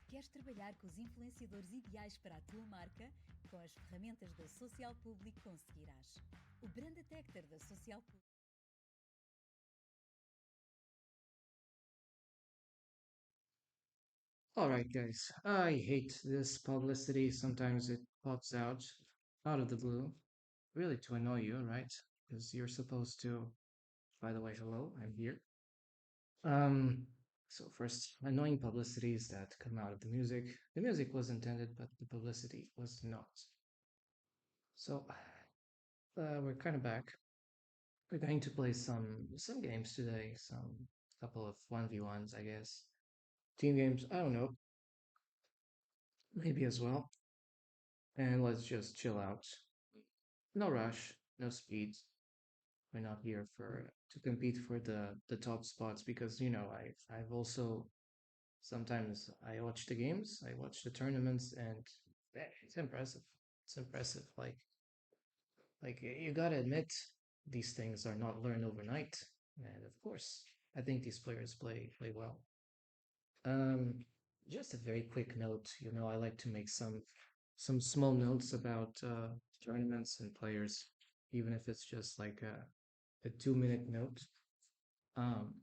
Queres trabalhar com os influenciadores ideais para a tua marca? Com as ferramentas da Social Public conseguirás. O Brand Detector da Social Public. Alright, guys, I hate this publicity. Sometimes it pops out of the blue, really to annoy you, right? Because you're supposed to, by the way, hello, I'm here. Um, so first, annoying publicities that come out of the music. The music was intended, but the publicity was not. So, we're kind of back. We're going to play some games today, some couple of 1v1s, I guess. Team games, I don't know, maybe as well. And let's just chill out. No rush, no speed. We're not here for to compete for the top spots because I've also sometimes I watch the games, I watch the tournaments, and it's impressive. It's impressive. Like you gotta admit these things are not learned overnight, and of course I think these players play well. Um, just a very quick note. I like to make some small notes about tournaments and players, even if it's just like a 2 minute note. Um,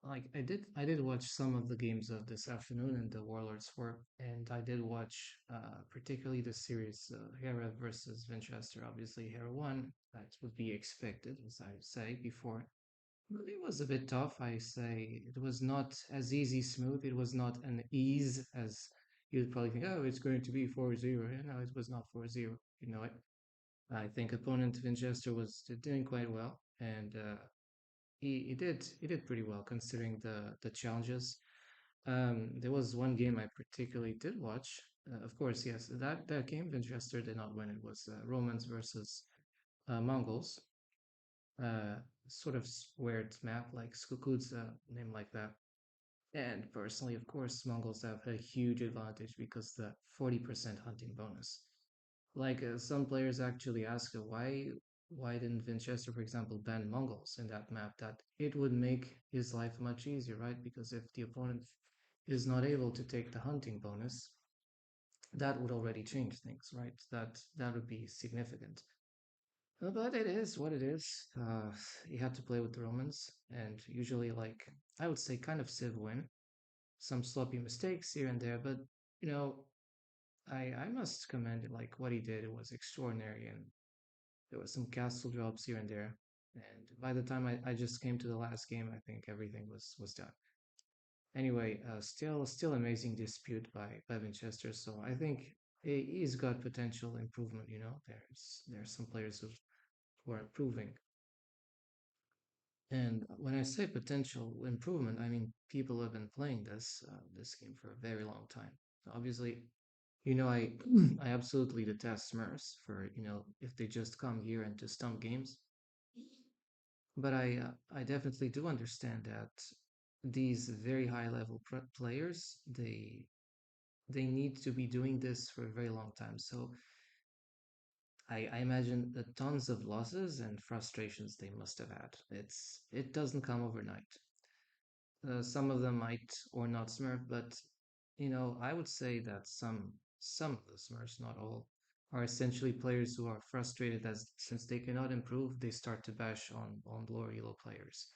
like I did watch some of the games of this afternoon in the Warlords 4, and I did watch particularly the series Hera versus Winchester. Obviously, Hera won. That would be expected, as I say before. But it was a bit tough, I say. It was not as easy smooth. It was not an ease as you'd probably think, oh, it's going to be 4-0. No, it was not 4-0. You know it. I think opponent Winchester was doing quite well, and he did pretty well considering the challenges. There was one game I particularly did watch. Of course, yes, that game Winchester did not win. It was Romans versus Mongols. Uh, Sort of weird map like Skukudza, name like that. And personally, of course, Mongols have a huge advantage because the 40% hunting bonus. Like some players actually ask why didn't Winchester, for example, ban Mongols in that map? That it would make his life much easier, right? Because if the opponent is not able to take the hunting bonus, that would already change things, right? That would be significant. But it is what it is. You have to play with the Romans, and usually, like I would say, kind of civ win. Some sloppy mistakes here and there, but you know, I must commend it. Like what he did, it was extraordinary, and there was some castle drops here and there. And by the time I just came to the last game, I think everything was done. Anyway, still amazing dispute by Winchester. So I think he's got potential improvement. There's some players who are improving. And when I say potential improvement, I mean people have been playing this game for a very long time. So obviously, I I absolutely detest Smurfs for if they just come here and to stump games. But I definitely do understand that these very high level players they need to be doing this for a very long time. So I imagine the tons of losses and frustrations they must have had. It doesn't come overnight. Some of them might or not Smurf, but I would say that some of the Smurfs, not all, are essentially players who are frustrated as since they cannot improve, they start to bash on lower elo players.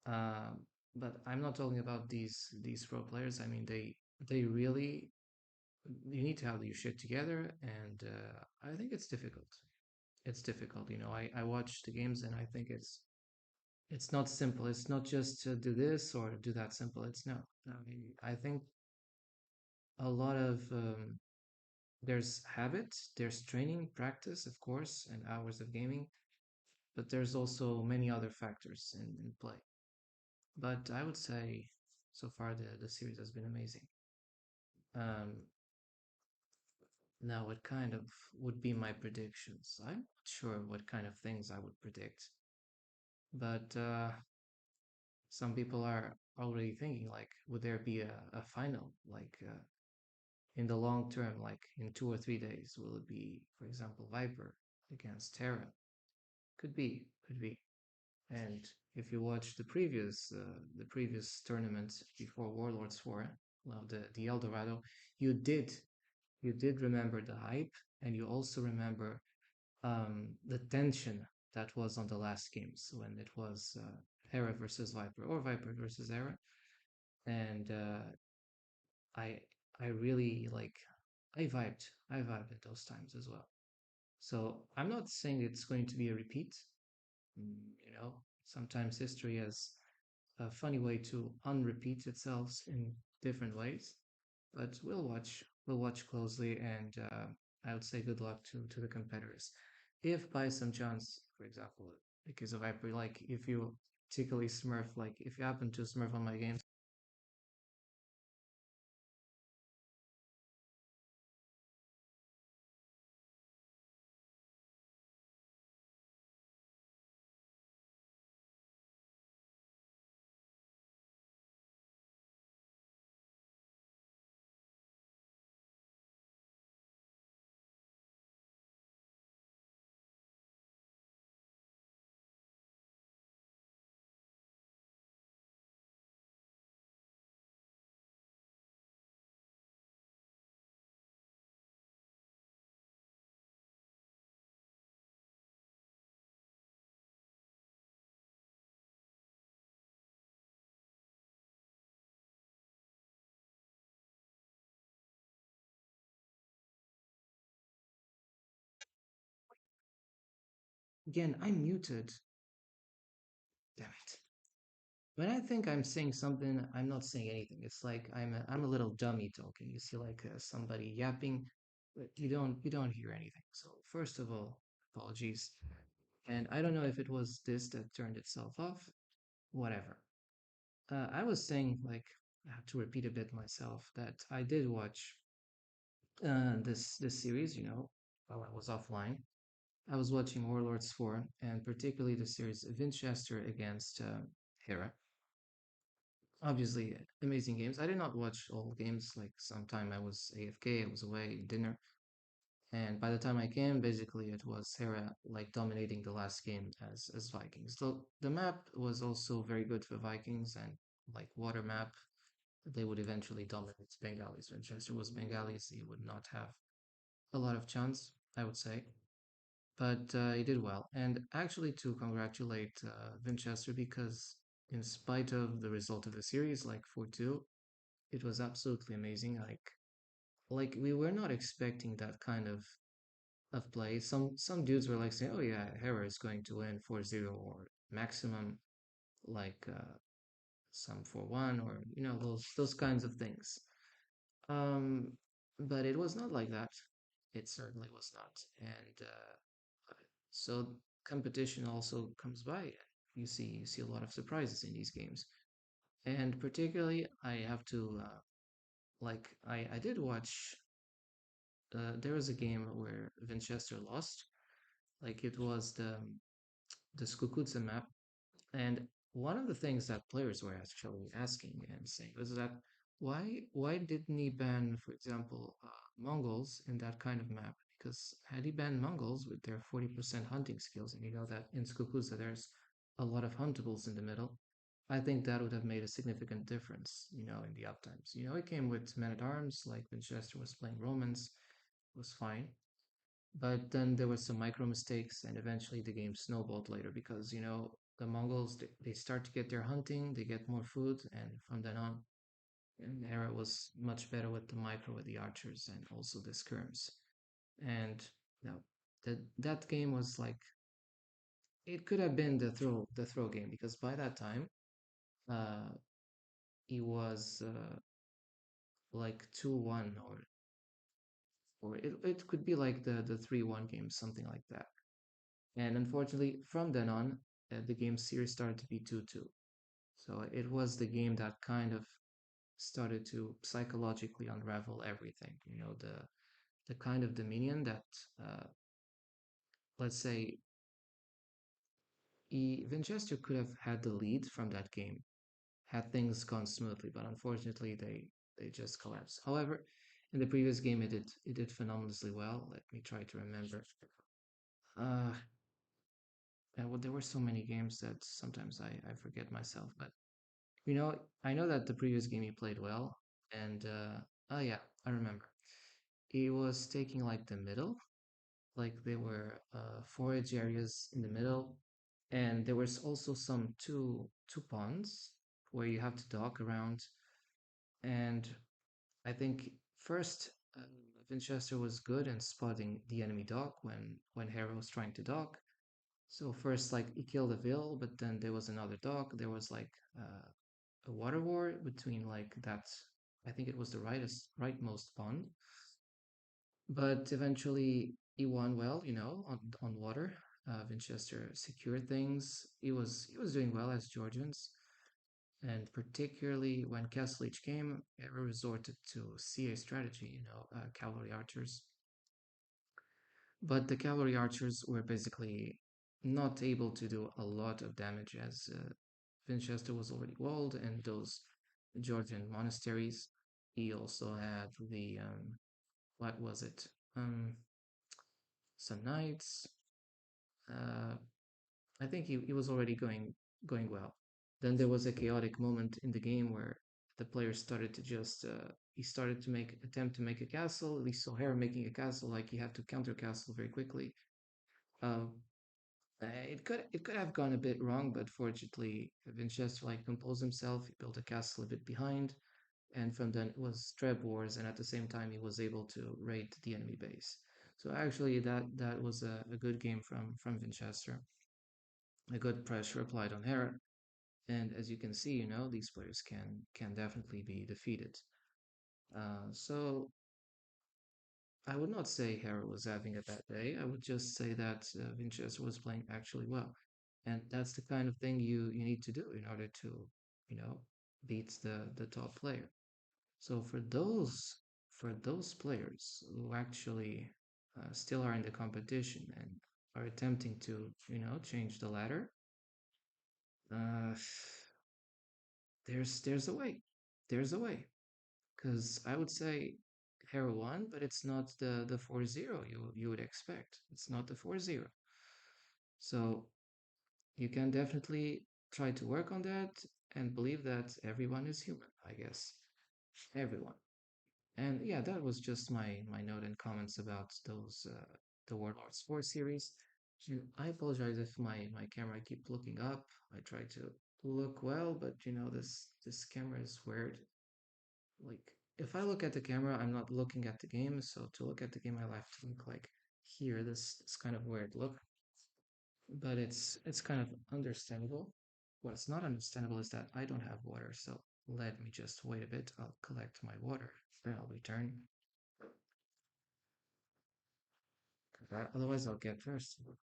But I'm not talking about these pro players. I mean they really you need to have your shit together, and I think it's difficult. It's difficult. I watch the games and I think it's not simple. It's not just to do this or do that simple. It's no. I think a lot of there's habit, there's training, practice, of course, and hours of gaming, but there's also many other factors in play. But I would say so far the series has been amazing. Um, Now, what kind of would be my predictions? I'm not sure what kind of things I would predict, but some people are already thinking like, would there be a final, like in the long term, like in 2 or 3 days? Will it be, for example, Viper against Terra? Could be, could be. And if you watch the previous tournament before Warlords 4, well, the El Dorado, you did you did remember the hype, and you also remember the tension that was on the last games when it was Hera versus Viper or Viper versus Hera, and I I really like I vibed at those times as well. So I'm not saying it's going to be a repeat. You know, sometimes history has a funny way to unrepeat itself in different ways. But we'll watch closely, and I would say good luck to the competitors. If by some chance, for example, because of Viper, like if you particularly Smurf, like if you happen to Smurf on my games, again, I'm muted. Damn it. When I think I'm saying something, I'm not saying anything. It's like I'm a little dummy talking. You see, like somebody yapping, but you don't hear anything. So first of all, apologies. And I don't know if it was this that turned itself off. Whatever. I was saying, like, I have to repeat a bit myself that I did watch this series. You know, while I was offline. I was watching Warlords 4, and particularly the series Winchester against Hera. Obviously, amazing games. I did not watch all games. Like sometime I was AFK, I was away dinner, and by the time I came, basically it was Hera like dominating the last game as Vikings. So the map was also very good for Vikings, and like water map, they would eventually dominate Bengalis. Winchester was Bengalis, he would not have a lot of chance, I would say. But he did well, and actually to congratulate Winchester because in spite of the result of the series, like 4-2, it was absolutely amazing. Like we were not expecting that kind of play. Some dudes were like saying, "Oh yeah, Hera is going to win 4-0 or maximum like some 4-1 or you know those kinds of things." Um, but it was not like that. It certainly was not. And so competition also comes by. You see a lot of surprises in these games. And particularly, I have to like I did watch. There was a game where Winchester lost. Like it was the Skukutse map. And one of the things that players were actually asking and saying was that why didn't he ban, for example, Mongols in that kind of map? Because had he banned Mongols with their 40% hunting skills, and you know that in Skukuza there's a lot of huntables in the middle, I think that would have made a significant difference, you know, in the uptimes. You know, it came with men at arms, like Winchester was playing Romans, was fine. But then there were some micro mistakes, and eventually the game snowballed later because, you know, the Mongols, they start to get their hunting, they get more food, and from then on, and Hera was much better with the micro, with the archers, and also the skirms. And you know, that game was like, it could have been the throw game because by that time, uh, he was like 2-1 or it could be like the 3-1 game, something like that. And unfortunately, from then on, the game series started to be 2-2. So it was the game that kind of started to psychologically unravel everything. You know, the kind of dominion that, uh, let's say, Winchester could have had the lead from that game had things gone smoothly, but unfortunately, they just collapsed. However, in the previous game, it did phenomenally well. Let me try to remember. Uh, and well, there were so many games that sometimes I forget myself, but you know, I know that the previous game he played well, And oh yeah, I remember. He was taking like the middle, like there were forage areas in the middle, and there was also some two ponds where you have to dock around. And I think first Winchester was good in spotting the enemy dock when Harrow was trying to dock. So first, like he killed a Vil, but then there was another dock. There was like a water war between like that. I think it was the rightmost pond, but eventually he won well, on water. Winchester secured things. He was doing well as Georgians, and particularly when Castle Age came, he resorted to CA strategy, cavalry archers. But the cavalry archers were basically not able to do a lot of damage as Winchester was already walled, and those Georgian monasteries. He also had the what was it? Some knights. Uh, I think he was already going well. Then there was a chaotic moment in the game where the players started to just he started to make attempt to make a castle. He saw Hera making a castle, like he had to counter castle very quickly. Uh, it could have gone a bit wrong, but fortunately Winchester like composed himself. He built a castle a bit behind, and from then it was Treb Wars, and at the same time he was able to raid the enemy base. So actually that was a good game from Winchester. A good pressure applied on Hera, and as you can see, these players can definitely be defeated. So I would not say Hera was having a bad day. I would just say that Winchester was playing actually well, and that's the kind of thing you need to do in order to you know beat the top player. So for those players who actually still are in the competition and are attempting to change the ladder, uh, there's a way. There's a way. Because I would say Hero 1, but it's not the 4-0 you would expect. It's not the 4-0. So you can definitely try to work on that and believe that everyone is human, I guess. Everyone. And yeah, that was just my note and comments about those the Warlords 4 series. And I apologize if my camera keep looking up. I try to look well, but this camera is weird. Like if I look at the camera, I'm not looking at the game. So to look at the game, I have to look like here. This kind of weird look, but it's kind of understandable. What's not understandable is that I don't have water. So let me just wait a bit. I'll collect my water. Then I'll return. Otherwise, I'll get thirsty.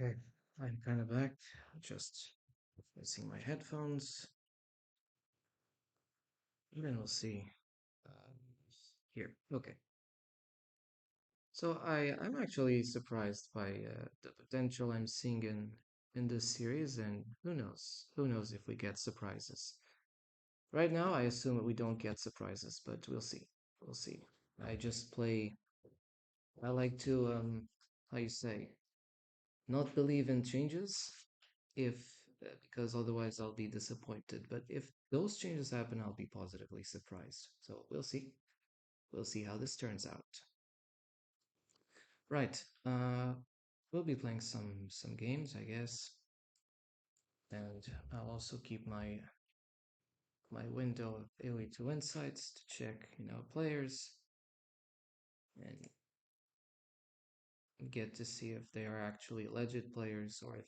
Okay, I'm kind of back. Just fixing my headphones, and then we'll see. Um, Here, okay. So I'm actually surprised by the potential I'm seeing in this series, and who knows? Who knows if we get surprises? Right now, I assume that we don't get surprises, but we'll see. We'll see. I just play. I like to how you say, not believe in changes, if because otherwise I'll be disappointed. But if those changes happen, I'll be positively surprised. So we'll see. We'll see how this turns out. Right. We'll be playing some games, I guess, and I'll also keep my my window of AOE2 insights to check, players and get to see if they are actually legit players or if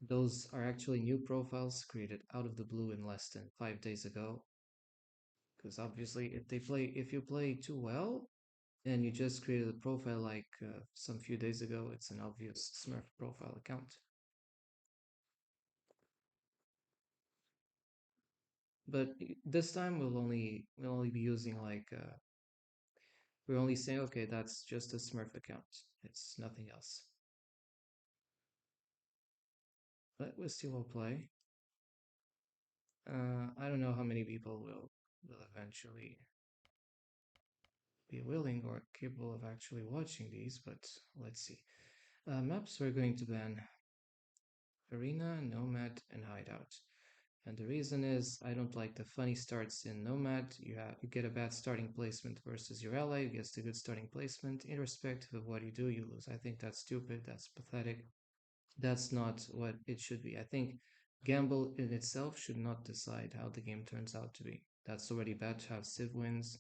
those are actually new profiles created out of the blue in less than 5 days ago. Because obviously, if you play too well and you just created a profile like some few days ago, it's an obvious Smurf profile account. But this time we'll only be using like we're only saying okay, that's just a Smurf account. It's nothing else. But we still will play. I don't know how many people will eventually be willing or capable of actually watching these, but let's see. Maps we're going to ban Arena, Nomad, and Hideout. And the reason is I don't like the funny starts in Nomad. You get a bad starting placement versus your ally who gets the good starting placement. Irrespective of what you do, you lose. I think that's stupid. That's pathetic. That's not what it should be. I think gamble in itself should not decide how the game turns out to be. That's already bad to have Civ wins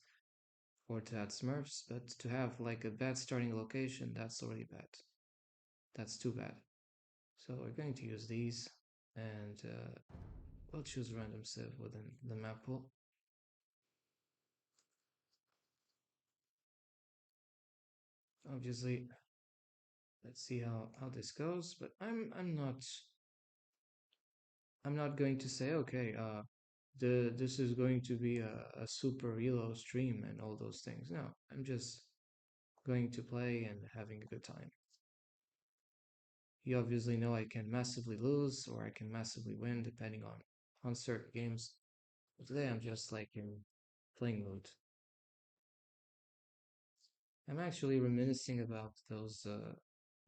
or to add Smurfs, but to have like a bad starting location, that's already bad. That's too bad. So we're going to use these and we'll choose random Civ within the map pool. Obviously, let's see how this goes, but I'm not going to say okay, this is going to be a super reload stream and all those things. No, I'm just going to play and having a good time. You obviously know I can massively lose or I can massively win depending on certain games. But today I'm just like in playing mode. I'm actually reminiscing about those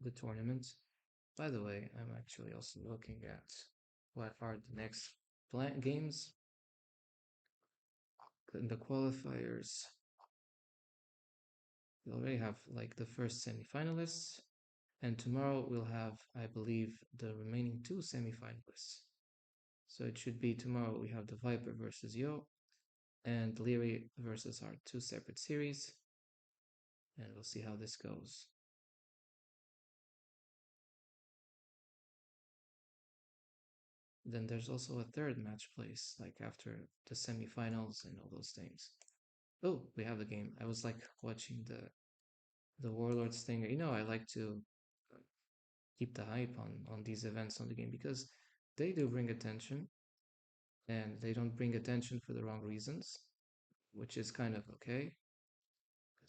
the tournaments. By the way, I'm actually also looking at what are the next games in the qualifiers. We already have like the first semifinalists, and tomorrow we'll have, I believe, the remaining two semifinalists. So it should be tomorrow we have the Viper versus Yo, and Leary versus our two separate series, and we'll see how this goes. Then there's also a third match place, like after the semifinals and all those things. Oh, we have the game. I was like watching the Warlords thing. I like to keep the hype on these events on the game because they do bring attention, and they don't bring attention for the wrong reasons, which is kind of okay.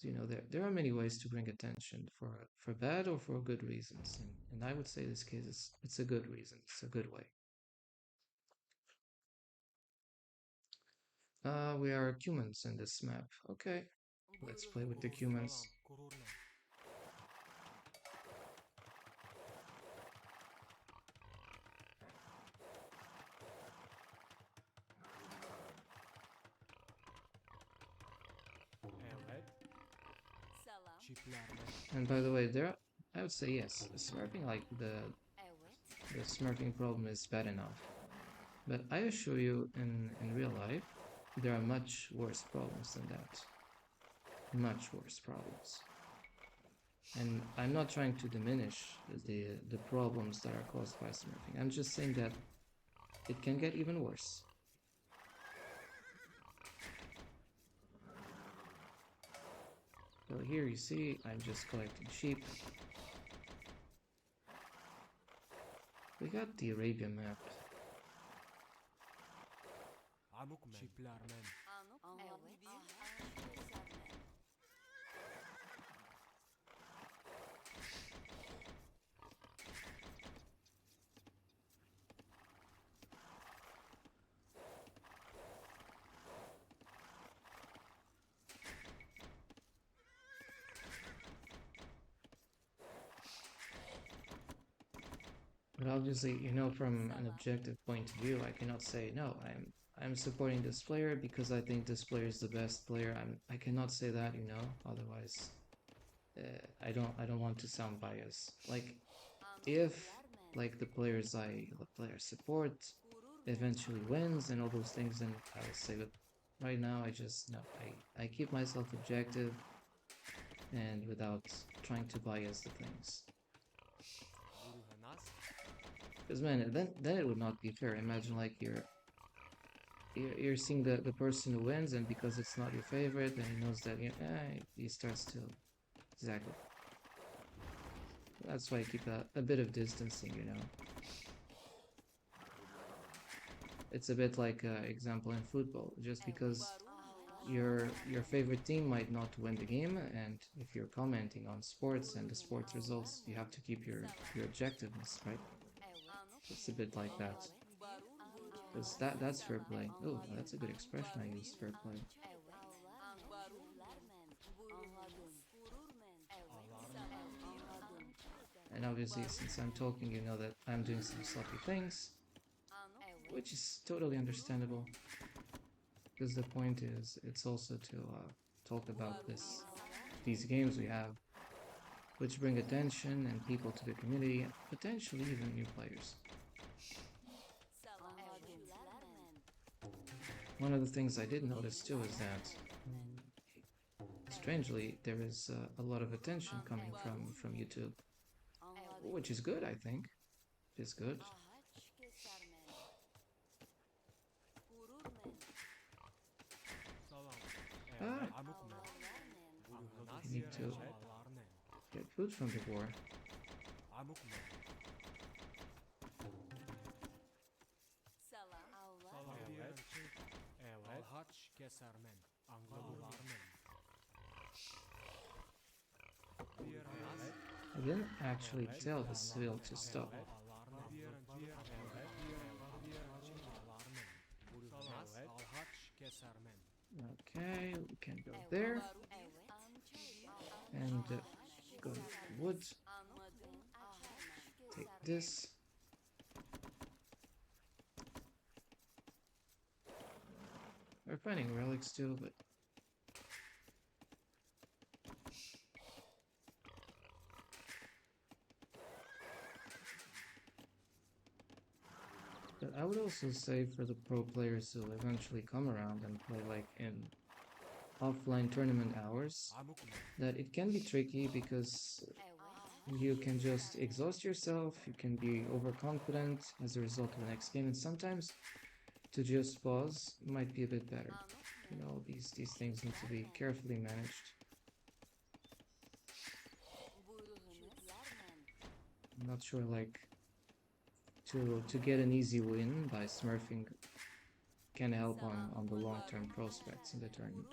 Because there are many ways to bring attention for bad or for good reasons, and I would say this case it's a good reason. It's a good way. We are humans in this map. Okay, let's play with the humans. And by the way, I would say yes, smurfing, like the smurfing problem is bad enough. But I assure you, in real life, there are much worse problems than that. Much worse problems. And I'm not trying to diminish the problems that are caused by smurfing. I'm just saying that it can get even worse. So here you see, I'm just collecting sheep. We got the Arabian map. But obviously, from an objective point of view, I cannot say no. I'm supporting this player because I think this player is the best player. I cannot say that, Otherwise, I don't want to sound biased. Like if like the player support eventually wins and all those things, then I will say. But right now, I just no, I keep myself objective and without trying to bias the things. Because man, then it would not be fair. Imagine like you're seeing the person who wins, and because it's not your favorite, and he knows that he starts to exactly. That's why I keep a bit of distancing, you know. It's a bit like example in football. Just because your favorite team might not win the game, and if you're commenting on sports and the sports results, you have to keep your objectiveness, right? It's a bit like that. Because that's fair play. Oh, that's a good expression I use, fair play. And obviously, since I'm talking, you know that I'm doing some sloppy things, which is totally understandable. Because the point is, it's also to talk about these games we have, which bring attention and people to the community, potentially even new players. One of the things I did notice too is that, strangely, there is a lot of attention coming from YouTube, which is good, I think. It's good. Ah, you need to get food from the boar. I didn't actually tell the seal to stop. Okay, we can go there. And go to wood. Take this. We're finding relics too, but I would also say for the pro players who eventually come around and play like in offline tournament hours, that it can be tricky because you can just exhaust yourself, you can be overconfident as a result of the next game, and sometimes to just pause might be a bit better. You know, these things need to be carefully managed. I'm not sure, like, to get an easy win by smurfing can help on the long-term prospects in the tournament.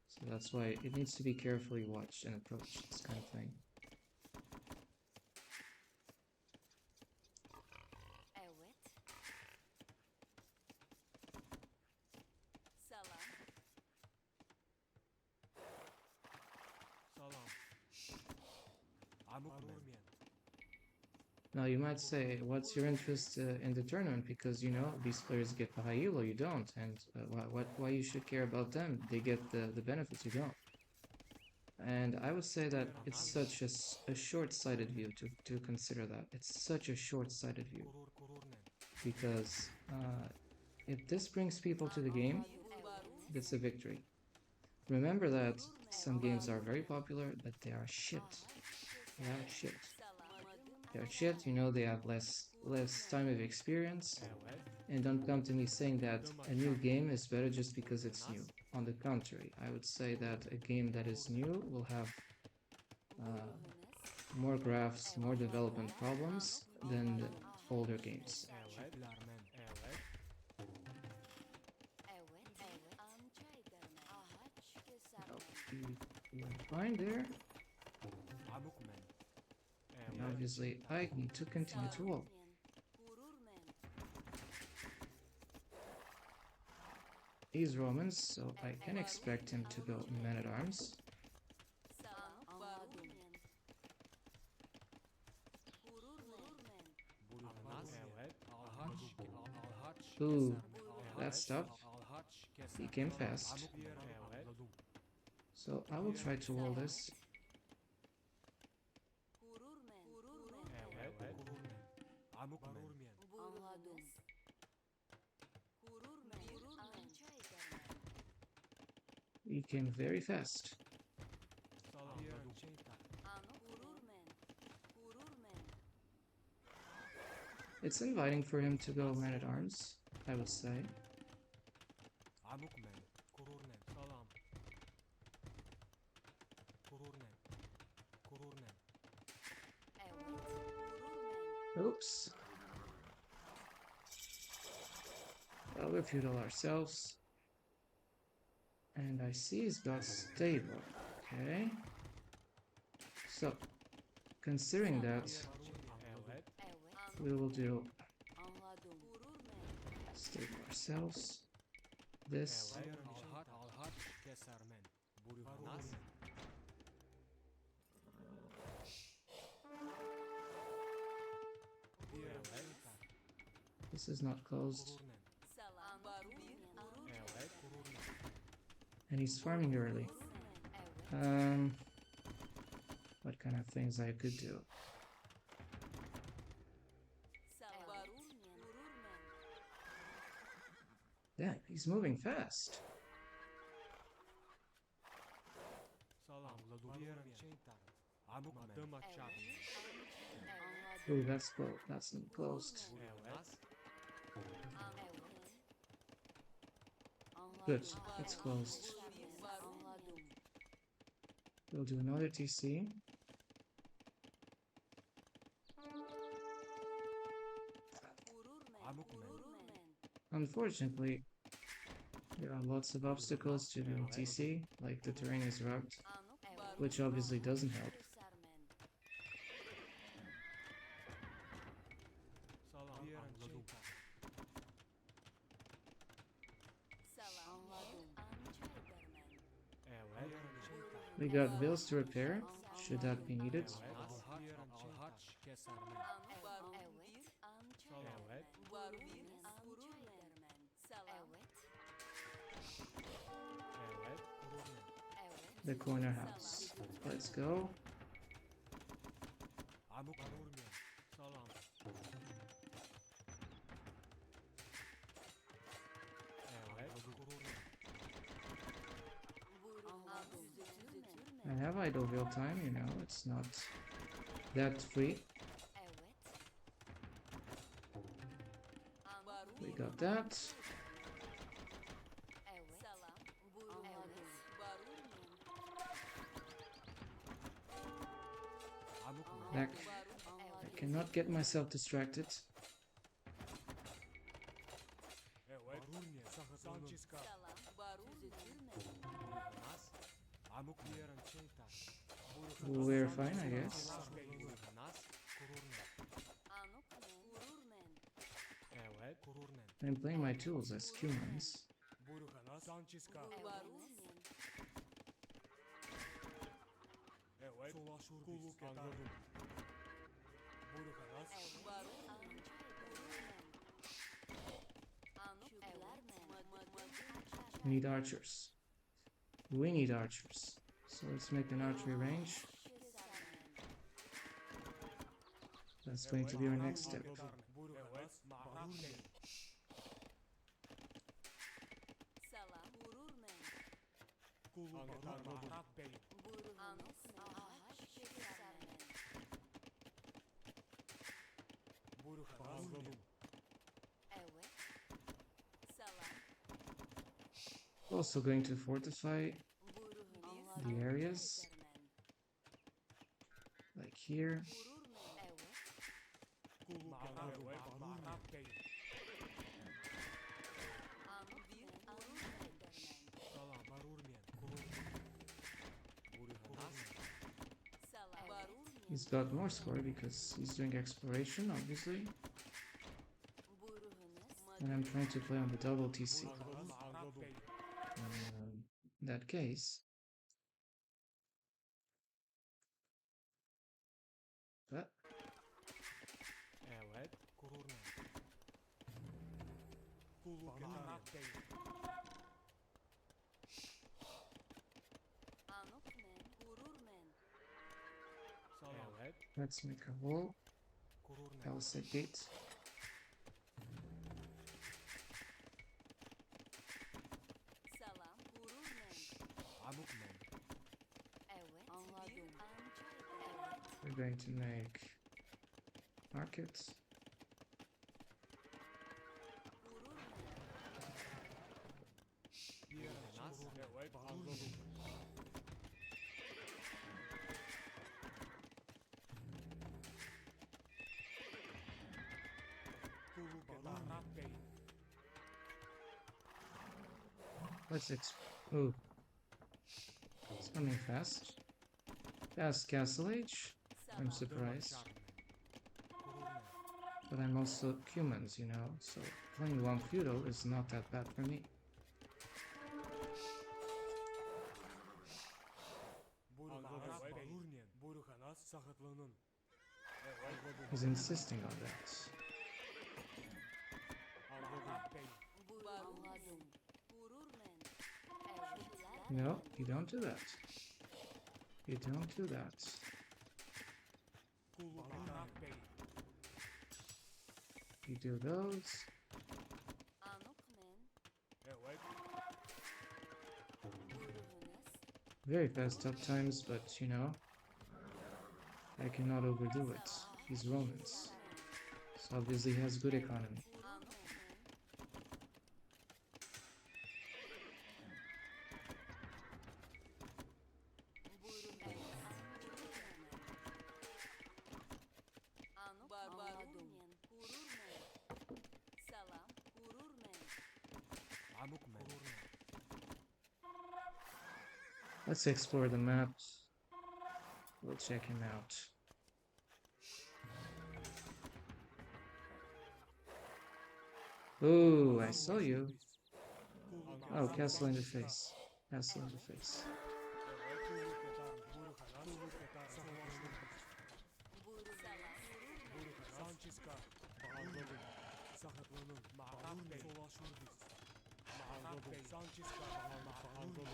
So that's why it needs to be carefully watched and approached, this kind of thing. Now you might say, what's your interest in the tournament? Because you know these players get the high elo, you don't, and why you should care about them? They get the benefits, you don't. And I would say that it's such a short-sighted view to consider that. It's such a short-sighted view because if this brings people to the game, it's a victory. Remember that some games are very popular, but they are shit. They are shit. They're shit, you know, they have less time of experience, and don't come to me saying that a new game is better just because it's new. On the contrary, I would say that a game that is new will have more graphs, more development problems than the older games. You're fine there. And obviously, I need to continue to walk. He's Romans, so I can expect him to go man-at-arms. Ooh, that's tough. He came fast. So I will try to wall this. He came very fast. It's inviting for him to go man-at-arms, I would say. Oops. Well, we're feudal ourselves. And I see he's got stable. Okay. So, considering that, we will do stable ourselves. This. This is not closed. And he's farming early. What kind of things I could do? Yeah, he's moving fast. Oh, that's closed. That's not closed. Good, it's closed. We'll do another TC. Unfortunately, there are lots of obstacles to doing TC, like the terrain is rugged, which obviously doesn't help. We got bills to repair, should that be needed. The corner house. Let's go. I have idle time, you know, it's not that free. We got that. Back. I cannot get myself distracted. We're fine, I guess. I'm playing my tools as humans. We need archers. We need archers. So let's make an archery range. That's going to be our next step. Also going to fortify the areas, like here. He's got more score because he's doing exploration, obviously. And I'm trying to play on the double TC. In that case, let's make a wall. Palisade gate. We're going to make markets. Let's oh, it's coming fast. Fast castle age. I'm surprised. But I'm also humans, you know, so playing one feudal is not that bad for me. He's insisting on that. No, you don't do that. You don't do that. You do those. Very fast up times, but you know, I cannot overdo it. He's Romans, so obviously he has good economy. Let's explore the map. We'll check him out. Ooh, I saw you. Oh, castle in the face. Castle in the face.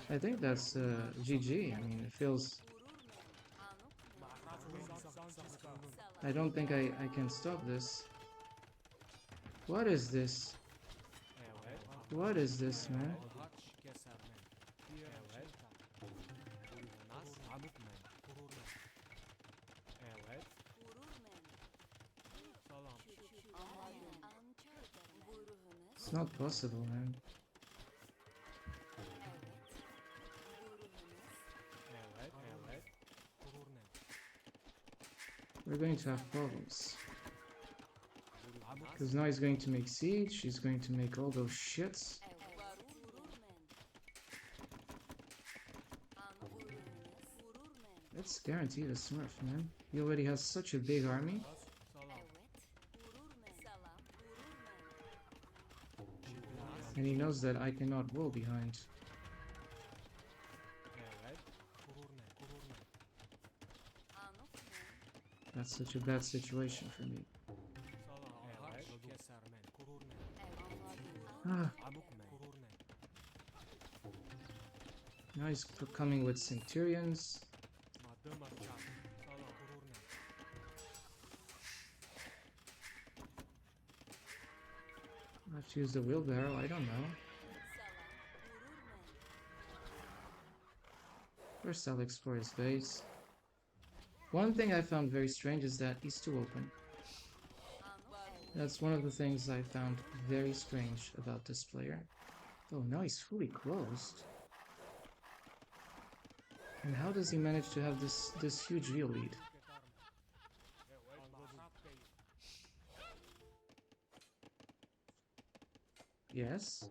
I think that's GG. I mean, it feels... I don't think I can stop this. What is this? What is this, man? It's not possible, man. We're going to have problems. Because now he's going to make siege, he's going to make all those shits. Let's guarantee the Smurf, man. He already has such a big army. And he knows that I cannot roll behind. That's such a bad situation for me. Now he's coming with centurions. I have to use the wheelbarrow, I don't know. First I'll explore his base. One thing I found very strange is that he's too open. That's one of the things I found very strange about this player. Oh, now he's fully closed. And how does he manage to have this huge real lead? Yes?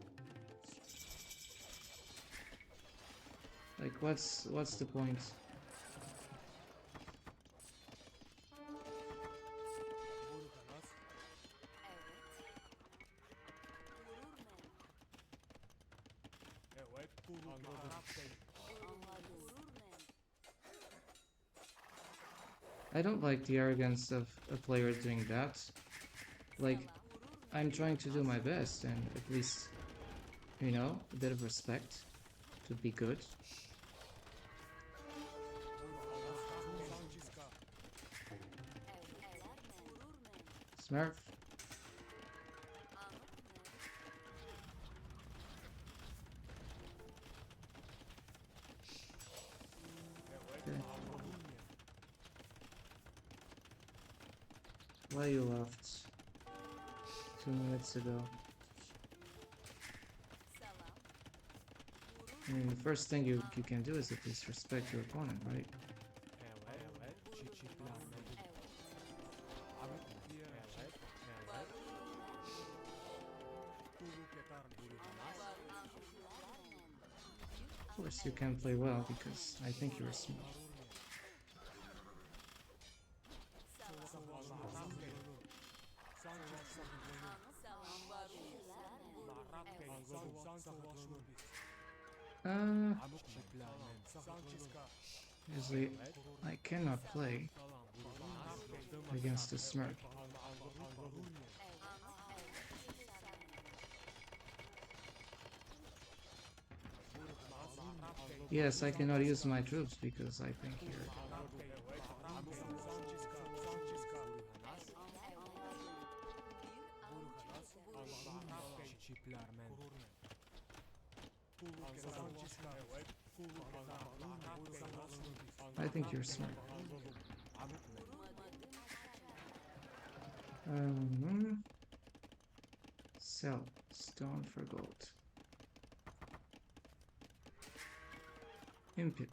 Like, what's the point? I don't like the arrogance of a player doing that. Like, I'm trying to do my best and at least, you know, a bit of respect to be good. Smurf. Why you left 2 minutes ago? I mean, the first thing you can do is at least respect your opponent, right? Of course you can play well because I think you're smart. Usually I cannot play against a smurf. Yes, I cannot use my troops because I think you're... I think you're smart. Sell stone for gold. Impit.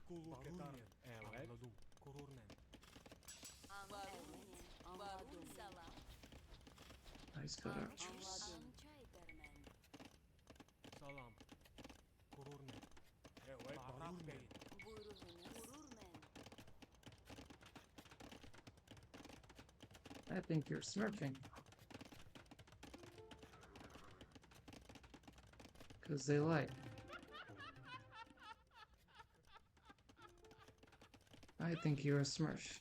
Nice got archers. I think you're smurfing. Because they lie. I think you're a smurf.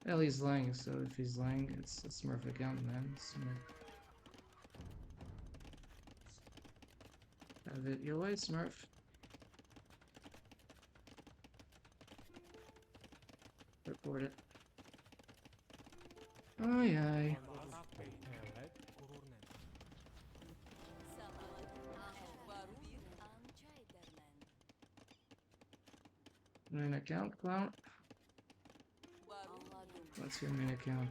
Well, he's lying, so if he's lying, it's a smurf account, man. Smurf. Have it your way, smurf. Report it. Aye aye. Main account, clown. What's your main account?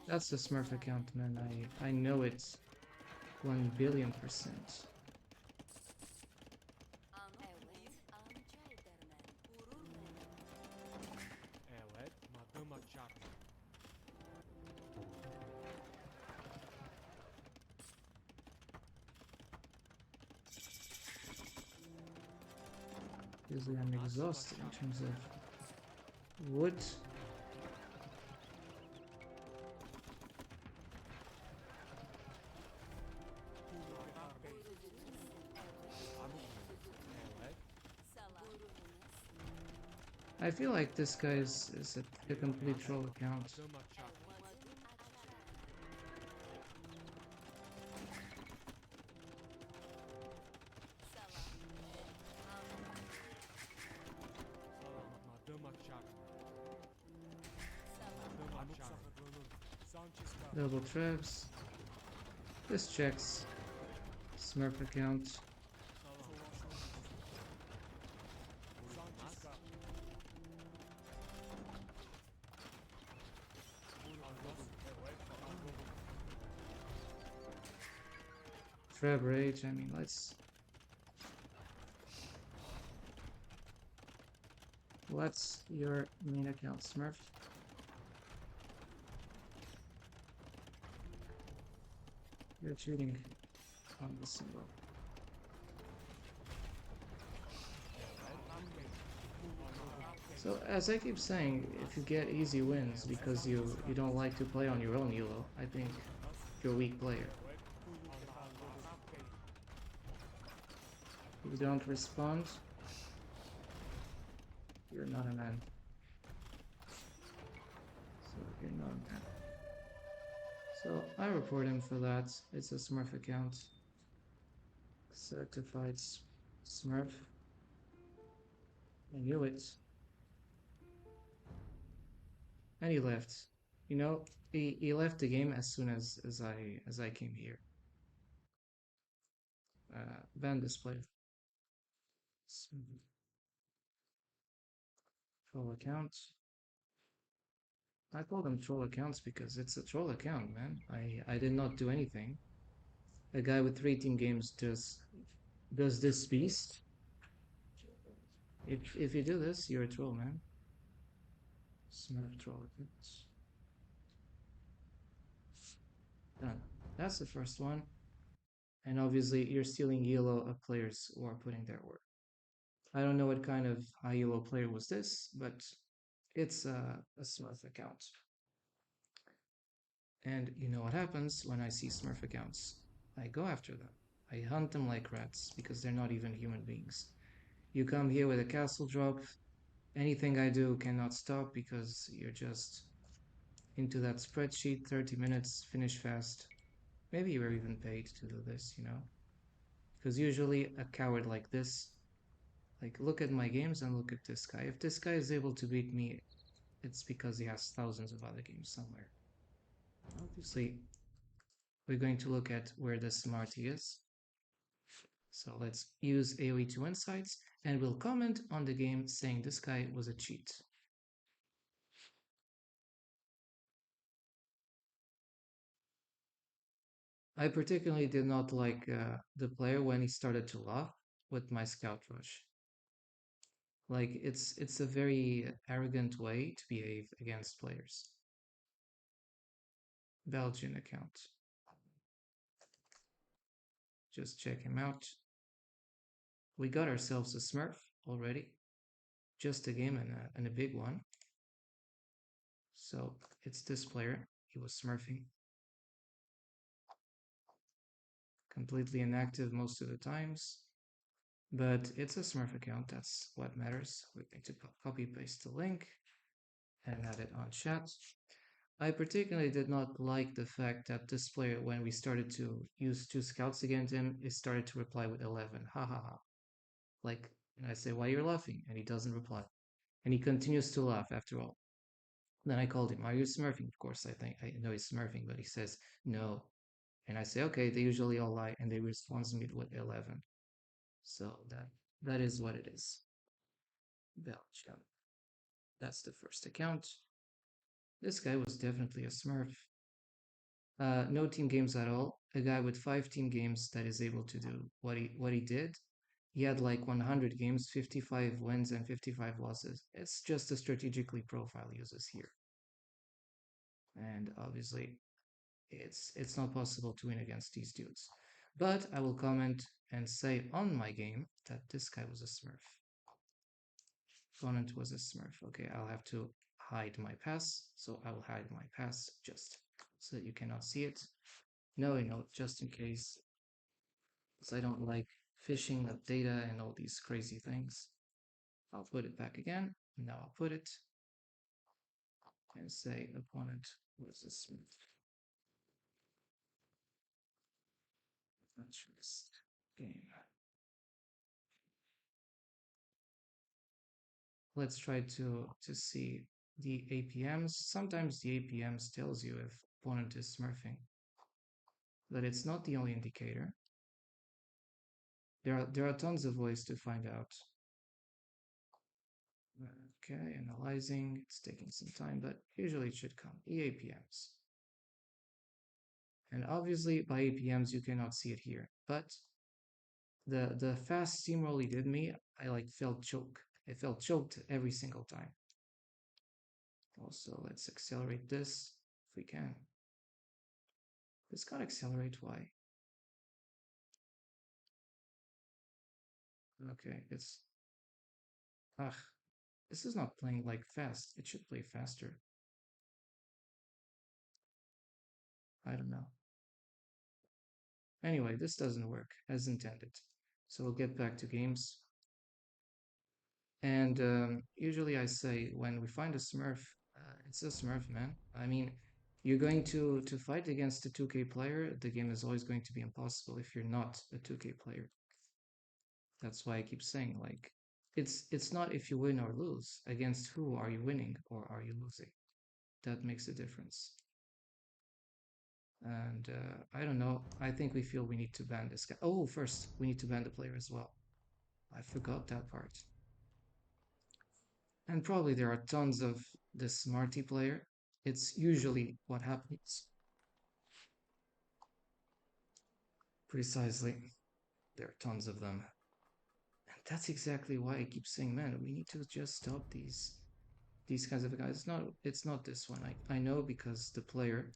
That's the smurf account, man. I know it 1,000,000,000%. Usually I'm exhausted in terms of wood. I feel like this guy is a complete troll account. Double traps. This checks. Smurf account. Trap rage, I mean, let's... What's your main account, Smurf? You're cheating on the symbol. So, as I keep saying, if you get easy wins because you don't like to play on your own ELO, I think you're a weak player. If you don't respond, you're not a man. So you're not a man. So I report him for that. It's a Smurf account. Certified Smurf. I knew it. And he left. You know, he left the game as soon as I came here. Ban display. Troll account. I call them troll accounts because it's a troll account, man. I did not do anything. A guy with 3 team games does this beast. If you do this, you're a troll, man. Smurf troll accounts. Done. That's the first one. And obviously, you're stealing yellow of players who are putting their work. I don't know what kind of high yellow player was this, but it's a Smurf account. And you know what happens when I see Smurf accounts? I go after them. I hunt them like rats because they're not even human beings. You come here with a castle drop, anything I do cannot stop because you're just into that spreadsheet, 30 minutes, finish fast. Maybe you were even paid to do this, you know? Because usually a coward like this, like look at my games and look at this guy. If this guy is able to beat me, it's because he has thousands of other games somewhere. Obviously, we're going to look at where the smarty is. So let's use AoE 2 insights and we'll comment on the game saying this guy was a cheat. I particularly did not like the player when he started to laugh with my scout rush. Like it's a very arrogant way to behave against players. Belgian account. Just check him out. We got ourselves a Smurf already. Just a game and a big one. So it's this player. He was smurfing. Completely inactive most of the times. But it's a Smurf account. That's what matters. We're going to copy paste the link and add it on chat. I particularly did not like the fact that this player, when we started to use 2 scouts against him, he started to reply with 11. Ha ha ha. Like, and I say, why you're laughing? And he doesn't reply. And he continues to laugh after all. Then I called him, are you smurfing? Of course, I think I know he's smurfing, but he says no. And I say, okay, they usually all lie, and they respond to me with 11. So that is what it is. Belgium. That's the first account. This guy was definitely a smurf. No team games at all. A guy with 5 team games that is able to do what he did. He had like 100 games, 55 wins and 55 losses. It's just a strategically profile uses here. And obviously, it's not possible to win against these dudes. But I will comment and say on my game that this guy was a smurf. Opponent was a smurf. Okay, I'll have to hide my pass. So I will hide my pass just so that you cannot see it. No, just in case. Because I don't like phishing of data and all these crazy things. I'll put it back again. Now I'll put it and say opponent was a smurf. Adventurous game. Let's try to see the APMs. Sometimes the APMs tells you if opponent is smurfing, but it's not the only indicator. There are tons of ways to find out. Okay, analyzing. It's taking some time, but usually it should come. EAPMs. And obviously by APMs you cannot see it here, but the fast steamroll he did me, I like felt choke. I felt choked every single time. Also, let's accelerate this if we can. This can't accelerate, why? Okay, it's... Ugh, this is not playing like fast. It should play faster. I don't know. Anyway, this doesn't work as intended. So we'll get back to games. And usually I say when we find a smurf, it's a smurf, man. I mean, You're going to fight against a 2K player. The game is always going to be impossible if you're not a 2K player. That's why I keep saying like it's not if you win or lose. Against who are you winning or are you losing? That makes a difference. And I don't know. I think we feel we need to ban this guy. Oh, first we need to ban the player as well. I forgot that part. And probably there are tons of the smarty player. It's usually what happens. Precisely. There are tons of them. And that's exactly why I keep saying, man, we need to just stop these kinds of guys. It's not this one. I know because the player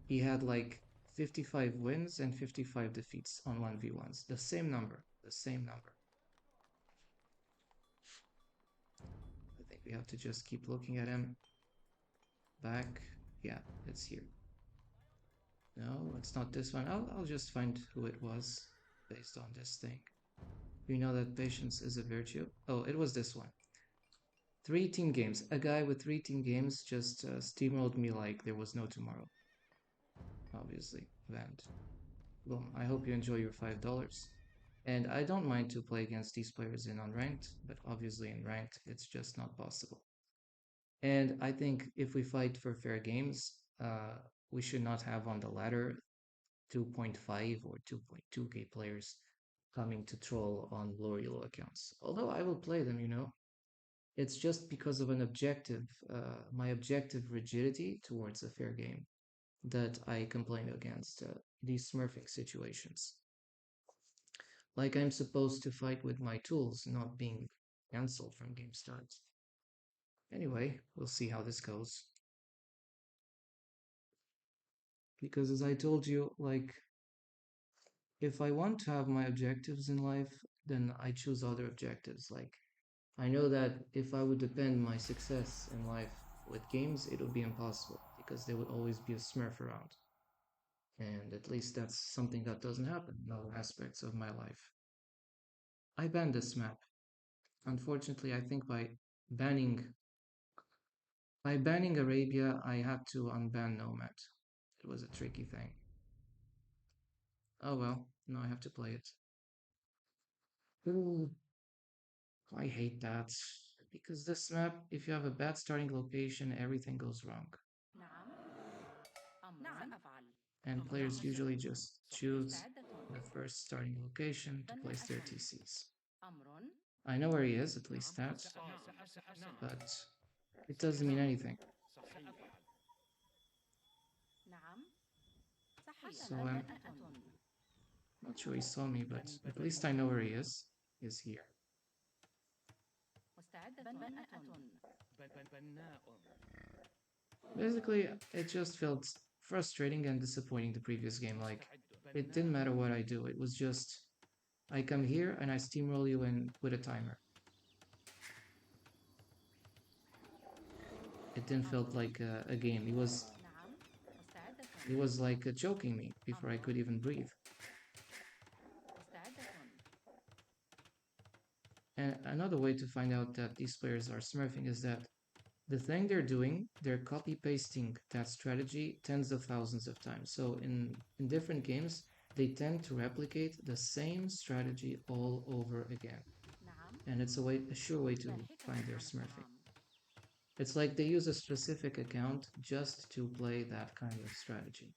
he had like 55 wins and 55 defeats on 1v1s. The same number. The same number. I think we have to just keep looking at him. Back. Yeah, it's here. No, it's not this one. I'll just find who it was based on this thing. You know that patience is a virtue. Oh, it was this one. 3 team games. A guy with 3 team games just steamrolled me like there was no tomorrow. Obviously, banned. Boom. I hope you enjoy your $5. And I don't mind to play against these players in unranked, but obviously in ranked, it's just not possible. And I think if we fight for fair games, we should not have on the ladder 2.5 or 2.2k players coming to troll on low accounts. Although I will play them, it's just because of an objective, my objective rigidity towards a fair game that I complain against these smurfing situations. Like I'm supposed to fight with my tools, not being cancelled from game start. Anyway, we'll see how this goes. Because as I told you, like, if I want to have my objectives in life, then I choose other objectives. Like, I know that if I would depend my success in life with games, it would be impossible because there would always be a smurf around. And at least that's something that doesn't happen in other aspects of my life. I banned this map. Unfortunately, I think banning by banning Arabia, I had to unban Nomad. It was a tricky thing. Oh well, now I have to play it. Ooh, I hate that. Because this map, if you have a bad starting location, everything goes wrong. And players usually just choose the first starting location to place their TCs. I know where he is, at least that, but it doesn't mean anything. So I'm not sure he saw me, but at least I know where he is. He's here. Basically, it just felt frustrating and disappointing the previous game. Like, it didn't matter what I do. It was just, I come here and I steamroll you in with a timer. It didn't felt like a game. He was like choking me before I could even breathe. And another way to find out that these players are smurfing is that the thing they're doing, they're copy pasting that strategy tens of thousands of times. So in different games, they tend to replicate the same strategy all over again. And it's a sure way to find their smurfing. It's like they use a specific account just to play that kind of strategy.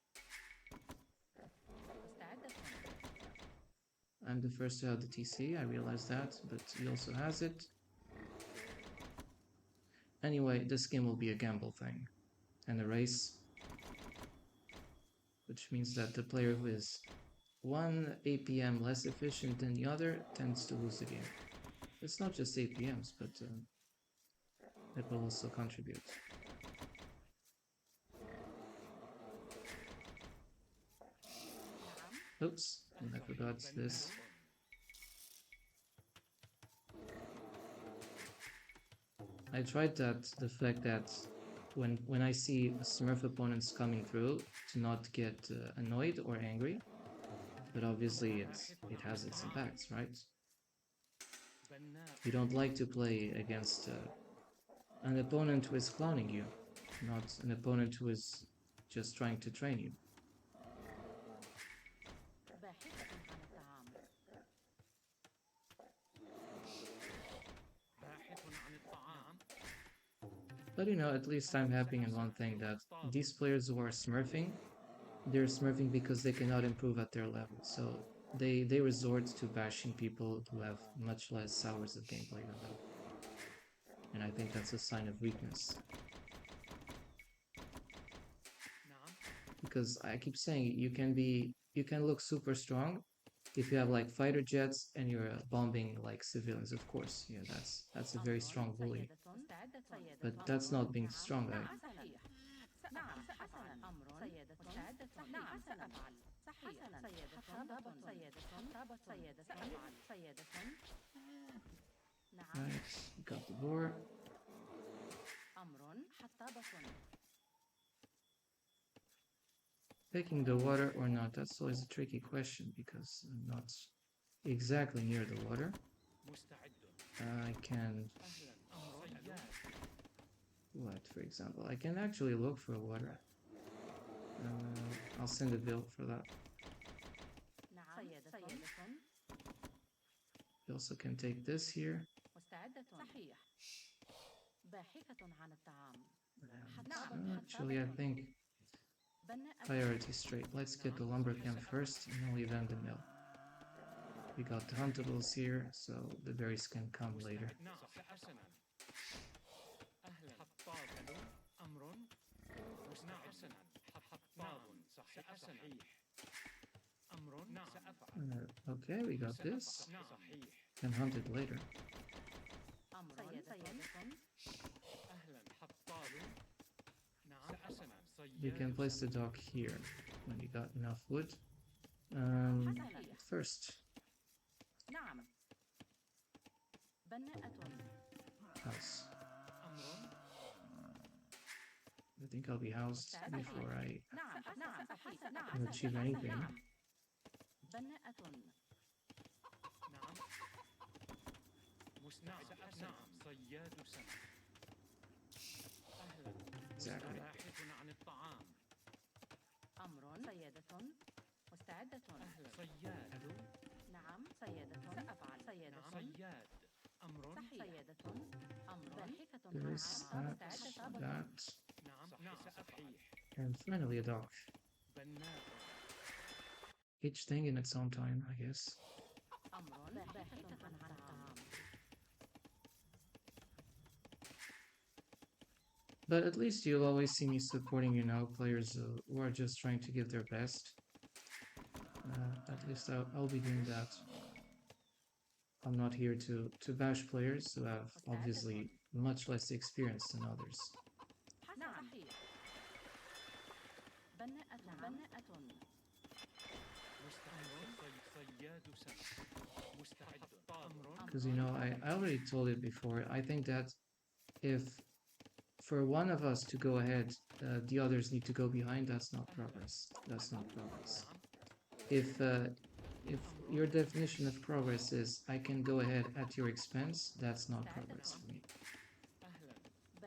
I'm the first to have the TC, I realize that, but he also has it. Anyway, this game will be a gamble thing and a race, which means that the player who is one APM less efficient than the other tends to lose the game. It's not just APMs, but it will also contribute. Oops, I forgot this. I tried the fact that when I see Smurf opponents coming through to not get annoyed or angry, but obviously it has its impacts, right? You don't like to play against an opponent who is clowning you, not an opponent who is just trying to train you. But you know, at least I'm happy in one thing, that these players who are smurfing, they're smurfing because they cannot improve at their level. So they resort to bashing people who have much less hours of gameplay than them. And I think that's a sign of weakness. Because I keep saying you can look super strong if you have like fighter jets and you're bombing like civilians, of course. Yeah, that's a very strong bully. But that's not being strong, right? Right, got the door. Taking the water or not, that's always a tricky question because I'm not exactly near the water. I can... What, for example? I can actually look for water. I'll send a bill for that. You also can take this here. Actually, I think priority straight. Let's get the lumber camp first and only then the mill. We got the huntables here, so the berries can come later. Okay, we got this. Can hunt it later. You can place the dock here when you got enough wood. First. House. I think I'll be housed before I achieve anything. Exactly. This, that, and finally a dock. Each thing in its own time, I guess. But at least you'll always see me supporting, you know, players who are just trying to give their best. At least I'll be doing that. I'm not here to bash players who have obviously much less experience than others. Because, you know, I already told it before. I think that if for one of us to go ahead, the others need to go behind, that's not progress. That's not progress. If your definition of progress is I can go ahead at your expense, that's not progress for me.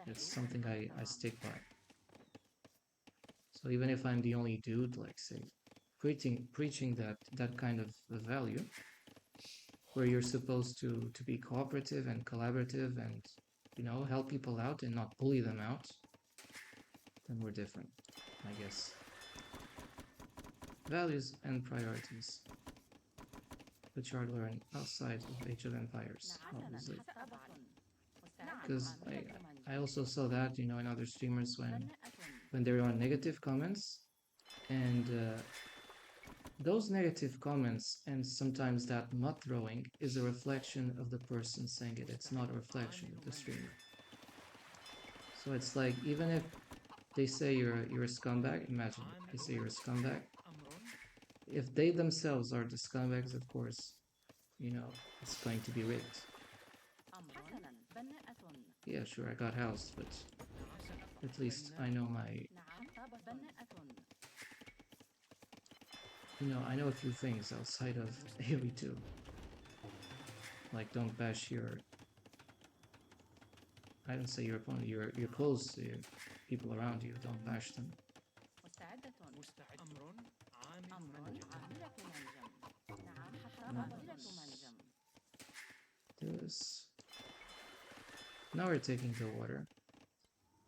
It's something I stick by. So even if I'm the only dude, like say, preaching that kind of value, where you're supposed to be cooperative and collaborative and, you know, help people out and not bully them out, then we're different, I guess. Values and priorities, which are learned outside of Age of Empires, obviously. Because I also saw that, you know, in other streamers when they were on negative comments, and those negative comments and sometimes that mud throwing is a reflection of the person saying it. It's not a reflection of the streamer. So it's like, even if they say you're a scumbag, imagine they say you're a scumbag. If they themselves are the scumbags, of course, you know, it's going to be rigged. Yeah, sure, I got housed, but at least I know I know a few things outside of AoE 2. Like, don't bash I don't say your opponent, your close people around you, don't bash them. This. Now we're taking the water.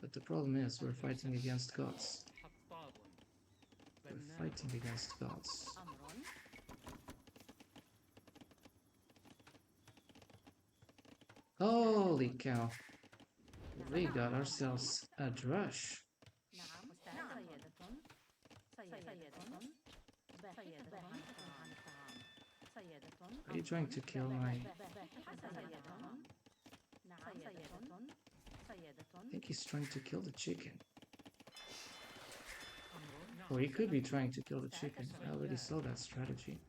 But the problem is we're fighting against gods. We're fighting against gods. Holy cow. We got ourselves a drush. Are you trying to kill my... I think he's trying to kill the chicken. Or he could be trying to kill the chicken. I already saw that strategy.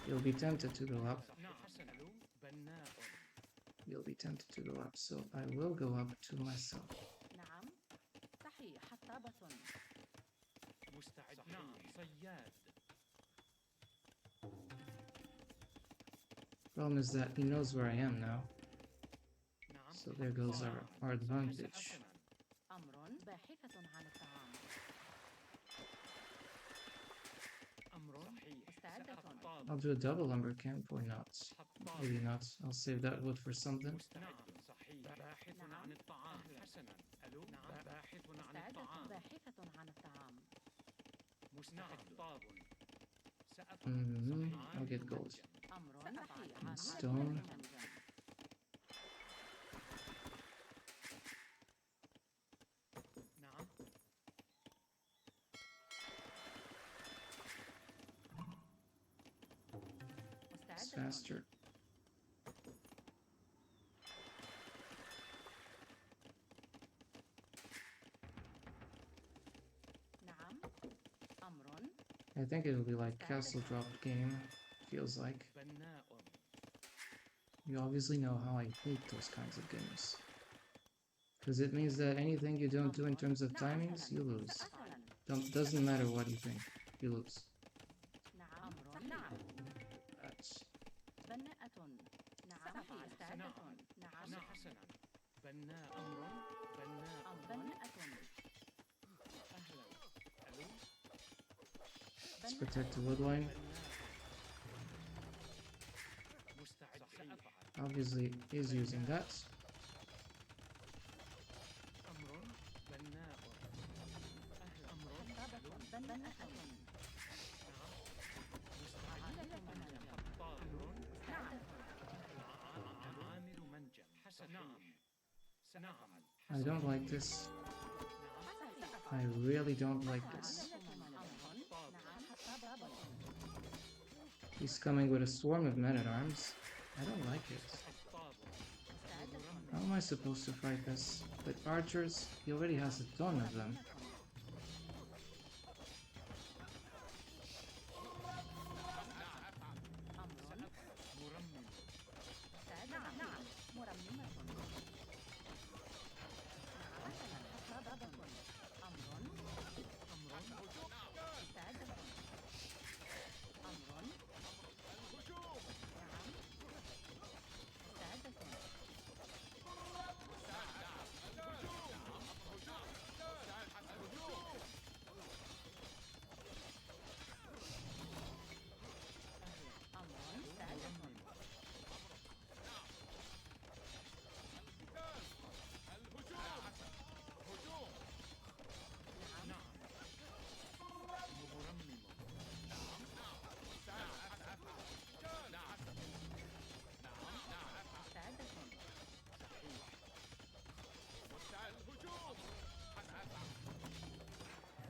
You'll be tempted to go up. You'll be tempted to go up, so I will go up to myself. Problem is that he knows where I am now. So there goes our advantage. I'll do a double lumber camp or not. Maybe not. I'll save that wood for something. I'll get gold. And stone. It's faster. I think it'll be like castle drop game, feels like. You obviously know how I hate those kinds of games. Because it means that anything you don't do in terms of timings, you lose. Doesn't matter what you think, you lose. That's... Let's protect the wood line. Obviously, he's using that. I don't like this. I really don't like this. He's coming with a swarm of men-at-arms. I don't like it. How am I supposed to fight this? With archers, he already has a ton of them.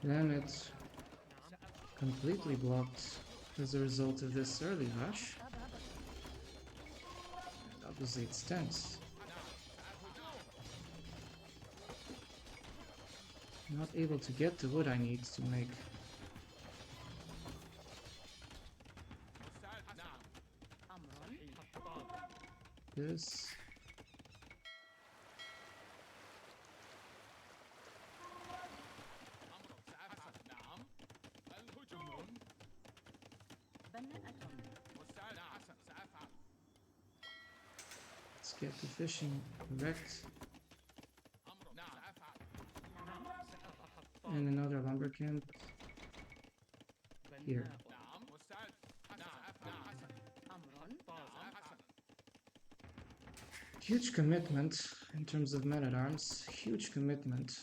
Damn it. Completely blocked as a result of this early rush. And obviously it's tense. Not able to get the wood I need to make. This. Let's get the fishing correct. And another lumber camp here. Huge commitment in terms of men at arms. Huge commitment.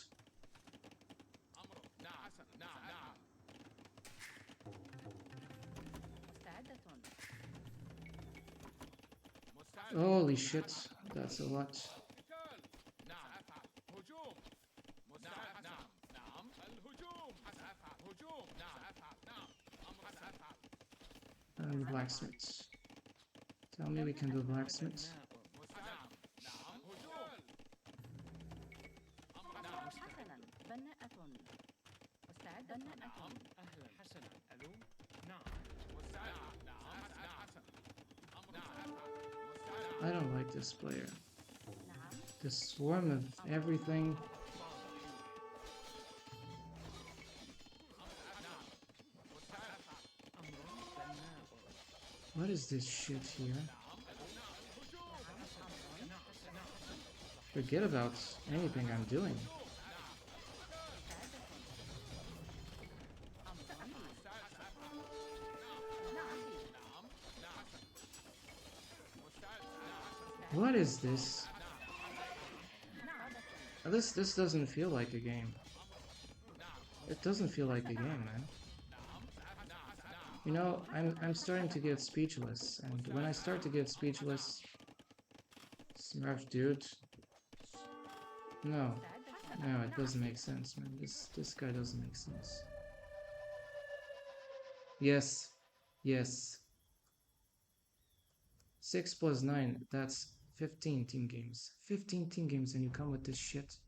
Holy shit, that's a lot. And blacksmiths. Tell me we can do blacksmiths. I don't like this player. The swarm of everything. What is this shit here? Forget about anything I'm doing. What is this? This doesn't feel like a game. It doesn't feel like a game, man. You know, I'm starting to get speechless, and when I start to get speechless, Smurf dude. No, it doesn't make sense, man. This guy doesn't make sense. Yes. 6 plus 9, that's 15 team games. 15 team games and you come with this shit.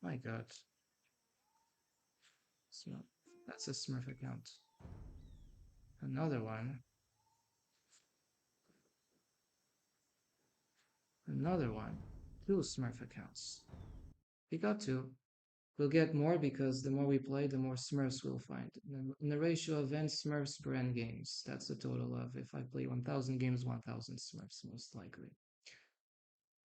My god. So, that's a Smurf account. Another one. Another one. 2 Smurf accounts. We got 2. We'll get more because the more we play, the more Smurfs we'll find. In the ratio of n Smurfs per n games. That's the total of, if I play 1000 games, 1000 Smurfs, most likely.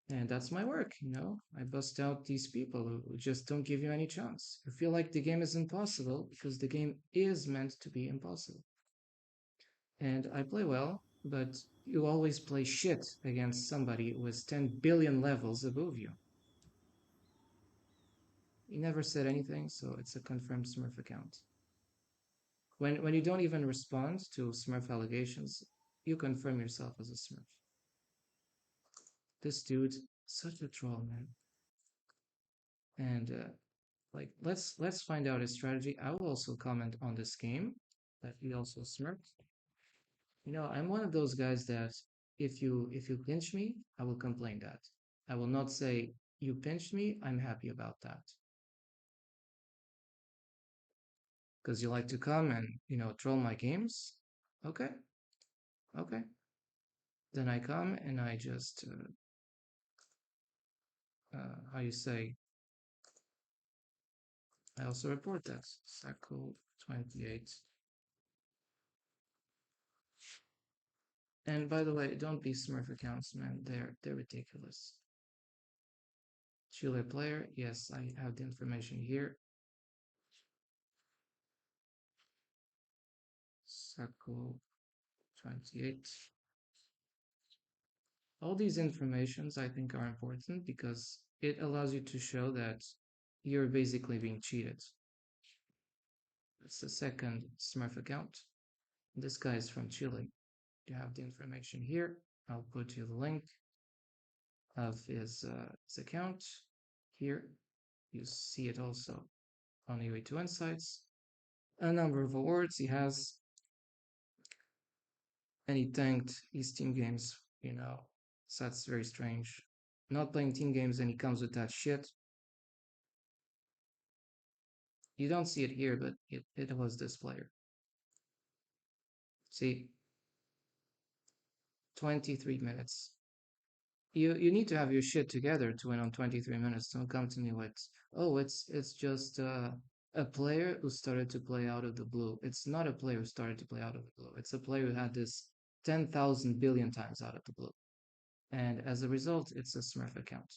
And that's my work, you know? I bust out these people who just don't give you any chance. You feel like the game is impossible because the game is meant to be impossible. And I play well, but you always play shit against somebody who is 10 billion levels above you. You never said anything, so it's a confirmed Smurf account. When you don't even respond to Smurf allegations, you confirm yourself as a Smurf. This dude, such a troll, man. And like, let's find out his strategy. I will also comment on this game that he also Smurfed. You know, I'm one of those guys that if you pinch me, I will complain that. I will not say you pinched me. I'm happy about that. Because you like to come and, you know, troll my games. Okay. Then I come and I just how you say, I also report that. Cycle 28. And by the way, don't be Smurf accounts, man. They're ridiculous. Chile player, yes, I have the information here. Cycle 28. All these informations I think are important because it allows you to show that you're basically being cheated. It's the second Smurf account. This guy is from Chile. You have the information here. I'll put you the link of his account here. You see it also on UA2 Insights. A number of awards he has. And he tanked his team games, you know. So that's very strange. Not playing team games and he comes with that shit. You don't see it here, but it was this player. See, 23 minutes. You need to have your shit together to win on 23 minutes. Don't come to me with, oh, it's just a player who started to play out of the blue. It's not a player who started to play out of the blue. It's a player who had this 10,000 billion times out of the blue. And as a result, it's a Smurf account.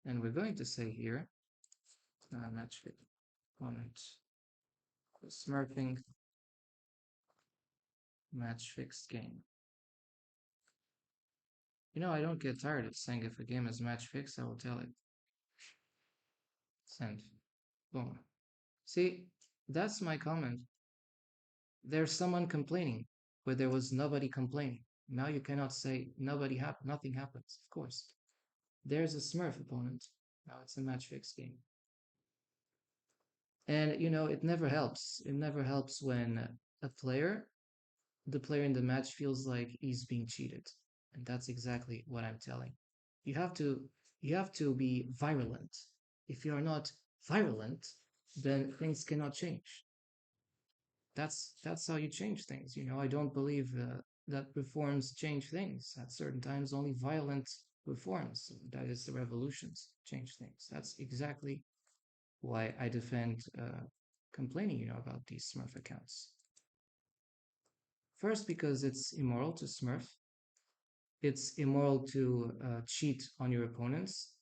And we're going to say here, match opponent smurfing match fixed game. You know, I don't get tired of saying if a game is match fixed, I will tell it. Send. Boom. See, that's my comment. There's someone complaining where there was nobody complaining. Now you cannot say nothing happens, of course. There's a Smurf opponent. Now it's a match fixed game. And you know, it never helps. It never helps when the player in the match feels like he's being cheated. And that's exactly what I'm telling. You have to you have to be virulent. If you are not virulent, then things cannot change. That's how you change things. You know, I don't believe that reforms change things. At certain times, only violent reforms, that is the revolutions, change things. That's exactly why I defend complaining, you know, about these Smurf accounts. First, because it's immoral to Smurf. It's immoral to cheat on your opponents,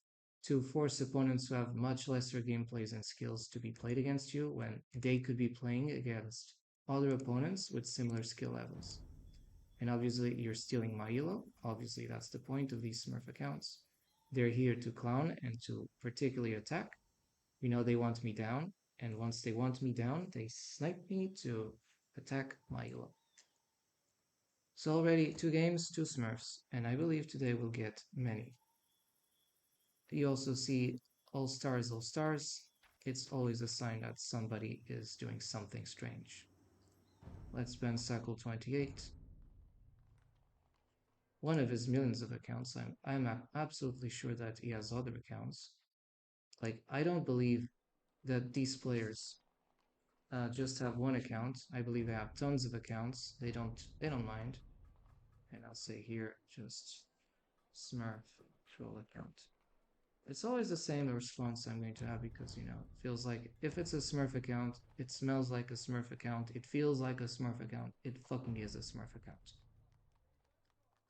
to force opponents who have much lesser gameplays and skills to be played against you when they could be playing against other opponents with similar skill levels. And obviously, you're stealing my elo. Obviously, that's the point of these Smurf accounts. They're here to clown and to particularly attack. You know, they want me down. And once they want me down, they snipe me to attack my elo. So already 2 games, 2 Smurfs. And I believe today we'll get many. You also see all stars, all stars. It's always a sign that somebody is doing something strange. Let's ban Cycle 28. One of his millions of accounts. I'm absolutely sure that he has other accounts. Like, I don't believe that these players just have one account. I believe they have tons of accounts. They don't mind. And I'll say here just Smurf troll account. It's always the same response I'm going to have because, you know, it feels like if it's a Smurf account, it smells like a Smurf account, it feels like a Smurf account, it fucking is a Smurf account.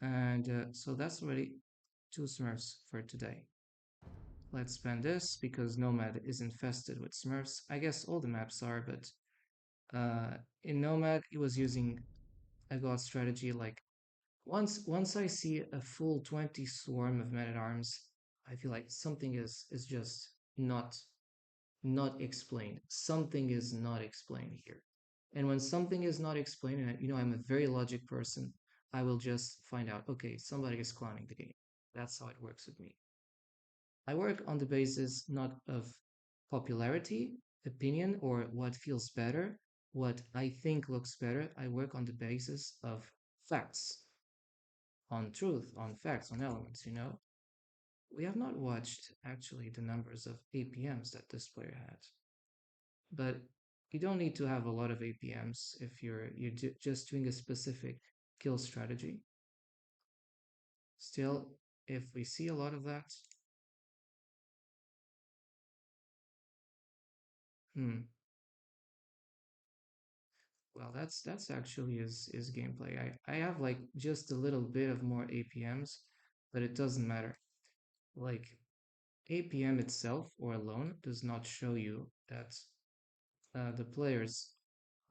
And so that's already 2 Smurfs for today. Let's spend this because Nomad is infested with Smurfs. I guess all the maps are, but in Nomad, he was using a god strategy like once I see a full 20 swarm of men-at-arms, I feel like something is just not explained. Something is not explained here. And when something is not explained, and you know I'm a very logic person, I will just find out, okay, somebody is clowning the game. That's how it works with me. I work on the basis not of popularity, opinion, or what feels better, what I think looks better. I work on the basis of facts, on truth, on facts, on elements, you know? We have not watched actually the numbers of APMs that this player had, but you don't need to have a lot of APMs if you're just doing a specific kill strategy. Still, if we see a lot of that, well, that's actually his gameplay. I have like just a little bit of more APMs, but it doesn't matter. Like APM itself or alone does not show you that the players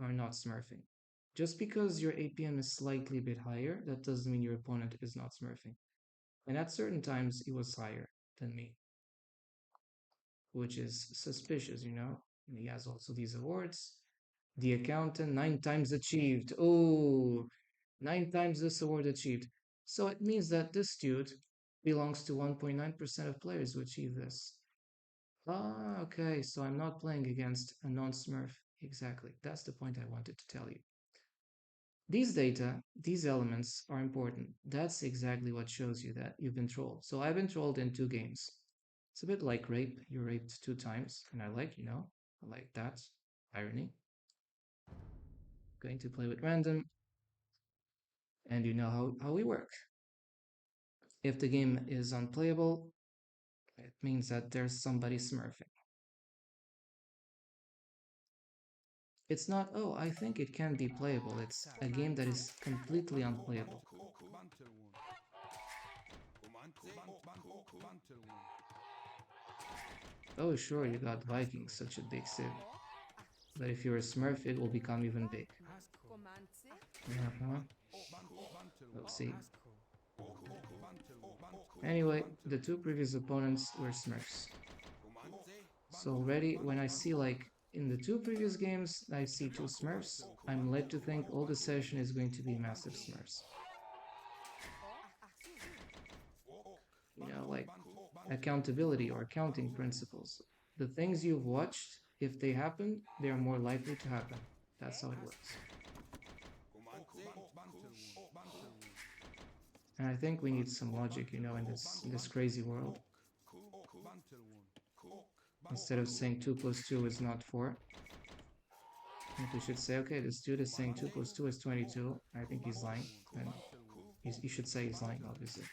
are not smurfing. Just because your APM is slightly bit higher, that doesn't mean your opponent is not smurfing. And at certain times, he was higher than me, which is suspicious, you know? And he has also these awards. The accountant, 9 times achieved. Oh, 9 times this award achieved. So it means that this dude belongs to 1.9% of players who achieve this. Ah, okay, so I'm not playing against a non-smurf. Exactly, that's the point I wanted to tell you. These data, these elements are important. That's exactly what shows you that you've been trolled. So I've been trolled in 2 games. It's a bit like rape. You're raped 2 times, and I like, you know, I like that. Irony. Going to play with random, and you know how we work. If the game is unplayable, it means that there's somebody smurfing. It's not, oh, I think it can be playable. It's a game that is completely unplayable. Oh, sure, you got Vikings, such a big civ. But if you're a Smurf, it will become even big. Uh-huh. We'll see. Anyway, the two previous opponents were Smurfs. So already, when I see like in the two previous games, I see two Smurfs, I'm led to think all the session is going to be massive Smurfs. You know, like accountability or counting principles. The things you've watched, if they happen, they are more likely to happen. That's how it works. And I think we need some logic, you know, in this crazy world. Instead of saying 2 plus 2 is not 4, I think we should say, okay, this dude is saying 2 plus 2 is 22. I think he's lying. And you should say he's lying, obviously.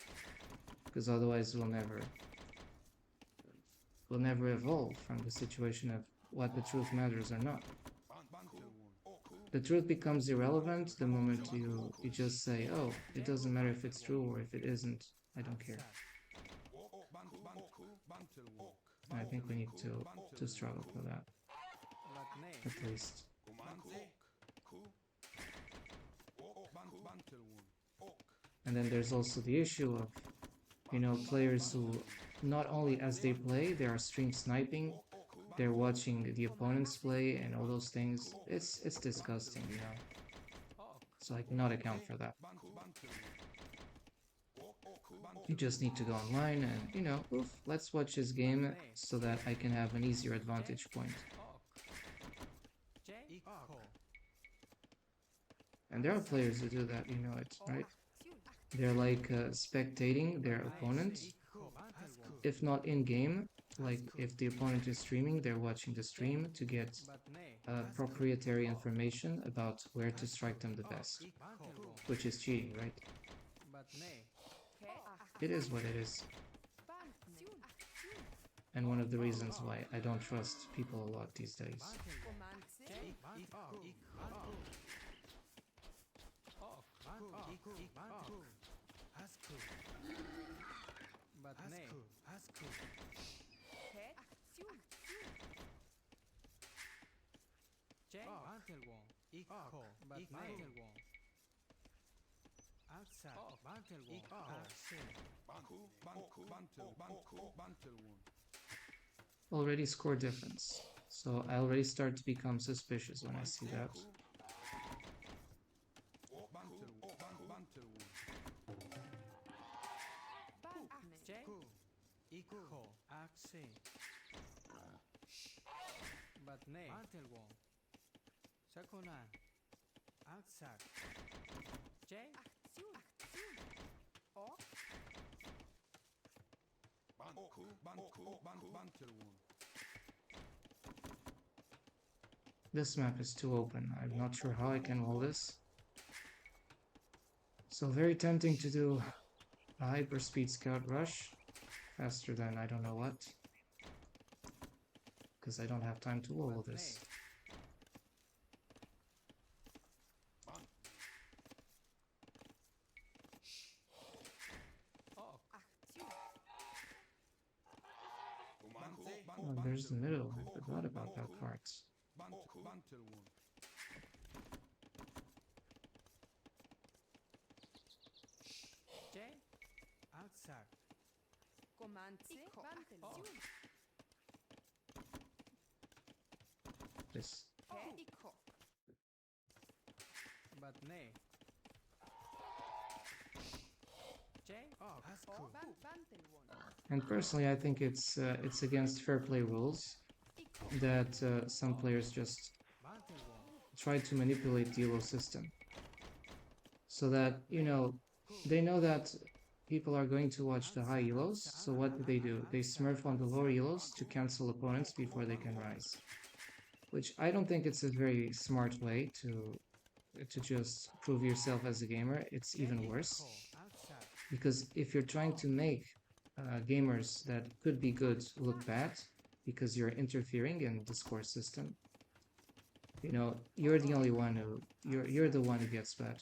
Because otherwise we'll never evolve from the situation of what the truth matters or not. The truth becomes irrelevant the moment you just say, oh, it doesn't matter if it's true or if it isn't, I don't care. And I think we need to struggle for that, at least. And then there's also the issue of, you know, players who not only as they play, they are stream sniping, they're watching the opponents play and all those things. It's disgusting, you know. So I cannot account for that. You just need to go online and, you know, oof, let's watch this game so that I can have an easier advantage point. And there are players who do that, you know it, right? They're like spectating their opponent, if not in-game, like if the opponent is streaming, they're watching the stream to get proprietary information about where to strike them the best, which is cheating, right? It is what it is. And one of the reasons why I don't trust people a lot these days. Already score difference, so I already start to become suspicious when I see that. This map is too open. I'm not sure how I can wall this. So very tempting to do a hyperspeed scout rush. Faster than I don't know what. Because I don't have time to wall this. Oh, there's the middle. I forgot about that part. This. And personally, I think it's against fair play rules that some players just try to manipulate the elo system, so that, you know, they know that people are going to watch the high elos. So what do? They smurf on the lower elos to cancel opponents before they can rise, which I don't think it's a very smart way to just prove yourself as a gamer. It's even worse, because if you're trying to make gamers that could be good look bad because you're interfering in the score system, you know, you're the only one who you're the one who gets bad.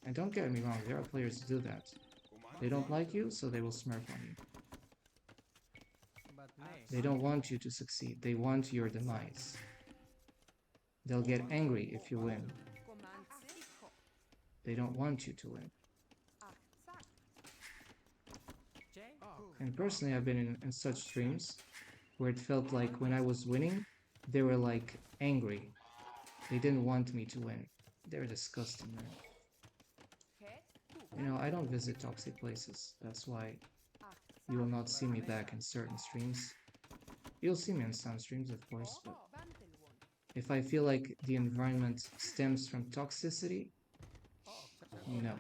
And don't get me wrong, there are players who do that. They don't like you, so they will smurf on you. They don't want you to succeed. They want your demise. They'll get angry if you win. They don't want you to win. And personally, I've been in such streams where it felt like when I was winning, they were like angry. They didn't want me to win. They're disgusting, man. You know, I don't visit toxic places. That's why you will not see me back in certain streams. You'll see me in some streams, of course, but if I feel like the environment stems from toxicity, no.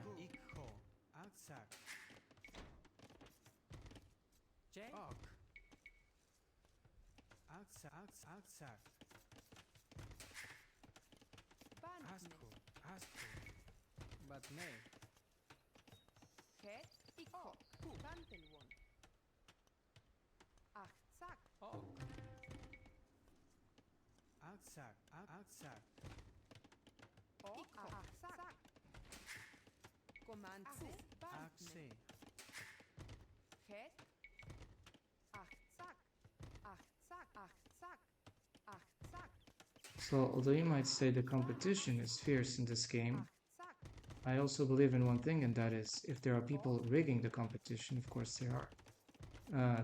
So, although you might say the competition is fierce in this game, I also believe in one thing, and that is if there are people rigging the competition, of course there are.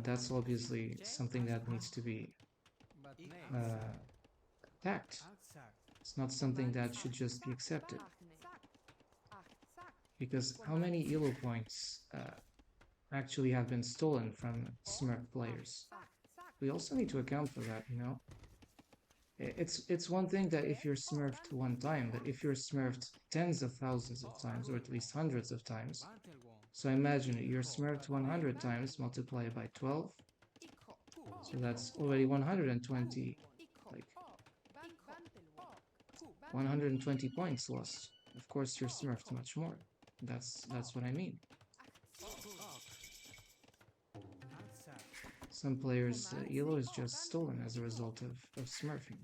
That's obviously something that needs to be attacked. It's not something that should just be accepted. Because how many elo points actually have been stolen from Smurf players? We also need to account for that, you know? It's one thing that if you're smurfed one time, but if you're smurfed tens of thousands of times, or at least hundreds of times, so imagine you're smurfed 100 times, multiplied by 12, so that's already 120, like 120 points lost. Of course, you're smurfed much more. That's what I mean. Some players' elo is just stolen as a result of smurfing.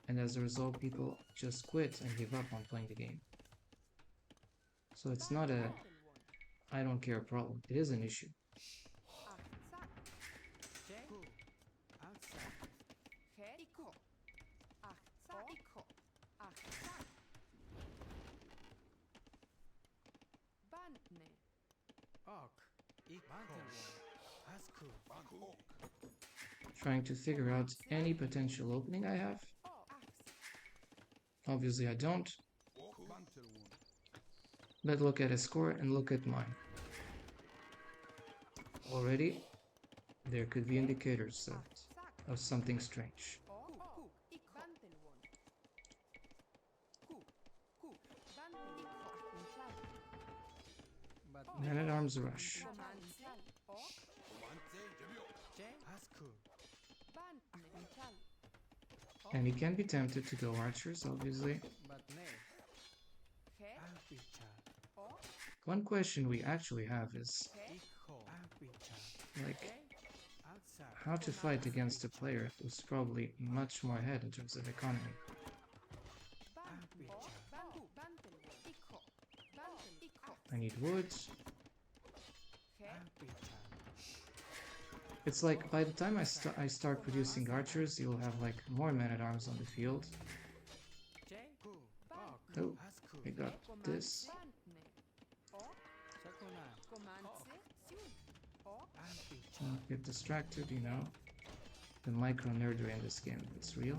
And as a result, people just quit and give up on playing the game. So it's not a I don't care problem. It is an issue. Trying to figure out any potential opening I have. Obviously I don't. Let's look at a score and look at mine. Already, there could be indicators of something strange. Man-at-Arms rush. And he can be tempted to go archers, obviously. One question we actually have is, like, how to fight against a player who's probably much more ahead in terms of economy. I need wood. It's like by the time I start producing archers, you'll have like more man-at-arms on the field. Oh, I got this. Don't get distracted, you know. The micro nerdery in this game, it's real.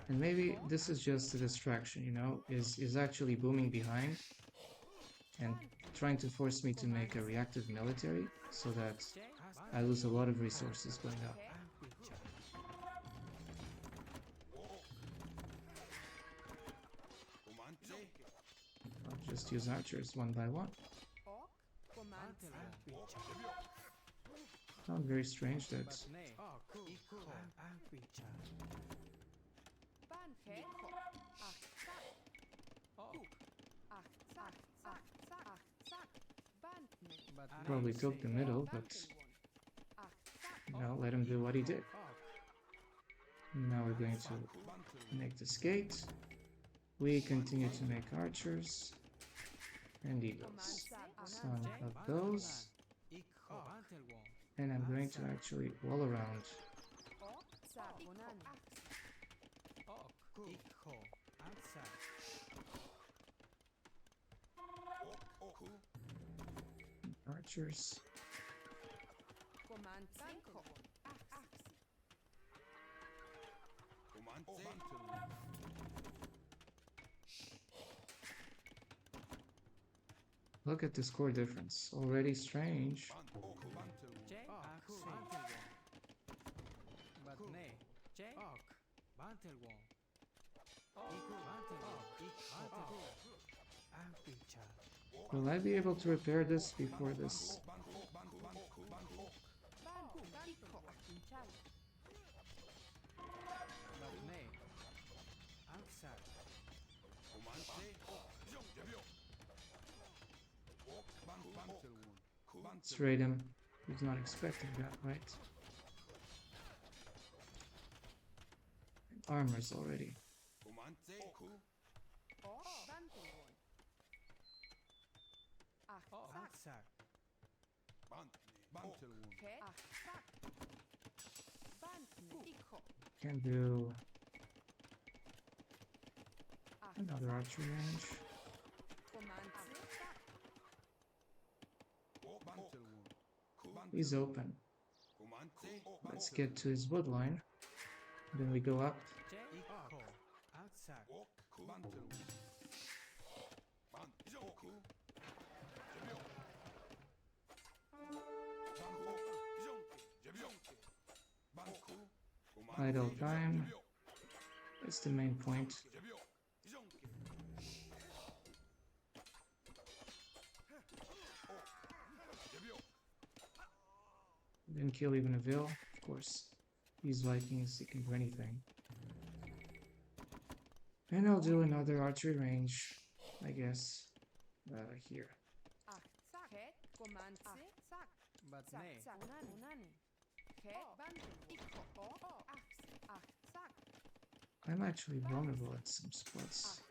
And maybe this is just a distraction, you know, is actually booming behind and trying to force me to make a reactive military so that I lose a lot of resources going up. I'll just use archers one by one. Not very strange that probably took the middle, but you know, let him do what he did. Now we're going to make this gate. We continue to make archers and eagles. Some of those. And I'm going to actually wall around. Archers. Look at the score difference. Already strange. Will I be able to repair this before this? Let's raid him. He's not expecting that, right? Armors already. Can do another archery range. He's open. Let's get to his wood line. Then we go up. Idle time. That's the main point. Didn't kill even a Vil, of course. These Vikings, they can do anything. And I'll do another archery range, I guess, here. I'm actually vulnerable at some spots.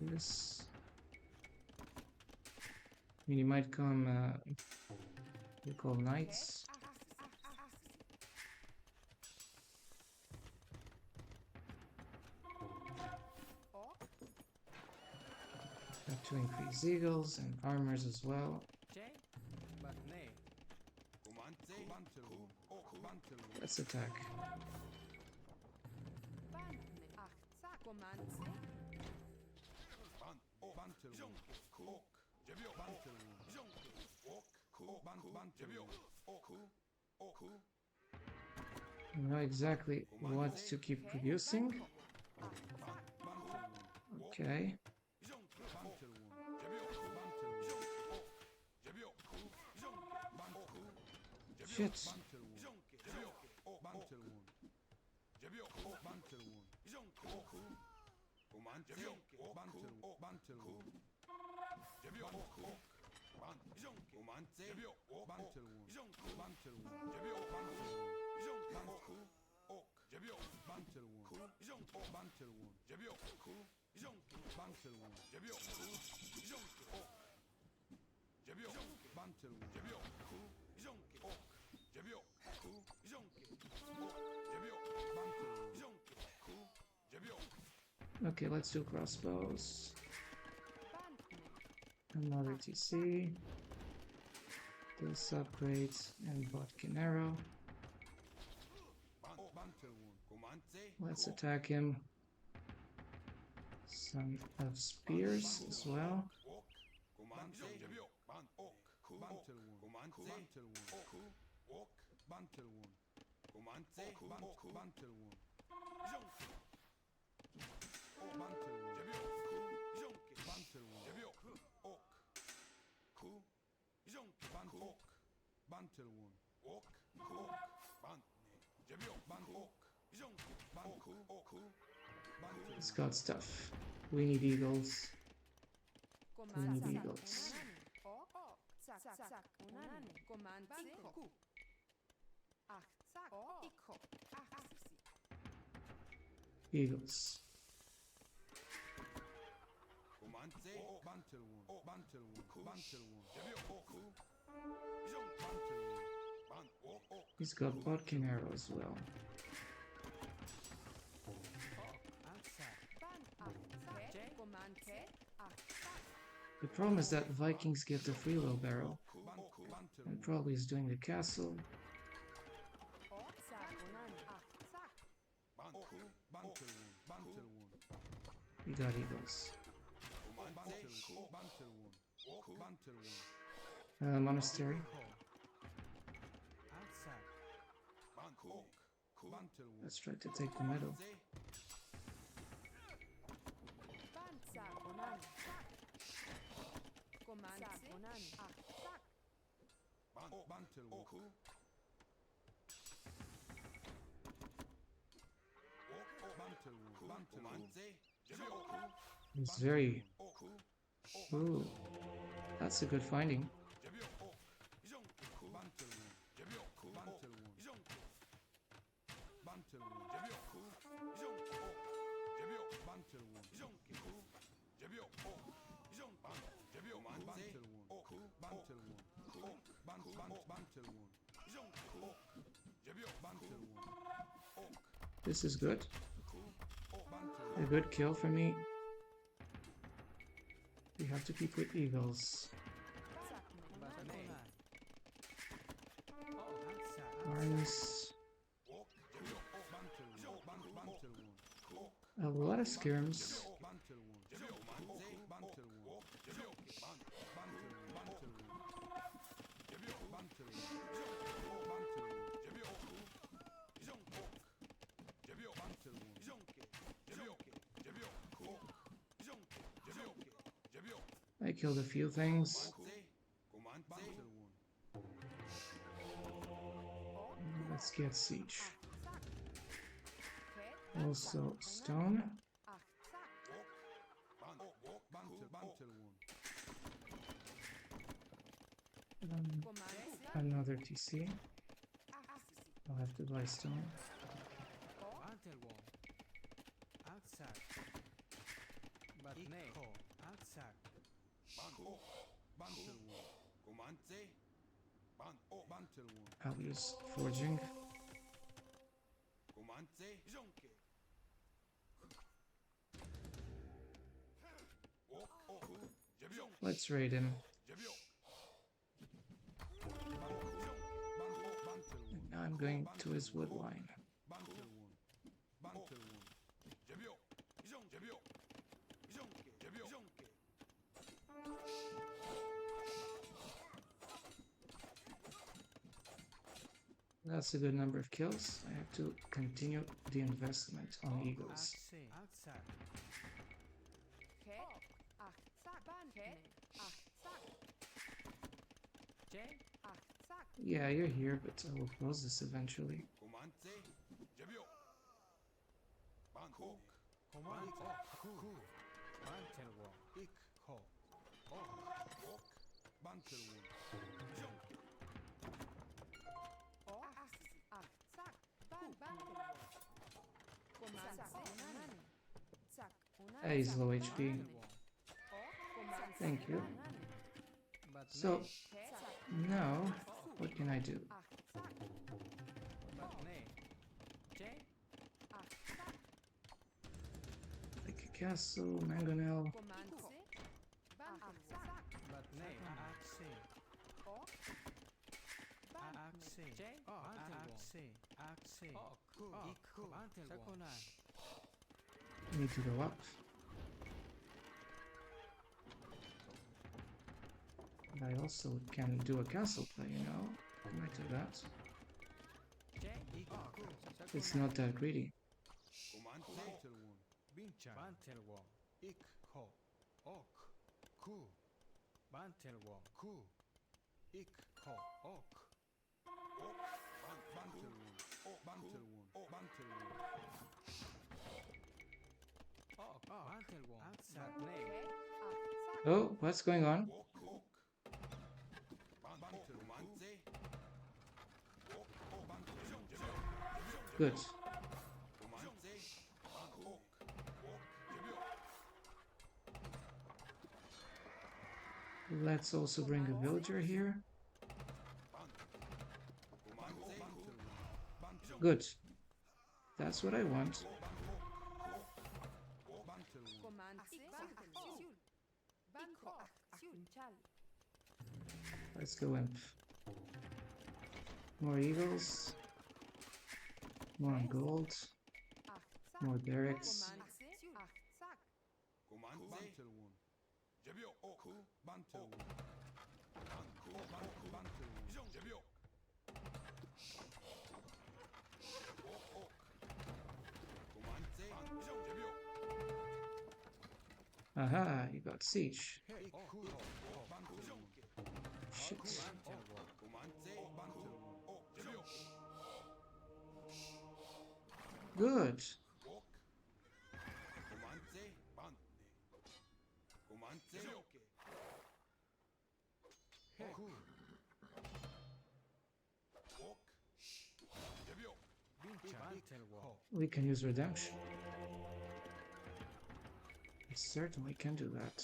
This... I mean, he might come, we call knights. Have to increase eagles and armors as well. Let's attack. I know exactly what to keep producing. Okay. Shit. Okay, let's do crossbows. Another TC. This upgrades and Botkin arrow. Let's attack him. Some of spears as well. It's got stuff. We need eagles. We need eagles. Eagles. He's got Bodkin arrow as well. The problem is that Vikings get the free will barrel, and probably is doing the castle. We got eagles. Monastery. Let's try to take the middle. It's very... Ooh, that's a good finding. This is good. A good kill for me. We have to keep with eagles. Arms. A lot of skirms. I killed a few things. Let's get siege. Also stone. Another TC. I'll have to buy stone. I'll use forging. Let's raid him. And now I'm going to his wood line. That's a good number of kills. I have to continue the investment on eagles. Yeah, you're here, but I will close this eventually. He's low HP. Thank you. So, now, what can I do? Like a castle, mangonel. Need to go up. I also can do a castle play, you know? I might do that. It's not that greedy. Oh, what's going on? Good. Let's also bring a villager here. Good. That's what I want. Let's go imp. More eagles. More gold. More barracks. Aha, you got siege. Shit. Good. We can use redemption. We certainly can do that.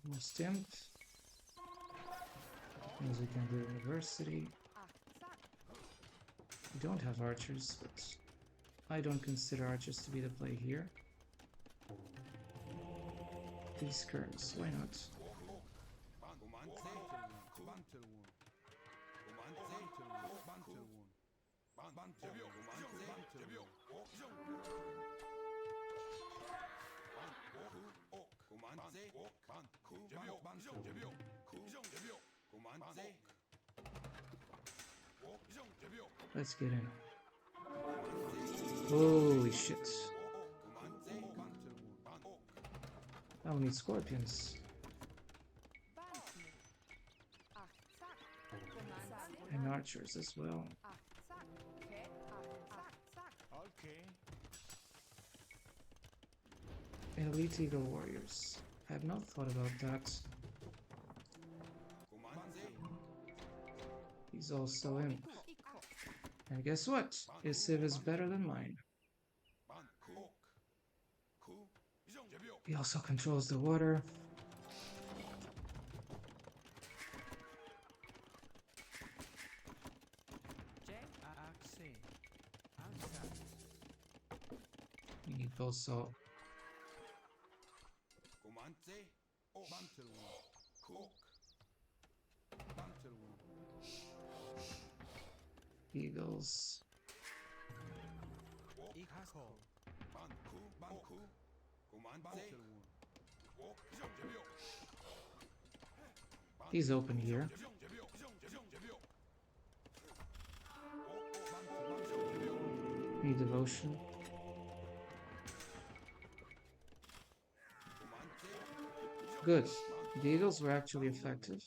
More stamp. Means we can do university. We don't have archers, but I don't consider archers to be the play here. These skirms, why not? Let's get in. Holy shit. I will need scorpions. And archers as well. Elite Eagle Warriors. I have not thought about that. He's also imp. And guess what? His civ is better than mine. He also controls the water. We need also eagles. He's open here. Need devotion. Good. The eagles were actually effective.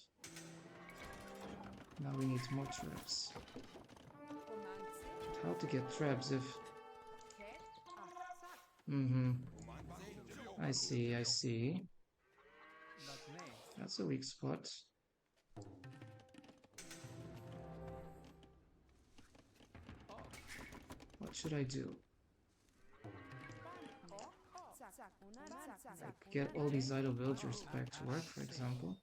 Now we need more traps. How to get traps if... I see, I see. That's a weak spot. What should I do? Like get all these idle villagers back to work, for example.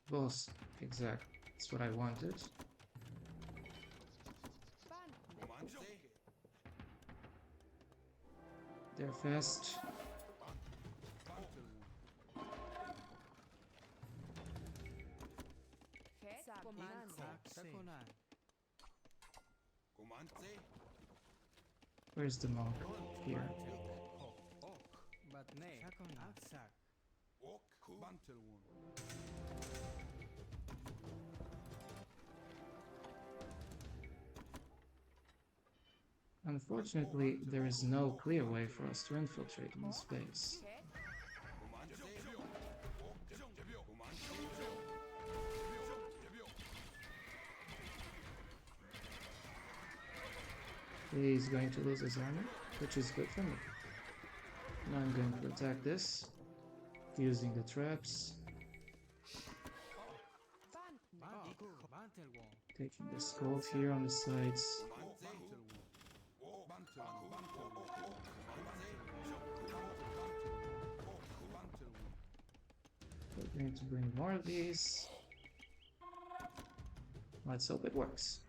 Boss, exact. That's what I wanted. They're fast. Where's the monk? Here. Unfortunately, there is no clear way for us to infiltrate in this base. He's going to lose his armor, which is good for me. Now I'm going to attack this, using the traps. Taking this gold here on the sides. We're going to bring more of these. Let's hope it works.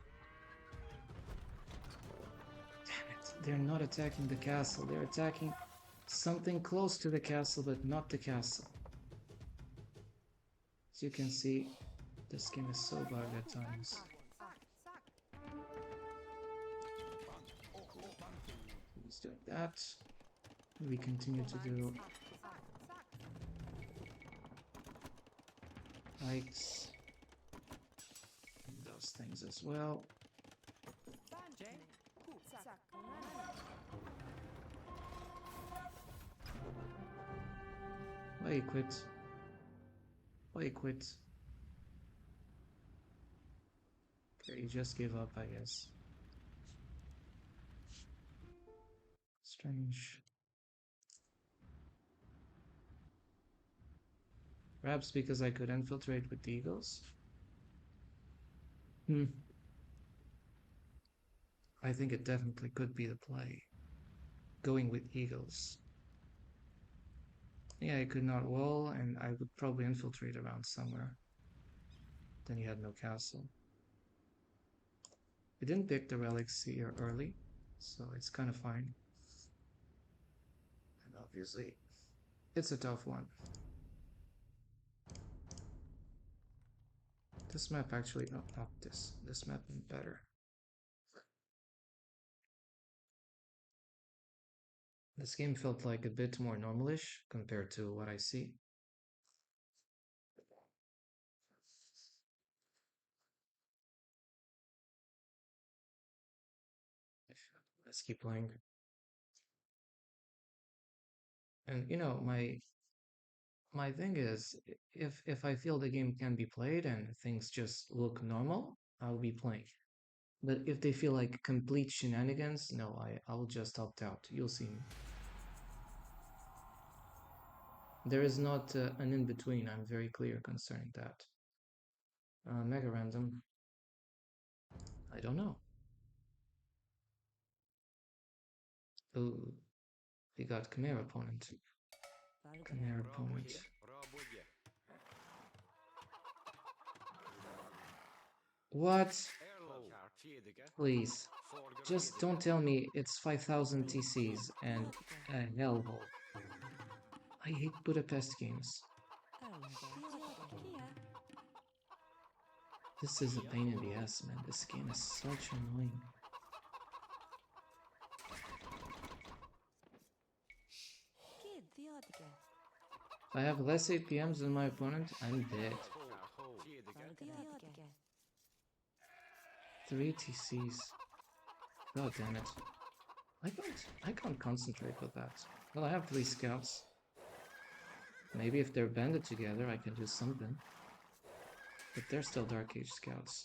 Damn it, they're not attacking the castle, they're attacking something close to the castle, but not the castle. As you can see, this game is so bugged at times. He's doing that. We continue to do hikes. Those things as well. Why you quit? Why you quit? Okay, you just give up, I guess. Strange. Perhaps because I could infiltrate with the eagles? I think it definitely could be the play. Going with eagles. Yeah, I could not wall, and I would probably infiltrate around somewhere. Then you had no castle. I didn't pick the relics here early, so it's kind of fine. And obviously, it's a tough one. This map actually, no, not this. This map is better. This game felt like a bit more normalish compared to what I see. Let's keep playing. And you know, my thing is, if I feel the game can be played and things just look normal, I'll be playing. But if they feel like complete shenanigans, no, I'll just opt out. You'll see me. There is not an in-between. I'm very clear concerning that. Mega random. I don't know. Ooh, we got Khmer opponent. Khmer opponent. What? Please, just don't tell me it's 5,000 TCs and a hellhole. I hate Budapest games. This is a pain in the ass, man. This game is such annoying. If I have less APMs than my opponent, I'm dead. 3 TCs. God damn it. I can't concentrate with that. Well, I have 3 scouts. Maybe if they're banded together, I can do something. But they're still Dark Age scouts.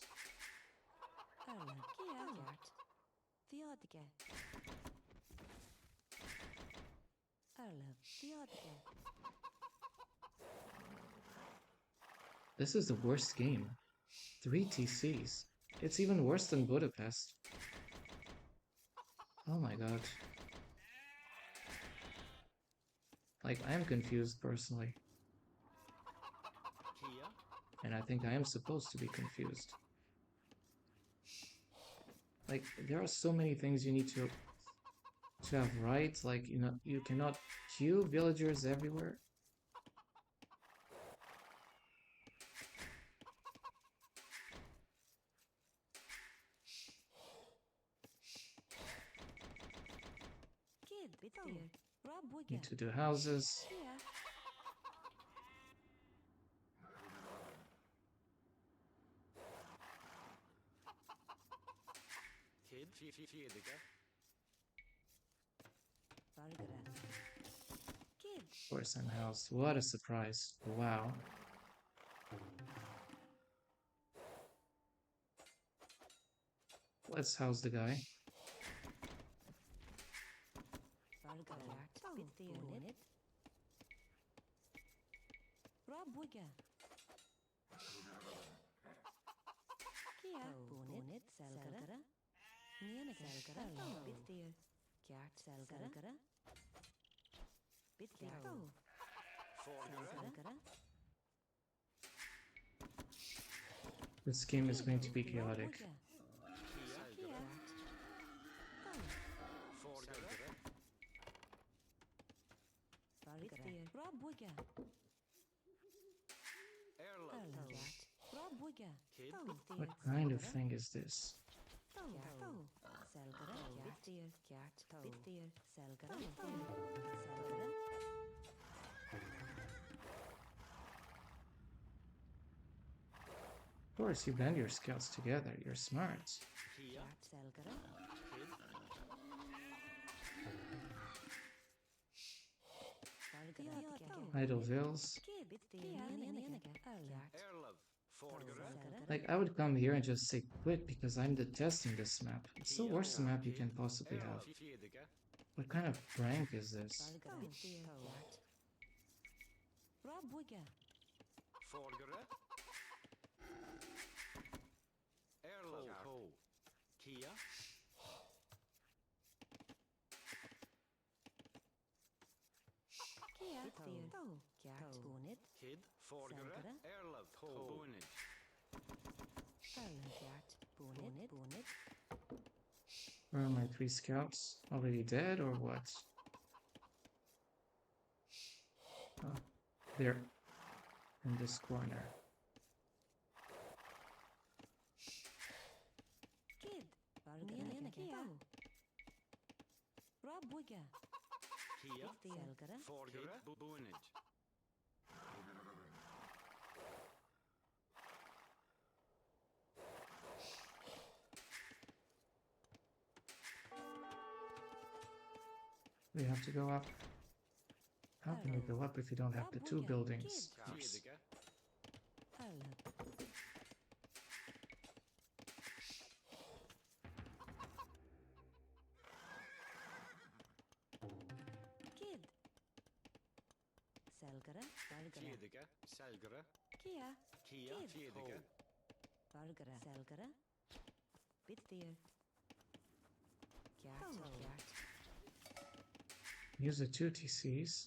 This is the worst game. 3 TCs. It's even worse than Budapest. Oh my god. Like, I am confused personally. And I think I am supposed to be confused. Like, there are so many things you need to have right. Like, you know, you cannot queue villagers everywhere. Need to do houses. Of course I'm housed. What a surprise. Wow. Let's house the guy. This game is going to be chaotic. What kind of thing is this? Of course, you band your scouts together. You're smart. Idle Vills. Like, I would come here and just say quit because I'm detesting this map. It's the worst map you can possibly have. What kind of prank is this? Where are my 3 scouts? Already dead or what? Oh, they're in this corner. We have to go up. How can we go up if you don't have the 2 buildings? Oops. Use the 2 TCs.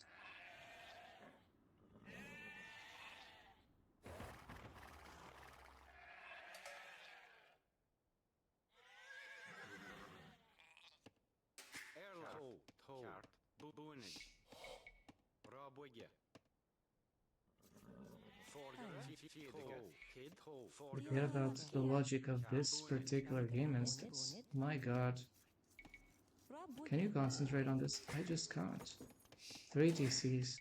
Forget about the logic of this particular game instance. My god. Can you concentrate on this? I just can't. 3 TCs.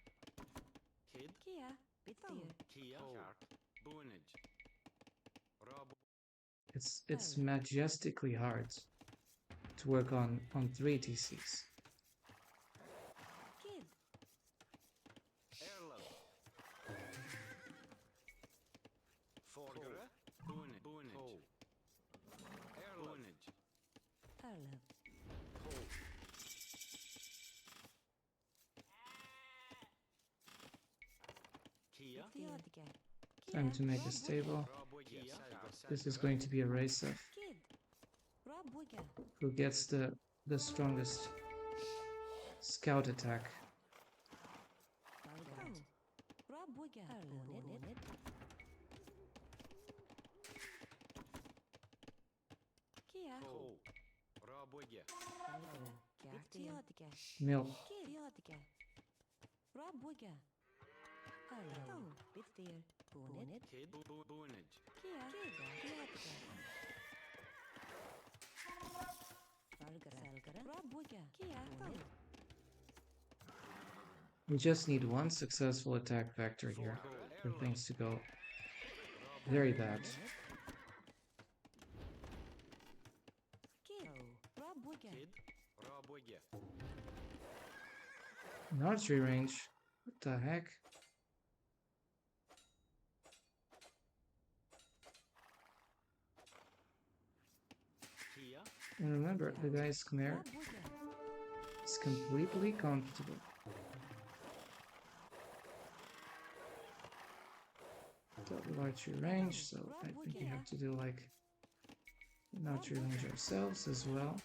It's majestically hard to work on 3 TCs. Time to make a stable. This is going to be a race of who gets the strongest scout attack. Milk. We just need 1 successful attack vector here for things to go very bad. An archery range. What the heck? And remember, the guy's Khmer is completely comfortable. Double archery range, so I think we have to do like an archery range ourselves as well.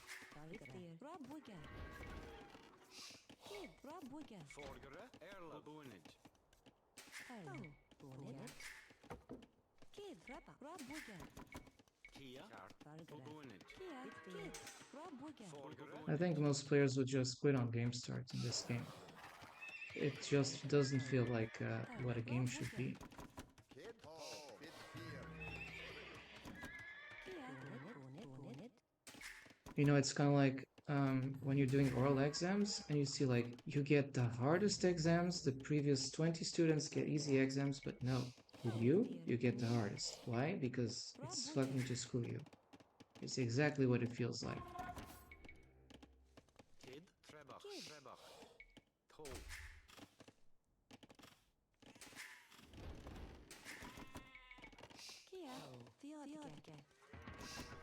I think most players would just quit on game start in this game. It just doesn't feel like what a game should be. You know, it's kind of like when you're doing oral exams and you see like you get the hardest exams, the previous 20 students get easy exams, but no, with you get the hardest. Why? Because it's fucking to screw you. It's exactly what it feels like.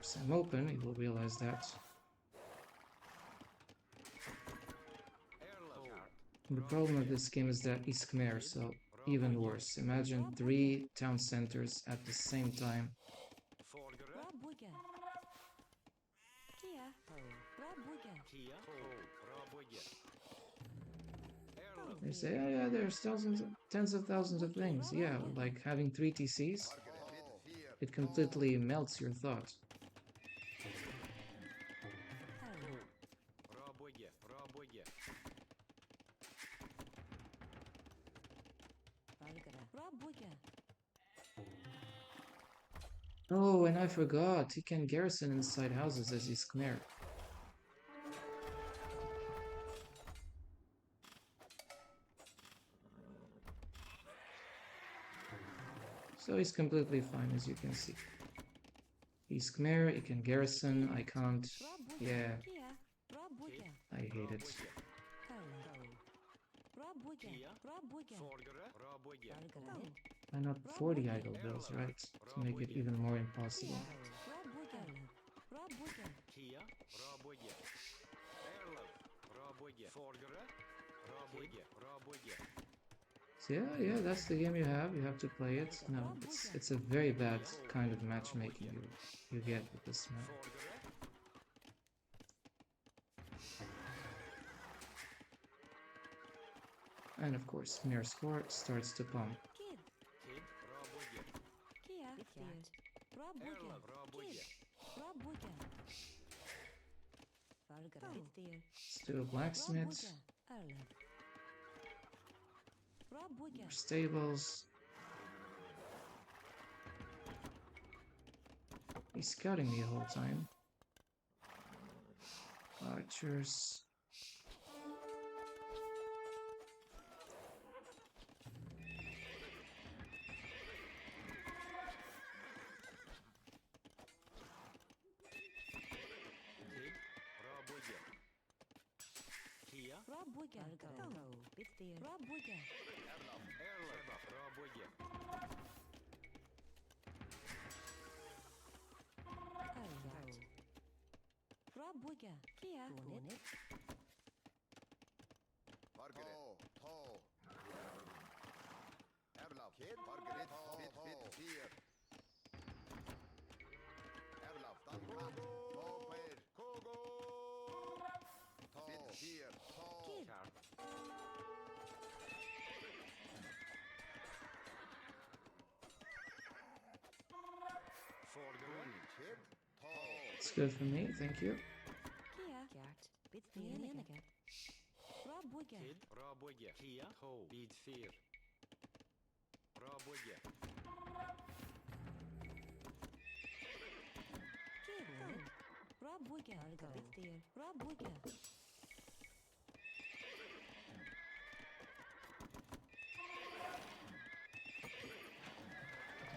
If I'm open, you will realize that. And the problem of this game is that he's Khmer, so even worse. Imagine 3 town centers at the same time. They say, oh yeah, there's tens of thousands of things. Yeah, like having 3 TCs, it completely melts your thought. Oh, and I forgot, he can garrison inside houses as he's Khmer. So he's completely fine, as you can see. He's Khmer, he can garrison, I can't. Yeah, I hate it. Why not 40 idle bills, right? To make it even more impossible. So yeah, that's the game you have. You have to play it. No, it's a very bad kind of matchmaking you get with this map. And of course, Khmer score starts to pump. Let's do a blacksmith. More stables. He's scouting me the whole time. Archers. It's good for me, thank you.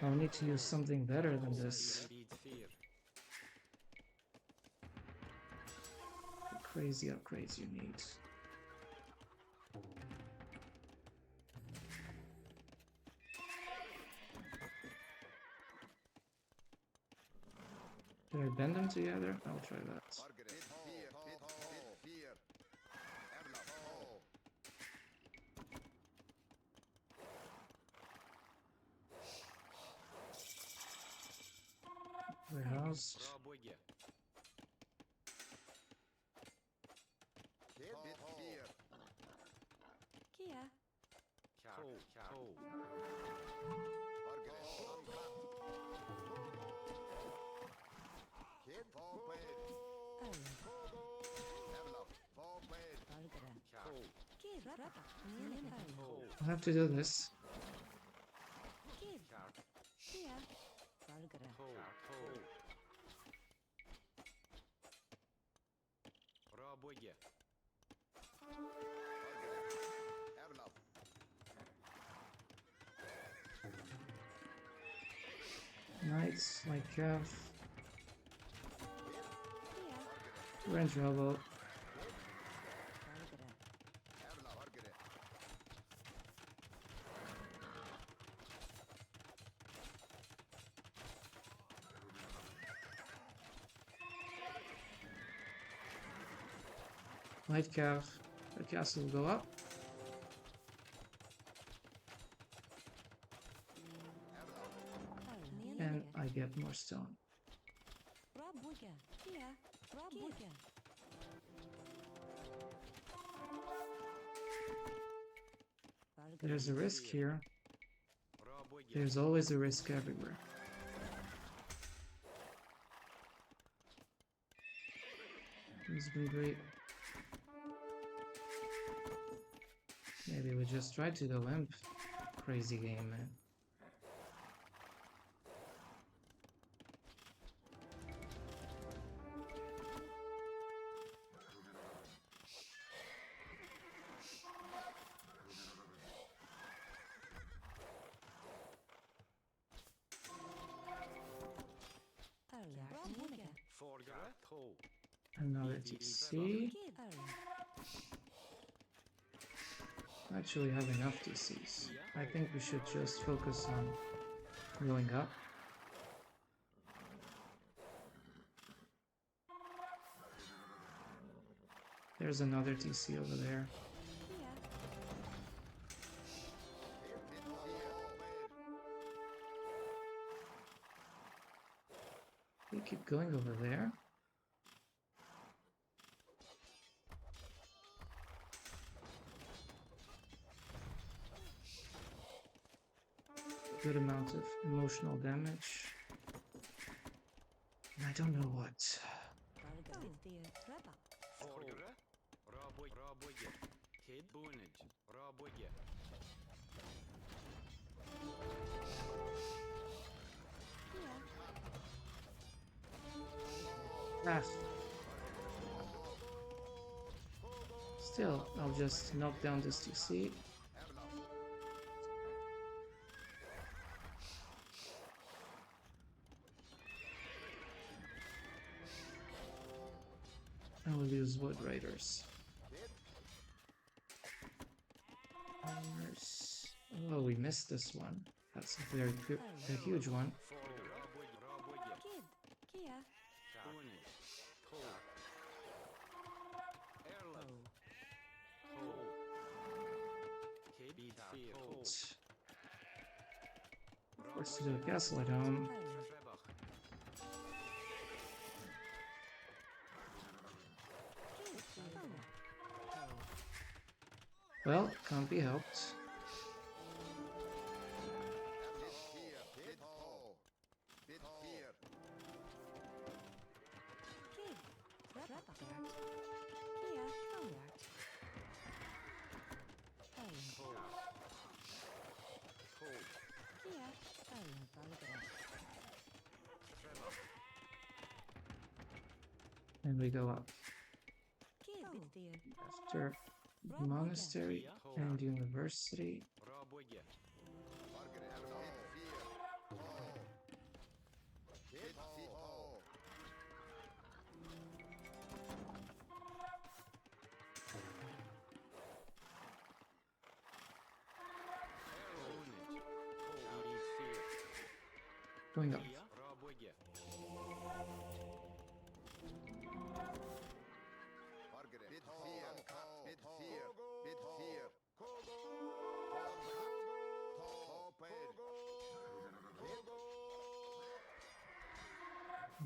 I'll need to use something better than this. crazy upgrades you need. Should I bend them together? I'll try that. Warehouse. Kia. I'll have to do this. Knights, like range rowboat. Light cav. The castle will go up. And I get more stone. There's a risk here. There's always a risk everywhere. This has been great. Maybe we just try to go imp. Crazy game, man. Another TC. Actually have enough TCs. I think we should just focus on going up. There's another TC over there. We keep going over there. Good amount of emotional damage. And I don't know what. Ah. Still, I'll just knock down this TC. I will use wood raiders. Oh, we missed this one. That's a huge one. Forced to do a castle at home. Well, can't be helped. And we go up. After monastery and university. Going up.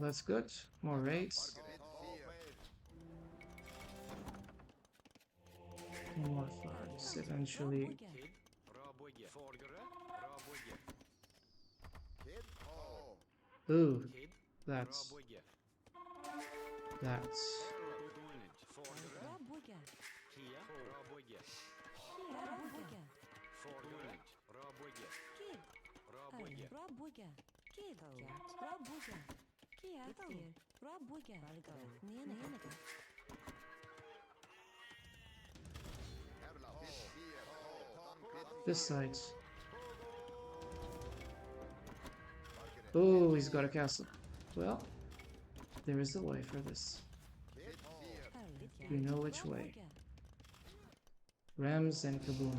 That's good. More raids. More farms eventually. Ooh, that's that's this side. Oh, he's got a castle. Well, there is a way for this. You know which way. Rams and Kaboom.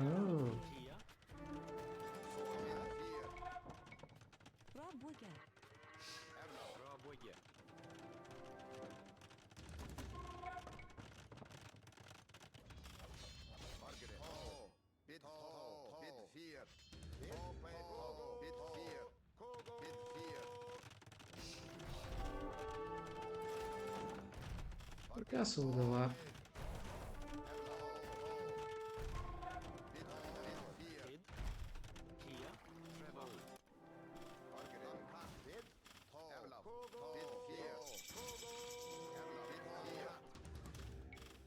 Oh. The castle will go up.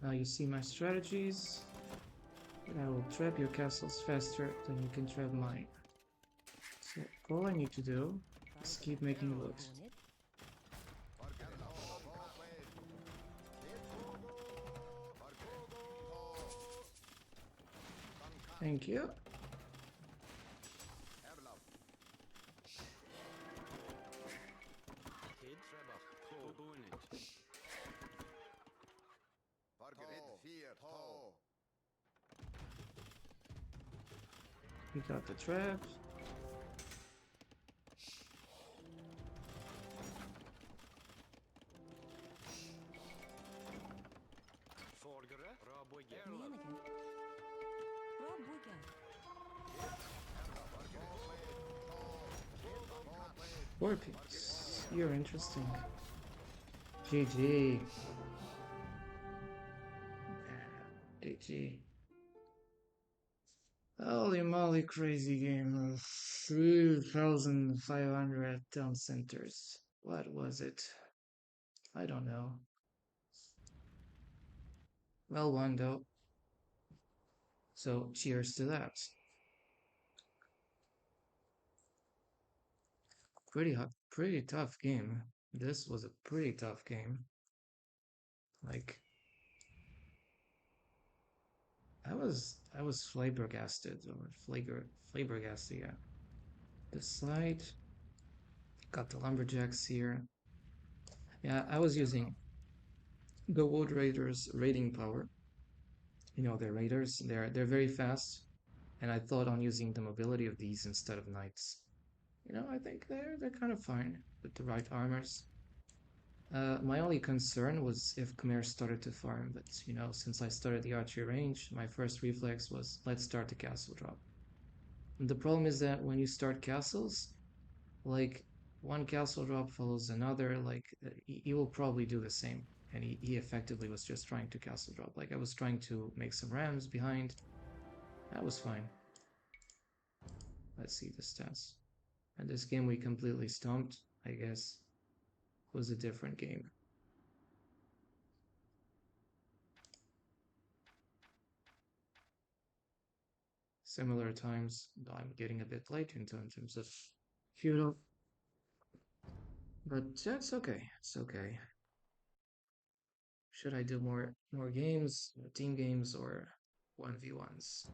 Now you see my strategies. I will trap your castles faster than you can trap mine. So all I need to do is keep making it loot. Thank you. We got the trap. War piece. You're interesting. GG. GG. Holy moly, crazy game. 3,500 town centers. What was it? I don't know. Well won though. So cheers to that. Pretty tough game. This was a pretty tough game. Like I was flabbergasted or flabbergasted, yeah. This side got the lumberjacks here. Yeah, I was using the wood raiders raiding power. You know, they're raiders. They're very fast, and I thought on using the mobility of these instead of knights. You know, I think they're kind of fine with the right armors. My only concern was if Khmer started to farm, but you know, since I started the archery range, my first reflex was let's start the castle drop. And the problem is that when you start castles, like one castle drop follows another, like he will probably do the same. And he effectively was just trying to castle drop. Like I was trying to make some rams behind. That was fine. Let's see the stats. And this game we completely stomped, I guess, was a different game. Similar times, I'm getting a bit late in terms of feudal. But that's okay. It's okay. Should I do more games, team games, or 1v1s?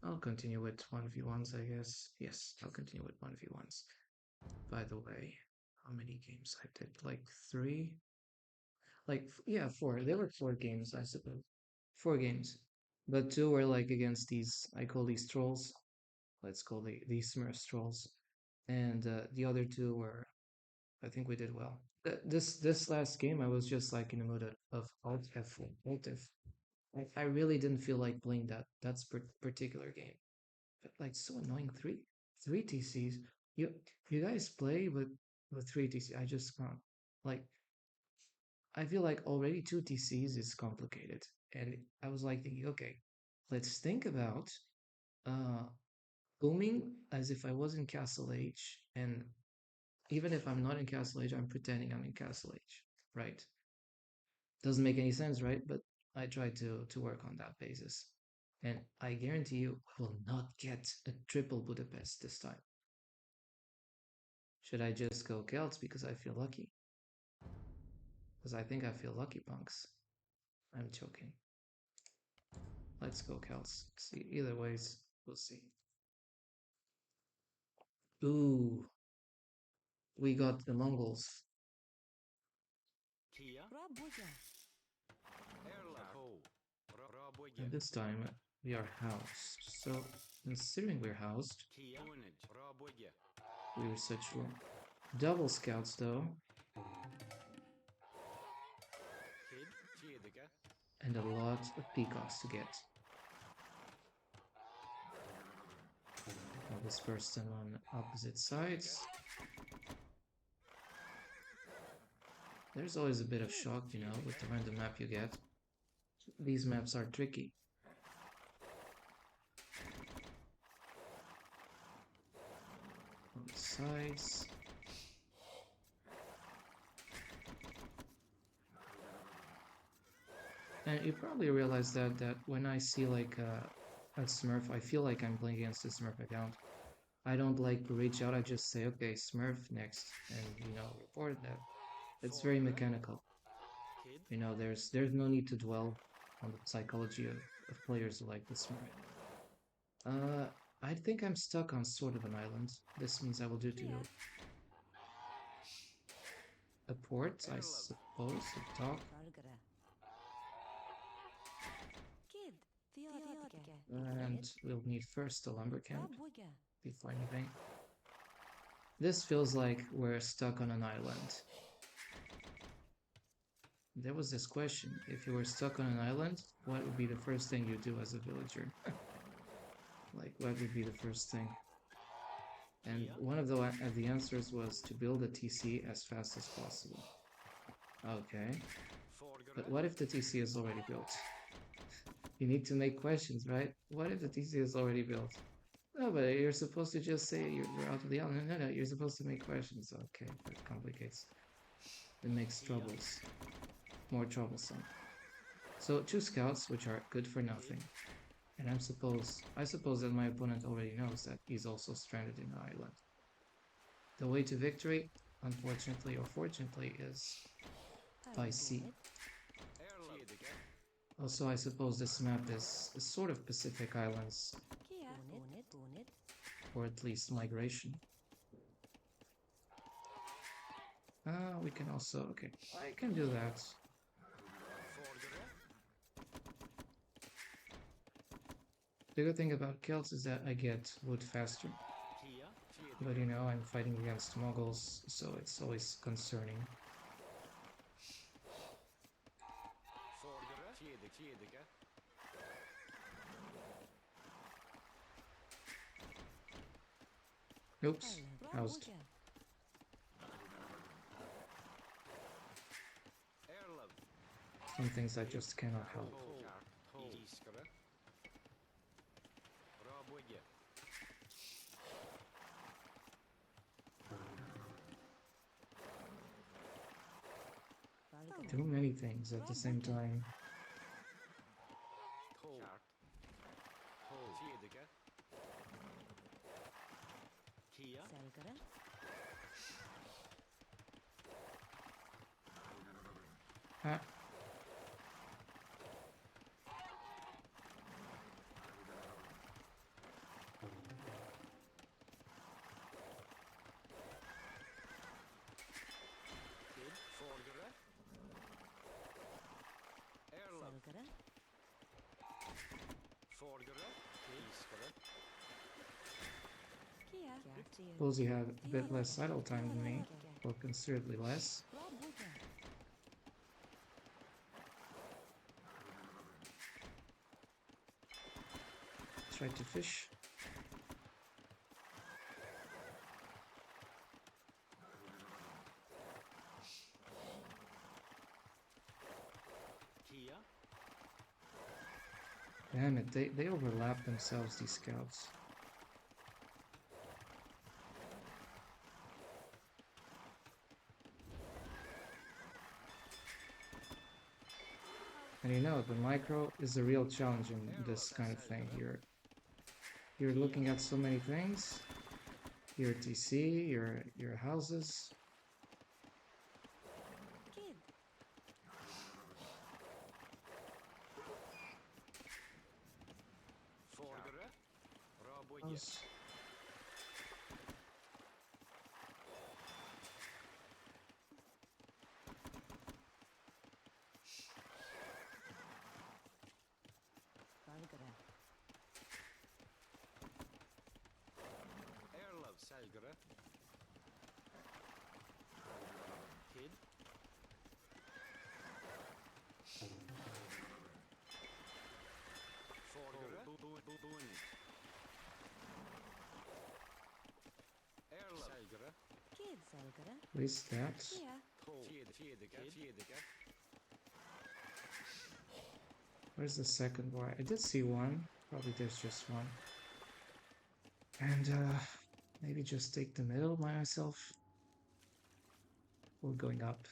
I'll continue with 1v1s, I guess. Yes, I'll continue with 1v1s. By the way, how many games I did? Like 3? Like yeah, four. There were four games, I suppose. Four games, but two were like against these. I call these trolls. Let's call these Smurfs trolls, and the other two were. I think we did well. This last game, I was just like in the mood of Alt F4, Alt F. I really didn't feel like playing that's particular game. But like so annoying. Three TCs. You you guys play with three TCs. I just can't. Like I feel like already two TCs is complicated. And I was like thinking, okay, let's think about uh booming as if I was in Castle Age, and even if I'm not in Castle Age, I'm pretending I'm in Castle Age, right? Doesn't make any sense, right? But I try to work on that basis. And I guarantee you will not get a triple Budapest this time. Should I just go Celts because I feel lucky? Because I think I feel lucky, punks. I'm joking. Let's go Celts. See, either ways, we'll see. Ooh, we got the Mongols. And this time we are housed. So, considering we're housed, we research room. Double scouts though. And a lot of peacocks to get. I'll disperse them on opposite sides. There's always a bit of shock, you know, with the random map you get. These maps are tricky. On the sides. And you probably realize that when I see like a Smurf, I feel like I'm playing against a Smurf account. I don't like reach out, I just say, okay, Smurf next, and you know, report that. It's very mechanical. You know, there's no need to dwell on the psychology of players who like the Smurf. I think I'm stuck on sort of an island. This means I will do to a port, I suppose, a dock. And we'll need first a lumber camp before anything. This feels like we're stuck on an island. There was this question, if you were stuck on an island, what would be the first thing you do as a villager? Like, what would be the first thing? And one of the answers was to build a TC as fast as possible. Okay. But what if the TC is already built? You need to make questions, right? What if the TC is already built? No, but you're supposed to just say you're out of the island. No, you're supposed to make questions. Okay, that complicates. It makes troubles more troublesome. So 2 scouts, which are good for nothing. And I suppose that my opponent already knows that he's also stranded in the island. The way to victory, unfortunately or fortunately, is by sea. Also, I suppose this map is sort of Pacific Islands, or at least migration. We can also, okay, I can do that. The good thing about Celts is that I get wood faster. But you know, I'm fighting against Mongols, so it's always concerning. Oops, housed. Some things I just cannot help. Too many things at the same time. Ah. Selgere. Vordere. Iskere. Kia. Suppose you have a bit less idle time than me, or considerably less. Try to fish. Kia. Damn it, they overlap themselves, these scouts. And you know, the micro is a real challenge in this kind of thing. You're looking at so many things. Your TC, your houses. Kid. Vordere. Raboje. House. Selgere. Erlov Selgere. Kid. Vordere. Boenig. Erlov Selgere. Kid. Selgere. At least that. Kia. Vierdeke. Where's the second boy? I did see one. Probably there's just one. And maybe just take the middle by myself. Or going up.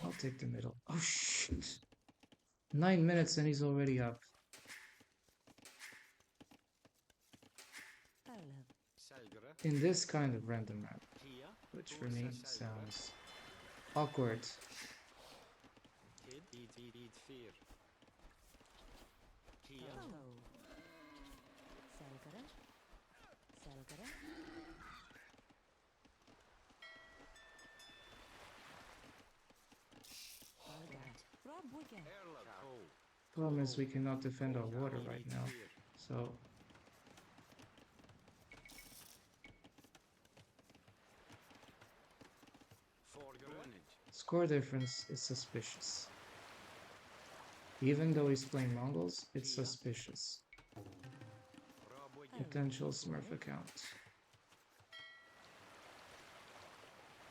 I'll take the middle. Oh shit. 9 minutes and he's already up. Erlov. Selgere. In this kind of random map, Kia. which for me sounds awkward. Kid. Eat 4. Kia. Hello. Selgere. Selgere. Alright. Raboje. Erlov. Ho. Problem is we cannot defend our water right now. So Vordere. score difference is suspicious. Even though he's playing Mongols, it's suspicious. Raboje. Potential Smurf account.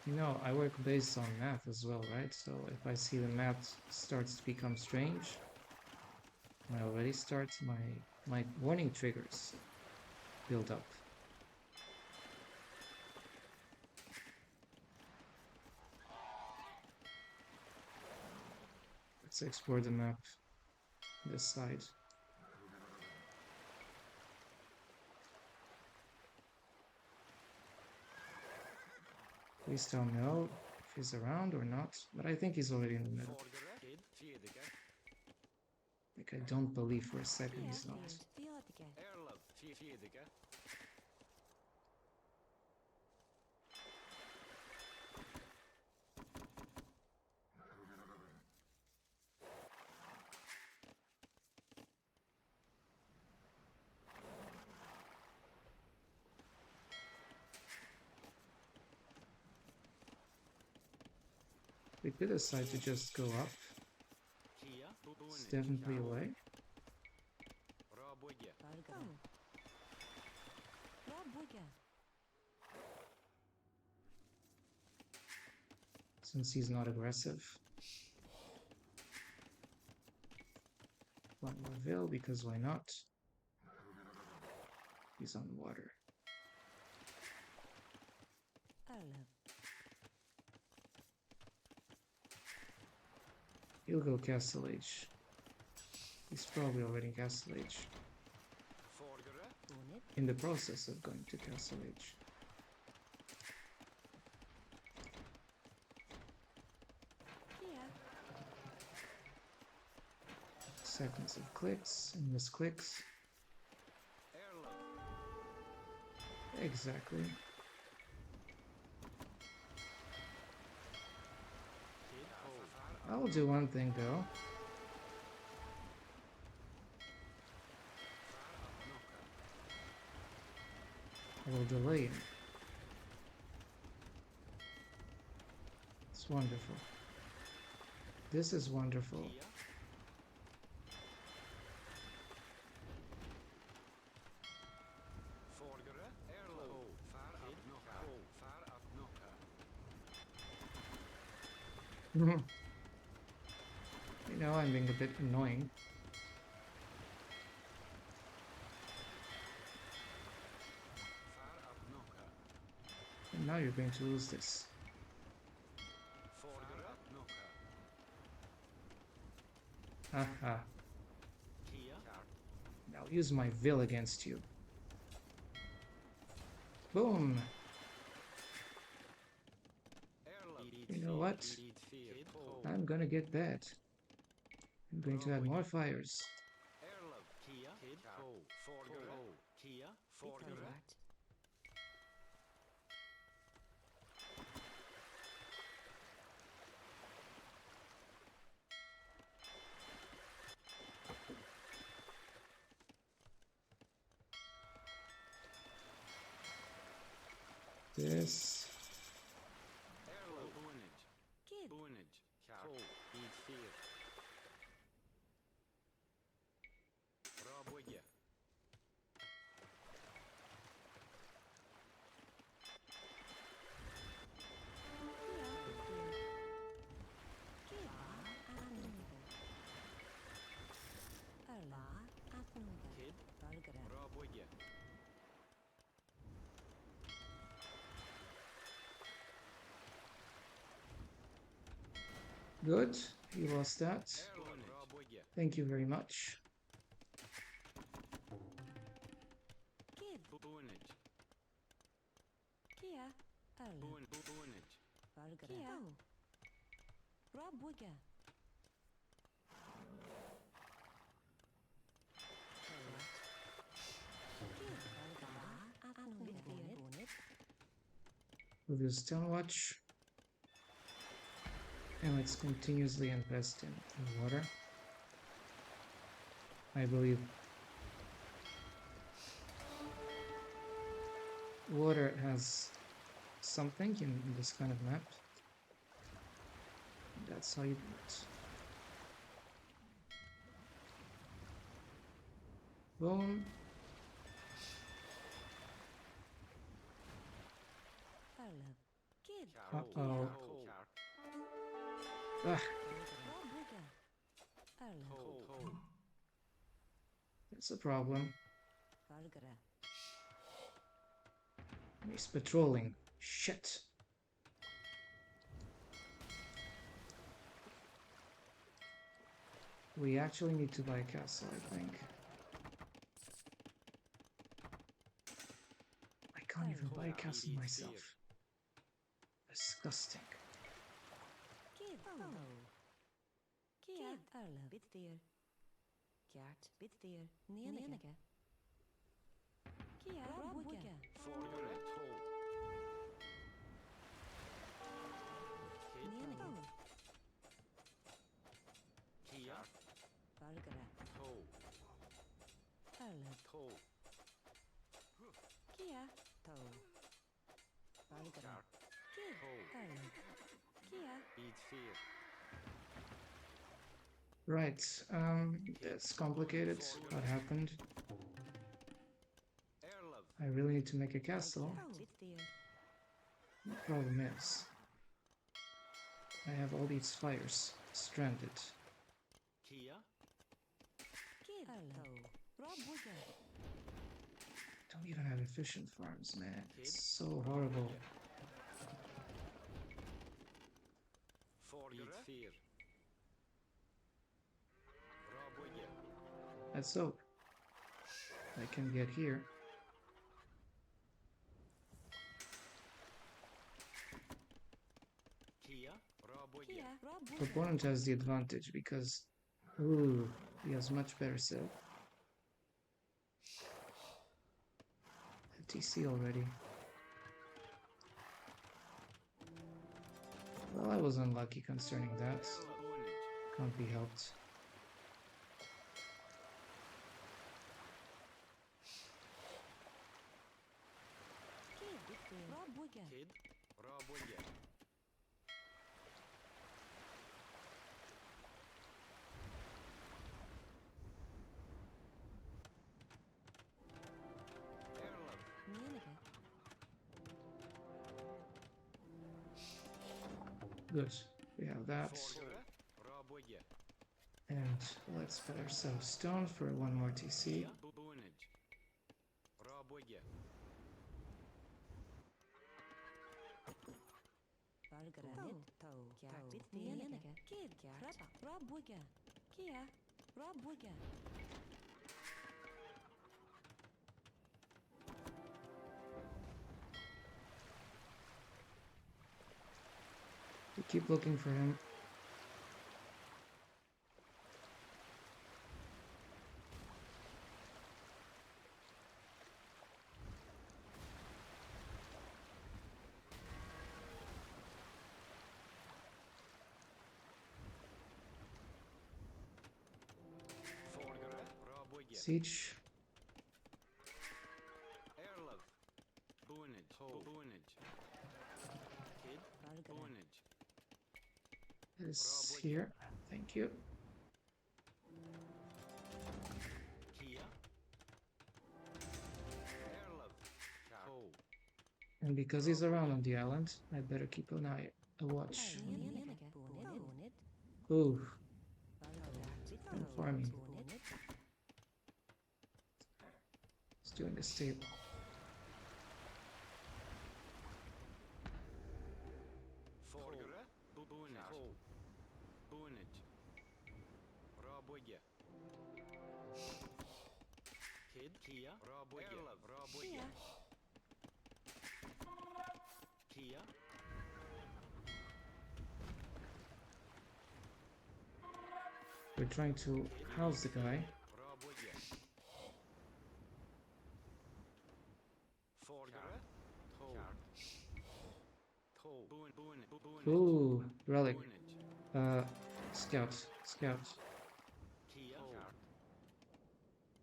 You know, I work based on math as well, right? So if I see the math starts to become strange, I already start my warning triggers build up. Let's explore the map this side. Please tell me know if he's around or not, but I think he's already in the middle. Vordere. Kid. Vierdeke. Like, I don't believe for a second Kia. he's not. Vierdeke. Erlov. Vierdeke. We could decide to just go up. Kia. It's definitely away. Raboje. Selgere. Raboje. Since he's not aggressive. One more veil, because why not? He's on water. Erlov. He'll go Castle Age. He's probably already in Castle Age. Vordere. Bonnet. In the process of going to Castle Age. Kia. Seconds of clicks and misclicks. Erlov. Exactly. Kid. I will do one thing though. I will delay him. It's wonderful. This is wonderful. Kia. Vorgere. Erle. Ho. Far at nokka. Ho. Far at nokka. You know, I'm being a bit annoying. Far at nokka. And now you're going to lose this. Vorgere. At nokka. Haha. Kia. I'll use my will against you. Boom! Erle. You know what? Kid. Ho. I'm gonna get that. I'm going to add more fires. Erle. Kia. Kid. Ho. Vorgere. Ho. Kia. Vorgere. This. Erle. Oenage. Kid. Oenage. Ho. Eat fear. Raboje. Kid. Raboje. Good. You lost that. Erle. Raboje. Thank you very much. Oenage. Oenage. We'll use Stone Watch. And let's continuously invest in water. I believe water has something in this kind of map. That's how you do it. Boom. Uh-oh. Ah, that's a problem. He's patrolling. Shit. We actually need to buy a castle, I think. I can't even buy a castle myself. Disgusting. Vorgere. Ho. Kia. Ho. Ho. Ho. Eat fear. Right, that's complicated. What happened? Erle. I really need to make a castle. The problem is, I have all these fires stranded. Kia. Don't even have efficient farms, man. It's so horrible. Vorgere. Eat fear. Raboje. Let's hope I can get here. Kia. Raboje. Opponent has the advantage because, ooh, he has much better silk. TC already. Well, I was unlucky concerning that. Erle. Oenage. Can't be helped. Kid, Roboye. Good. We have that. Forgere, Roboye. And let's put ourselves down for one more TC. Bunage. Roboye. We keep looking for him. Forgere, Roboye. Siege. Erlov. Bunage. Bunage. Kid, Bunage. Is here. Thank you. Kia. Erlov. Ko. And because he's around on the island, I better keep an eye, a watch. Ooh, I'm farming. He's doing the stable. Forgere, Bunage. Bunage. Roboye. Kid, Kia. Roboye. Erlov. Roboye. Kia. We're trying to house the guy. Roboye. Forgere. To. To. Bunage. Ooh, relic. Bunage. Scout. Kia.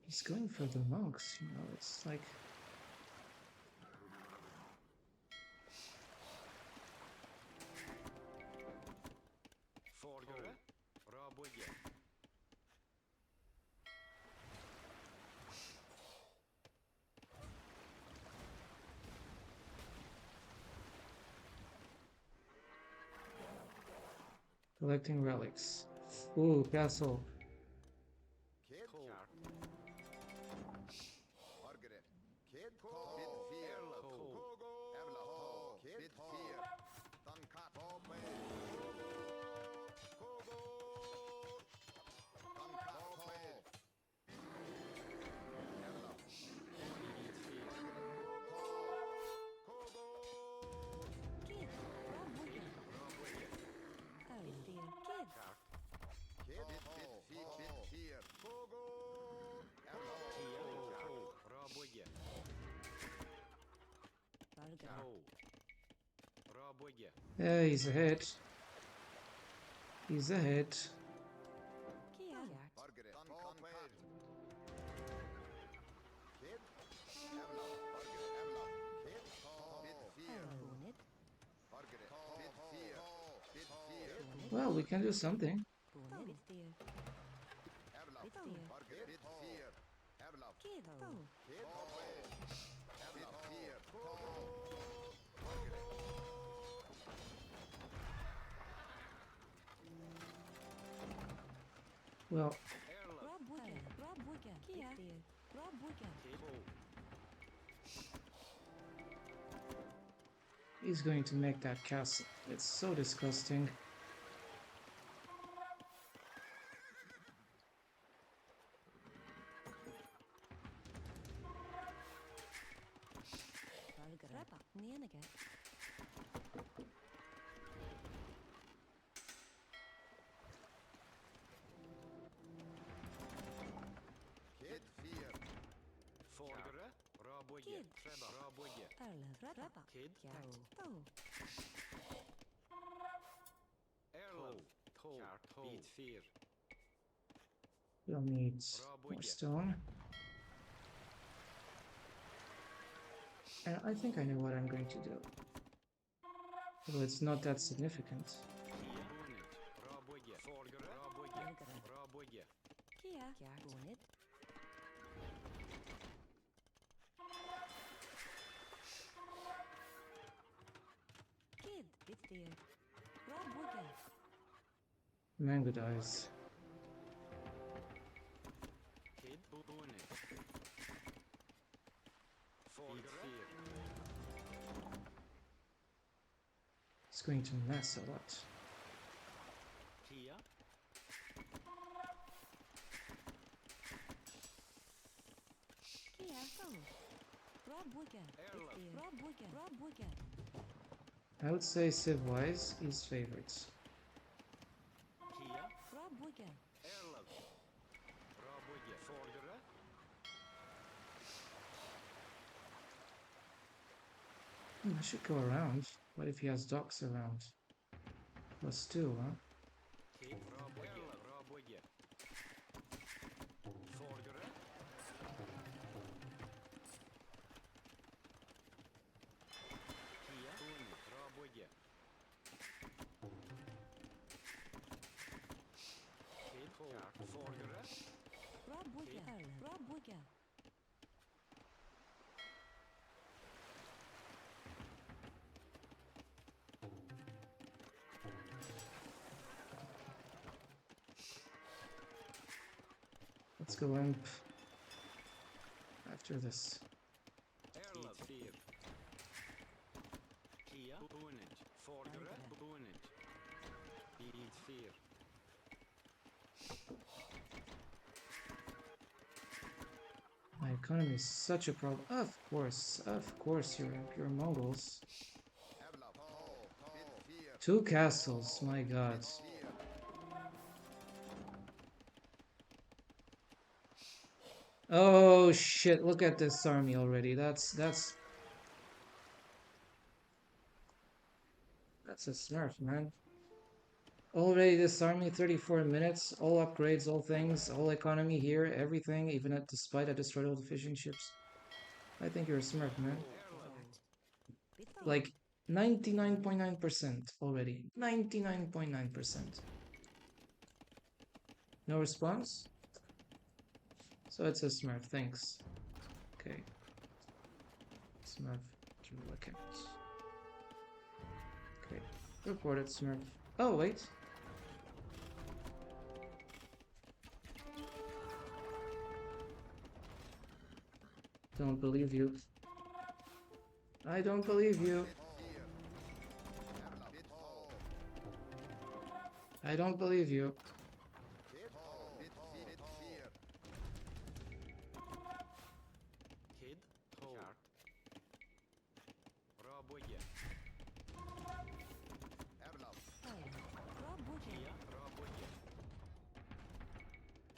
He's going for the monks, you know, it's like... Forgere. Roboye. Collecting relics. Ooh, castle. Kid, Ko. Margaret. Kid, Bid Fear, Kogo, Evla, Kid Fear, Duncat, Kogo, Duncat, Kid, Bid Fear, Kogo, Evla, Kia. Roboye. Ko. Roboye. Yeah, he's ahead. He's ahead. Margaret, Duncat, Kid, Evla, Margaret, Evla, Kid, Bid Fear, Margaret, Bid Fear, Bid Fear, Well, we can do something. Evla, Margaret, Bid Fear, Evla, Kid, Evla, Fear, Margaret. Well, Erlov. Kid. Ko. he's going to make that castle. It's so disgusting. Kid Fear, Forgere. Roboye. Treba. Roboye. Kid. Erlov. To. Bit 4. We'll need more stone. And I think I know what I'm going to do. Although it's not that significant. Mango dies. It's going to mess a lot. I would say Civ-wise is favorites. I should go around. What if he has docks around? +2, huh? Let's go imp after this. My economy is such a problem. Of course, you're Mongols. 2 castles, my god. Oh shit, look at this army already. That's a smurf, man. Already this army, 34 minutes, all upgrades, all things, all economy here, everything, even despite I destroyed all the fishing ships. I think you're a smurf, man. Like 99.9% already. 99.9%. No response? So it's a smurf, thanks. Okay. Smurf, triple account. Okay, reported smurf. Oh, wait. Don't believe you. I don't believe you. I don't believe you.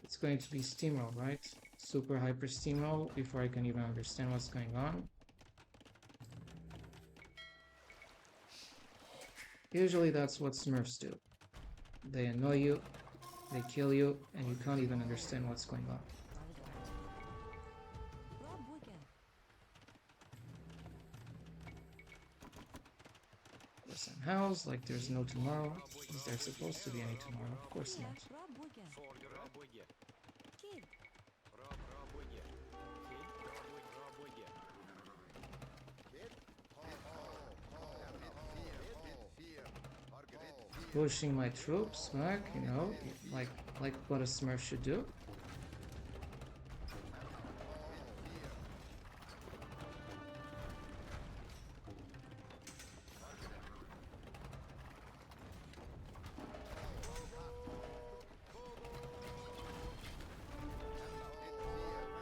It's going to be steamroll, right? Super hyper steamroll before I can even understand what's going on. Usually that's what smurfs do. They annoy you, they kill you, and you can't even understand what's going on. Some house, like there's no tomorrow. Is there supposed to be any tomorrow? Of course not. Pushing my troops back, you know, like what a smurf should do.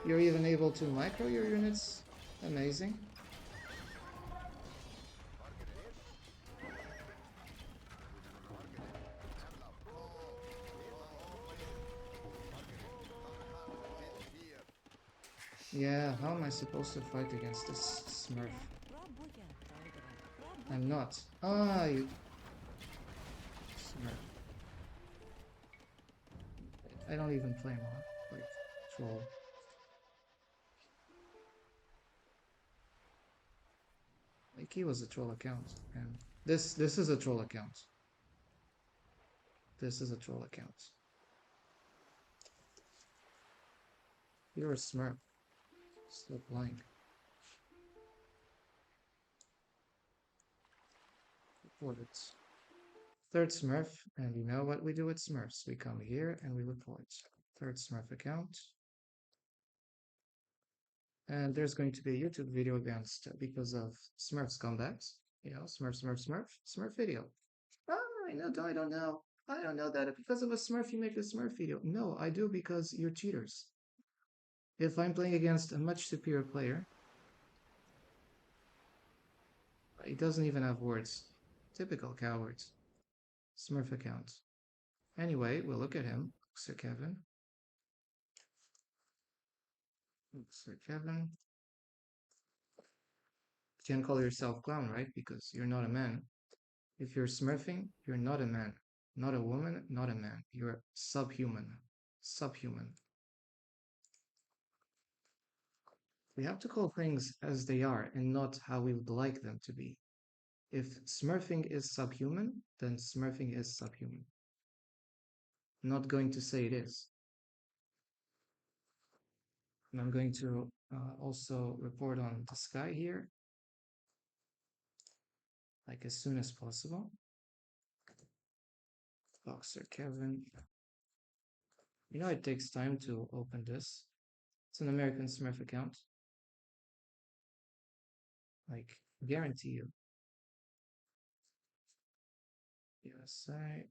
You're even able to micro your units. Amazing. Yeah, how am I supposed to fight against this smurf? I'm not. Ah, you... Smurf. I don't even play mod, like troll. Like he was a troll account, and this is a troll account. This is a troll account. You're a smurf. Stop lying. Report it. Third smurf, and you know what we do with smurfs. We come here and we report. Third smurf account. And there's going to be a YouTube video against because of smurfs comebacks. You know, smurf video. Oh, I don't know. I don't know that because of a smurf you make a smurf video. No, I do because you're cheaters. If I'm playing against a much superior player, he doesn't even have words. Typical cowards. Smurf account. Anyway, we'll look at him. Sir Kevin. Sir Kevin. You can't call yourself clown, right? Because you're not a man. If you're smurfing, you're not a man. Not a woman, not a man. You're subhuman. Subhuman. We have to call things as they are and not how we would like them to be. If smurfing is subhuman, then smurfing is subhuman. Not going to say it is. And I'm going to also report on this guy here, like as soon as possible. Boxer Kevin. You know, it takes time to open this. It's an American Smurf account. Like, guarantee you. USA.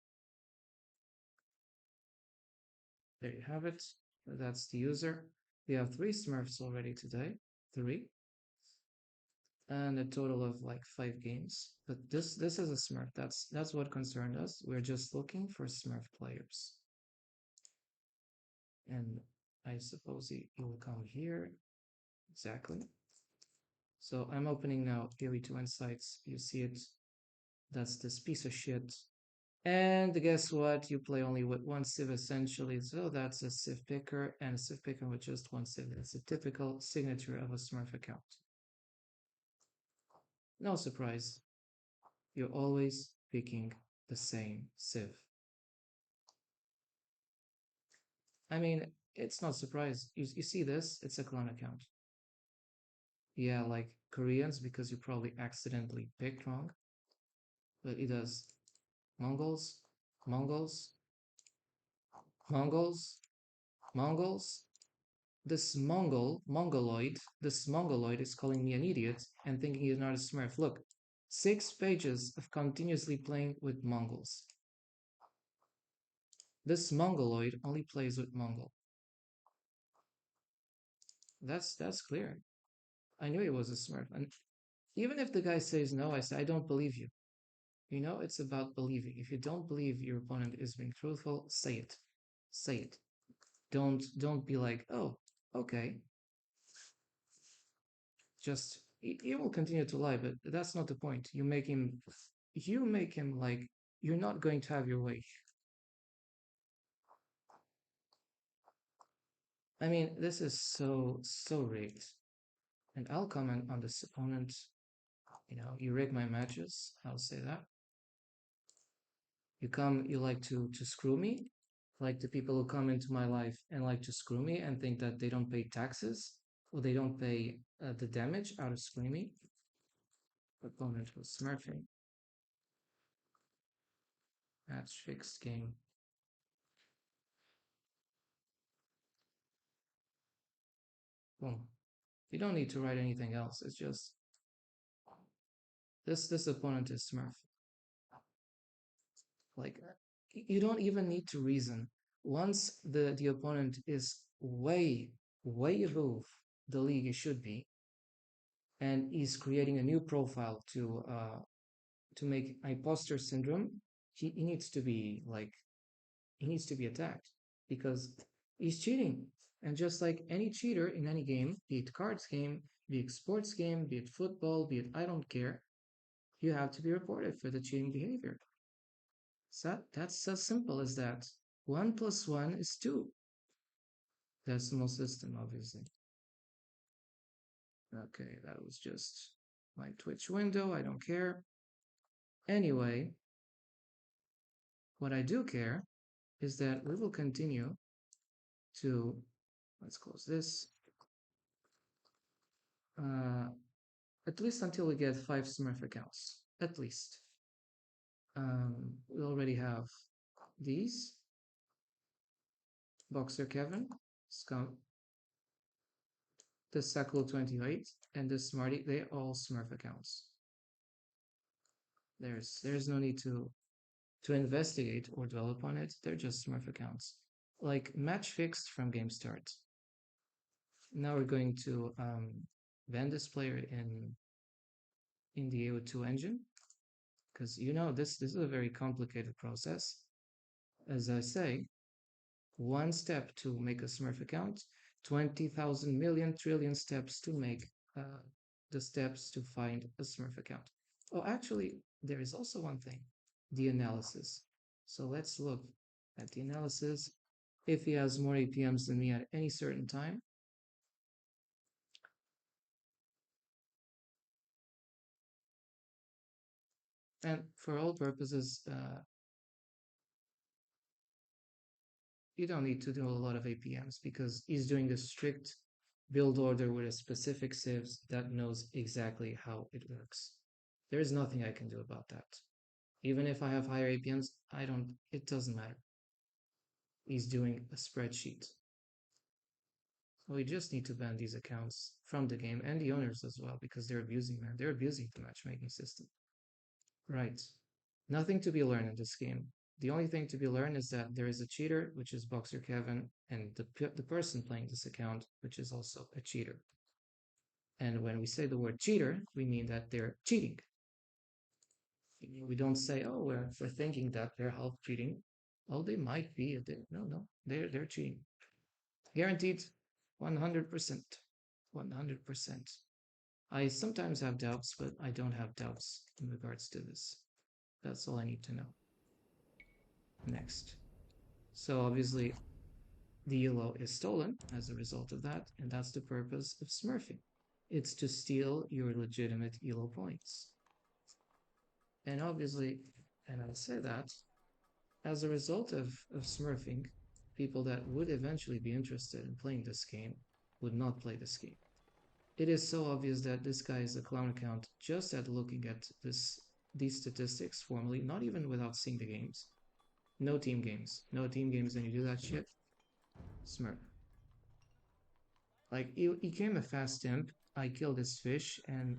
There you have it. That's the user. We have 3 Smurfs already today. 3. And a total of like 5 games. But this is a Smurf. That's what concerned us. We're just looking for Smurf players. And I suppose he will come here. Exactly. So I'm opening now AOE2 Insights. You see it. That's this piece of shit. And guess what? You play only with 1 civ essentially. So that's a civ picker and a civ picker with just 1 civ. It's a typical signature of a Smurf account. No surprise. You're always picking the same civ. I mean, it's not surprise. You see this? It's a clone account. Yeah, like Koreans, because you probably accidentally picked wrong. But it does Mongols, Mongols, Mongols, Mongols. This Mongoloid is calling me an idiot and thinking he's not a smurf. Look, 6 pages of continuously playing with Mongols. This Mongoloid only plays with Mongol. That's clear. I knew he was a smurf. And even if the guy says no, I say, I don't believe you. You know, it's about believing. If you don't believe your opponent is being truthful, say it. Say it. Don't be like, oh, okay. Just he will continue to lie, but that's not the point. You make him like you're not going to have your way. I mean, this is so rigged. And I'll comment on this opponent. You know, you rig my matches. I'll say that. You like to screw me, like the people who come into my life and like to screw me and think that they don't pay taxes or they don't pay the damage out of screaming. Opponent was smurfing. Match fixed game. Boom. You don't need to write anything else. It's just this opponent is smurf. Like you don't even need to reason. Once the opponent is way above the league it should be, and is creating a new profile to make imposter syndrome, he needs to be like he needs to be attacked because he's cheating. And just like any cheater in any game, be it cards game, be it sports game, be it football, be it I don't care, you have to be reported for the cheating behavior. So that's as simple as that. 1 plus 1 is 2. Decimal system, obviously. Okay, that was just my Twitch window. I don't care. Anyway, what I do care is that we will continue to, let's close this, at least until we get 5 Smurf accounts, at least. We already have these, Boxer Kevin, Scum, the Sakul 28, and the Smarty. They all Smurf accounts. There's no need to investigate or dwell upon it. They're just Smurf accounts. Like match fixed from game start. Now we're going to ban this player in the AO2 engine, because this is a very complicated process. As I say, one step to make a Smurf account, 20,000 million trillion steps to make the steps to find a Smurf account. Oh, actually, there is also one thing, the analysis. So let's look at the analysis. If he has more APMs than me at any certain time, and for all purposes, you don't need to do a lot of APMs because he's doing a strict build order with a specific sieves that knows exactly how it works. There is nothing I can do about that. Even if I have higher APMs, it doesn't matter. He's doing a spreadsheet. So we just need to ban these accounts from the game and the owners as well, because they're abusing, man. They're abusing the matchmaking system. Right. Nothing to be learned in this game. The only thing to be learned is that there is a cheater, which is Boxer Kevin, and the person playing this account, which is also a cheater. And when we say the word cheater, we mean that they're cheating. We don't say, oh, we're thinking that they're half cheating. Oh, they might be. No, they're cheating. Guaranteed 100%. 100%. I sometimes have doubts, but I don't have doubts in regards to this. That's all I need to know. Next. So obviously the ELO is stolen as a result of that, and that's the purpose of smurfing. It's to steal your legitimate ELO points. And obviously, and I'll say that, as a result of smurfing, people that would eventually be interested in playing this game would not play this game. It is so obvious that this guy is a clown account just at looking at these statistics formally, not even without seeing the games. No team games. No team games, and you do that shit. Smurf. Like, he came a fast imp, I killed his fish, and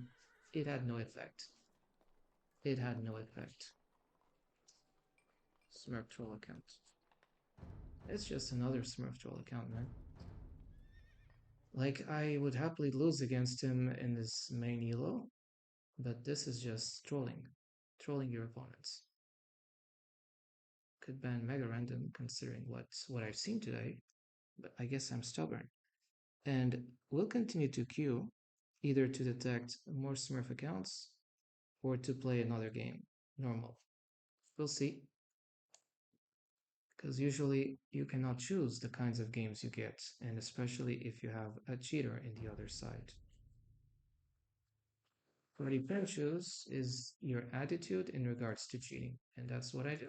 it had no effect. It had no effect. Smurf troll account. It's just another Smurf troll account, man. Like, I would happily lose against him in this main elo, but this is just trolling. Trolling your opponents. Could ban mega random considering what I've seen today, but I guess I'm stubborn. And we'll continue to queue, either to detect more Smurf accounts or to play another game, normal. We'll see. Because usually you cannot choose the kinds of games you get, and especially if you have a cheater in the other side. What you can choose is your attitude in regards to cheating, and that's what I do.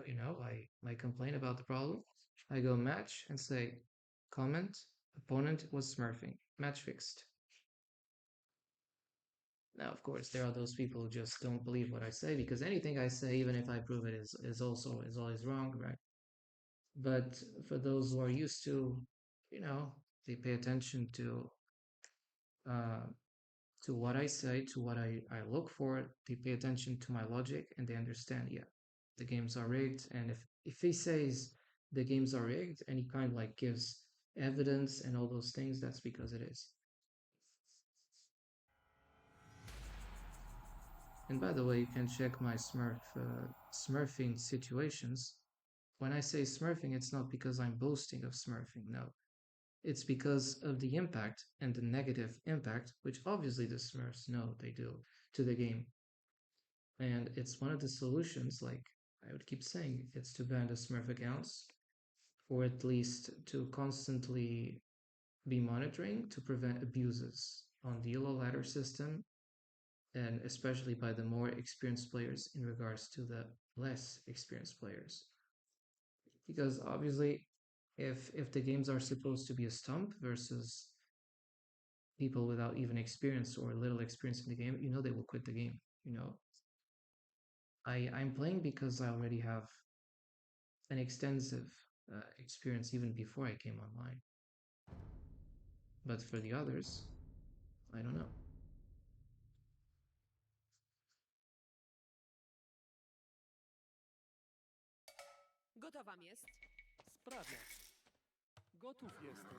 I complain about the problem, I go match and say, comment, opponent was smurfing, match fixed. Now, of course, there are those people who just don't believe what I say, because anything I say, even if I prove it, is always wrong, right? But for those who are used to, they pay attention to what I say, to what I look for. They pay attention to my logic, and they understand, yeah, the games are rigged. And if he says the games are rigged, and he kind of like gives evidence and all those things, that's because it is. And by the way, you can check my smurfing situations. When I say smurfing, it's not because I'm boasting of smurfing, no. It's because of the impact and the negative impact, which obviously the Smurfs know they do to the game. And it's one of the solutions, like I would keep saying, it's to ban the Smurf accounts or at least to constantly be monitoring to prevent abuses on the yellow ladder system, and especially by the more experienced players in regards to the less experienced players. Because obviously, if the games are supposed to be a stump versus people without even experience or little experience in the game, they will quit the game. I'm playing because I already have an extensive experience even before I came online. But for the others, I don't know. Gotowa jest. Sprawiać. Gotów jestem.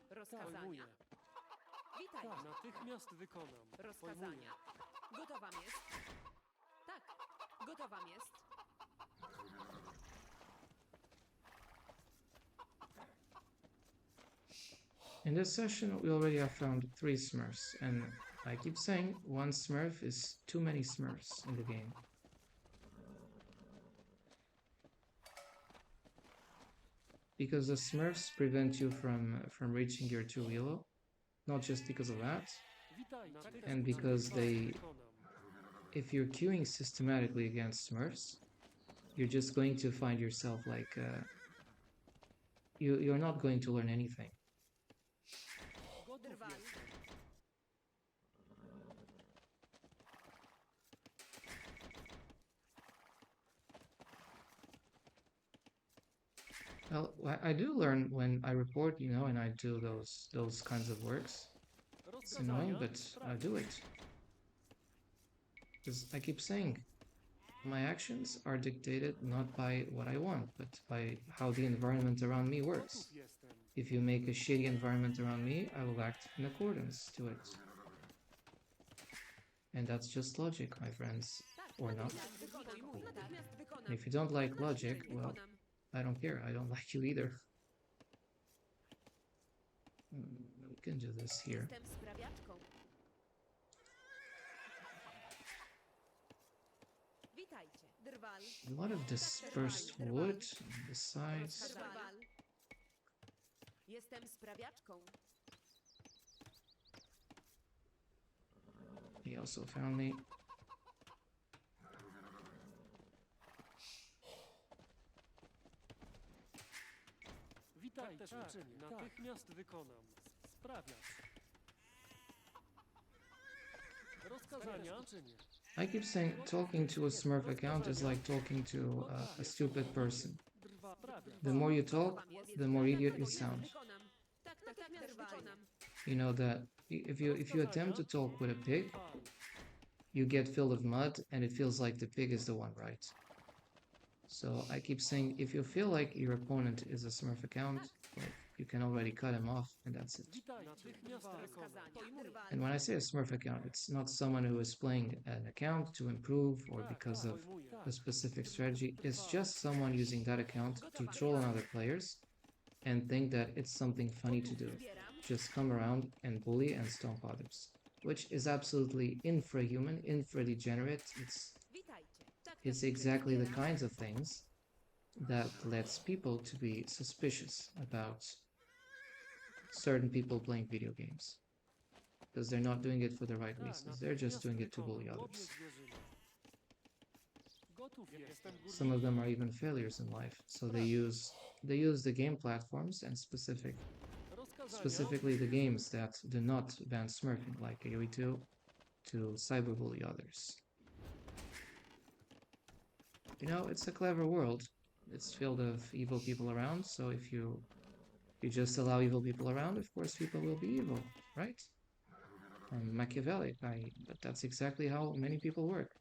Rozkazania. Pojmuję. Witaj. Tak, natychmiast wykonam. Rozkazania. Gotowa jest. Tak. Gotowa jest. In this session, we already have found 3 smurfs, and I keep saying 1 smurf is too many smurfs in the game. Because the smurfs prevent you from reaching your 2 yellow, not just because of that, Witaj. and because Natychmiast wykonam. if you're queuing systematically against smurfs, you're just going to find yourself like you're not going to learn anything. Gotów Drwal. jestem. Well, I do learn when I report, and I do those kinds of works. It's annoying, Rozkazania. but I do it. Because I keep saying, my actions are dictated not by what I want, but by how the environment around me works. Gotów jestem. If you make a shitty environment around me, I will act in accordance to it. And that's just logic, my friends. Or not. Wykonam. Natychmiast wykonam. And if you don't like logic, Natychmiast well, wykonam. I don't care. I don't like you either. We can do this here. Jestem sprawiaczką. Witajcie. Drwal. A lot of dispersed wood on the sides. Drwal. Jestem sprawiaczką. He also found me. Witaj. Natychmiast wykonam. Sprawiać. Rozkazania. I keep saying talking to a Smurf account is like talking to a stupid person. Drwa. Sprawiać. The more you talk, the more idiot you sound. Wykonam. Tak, natychmiast wykonam. You know that if you attempt to talk with a pig, you get filled with mud and it feels like the pig is the one, right? So I keep saying if you feel like your opponent is a Smurf account, well, you can already cut him off and that's it. Witaj. Natychmiast wykonam. Rozkazania. Drwal. And when I say a Smurf account, it's not someone who is playing an account to improve or because of a specific strategy. It's just someone using that account to troll on other players and think that it's something funny to do. Zbieram. Just come around and bully and stomp others, which is absolutely infrahuman, infradegenerate. Witajcie. Tak, It's exactly the kinds of things that lets people to be suspicious about certain people playing video games. Because they're not doing it for the right reasons. They're just doing it to bully others. Gotów jestem. Some of them are even failures in life, so they use the game platforms and specifically the games that do not ban smurfing, like AoE2, to cyberbully others. It's a clever world. It's filled of evil people around, so if you just allow evil people around, of course people will be evil, right? Machiavellic, but that's exactly how many people work.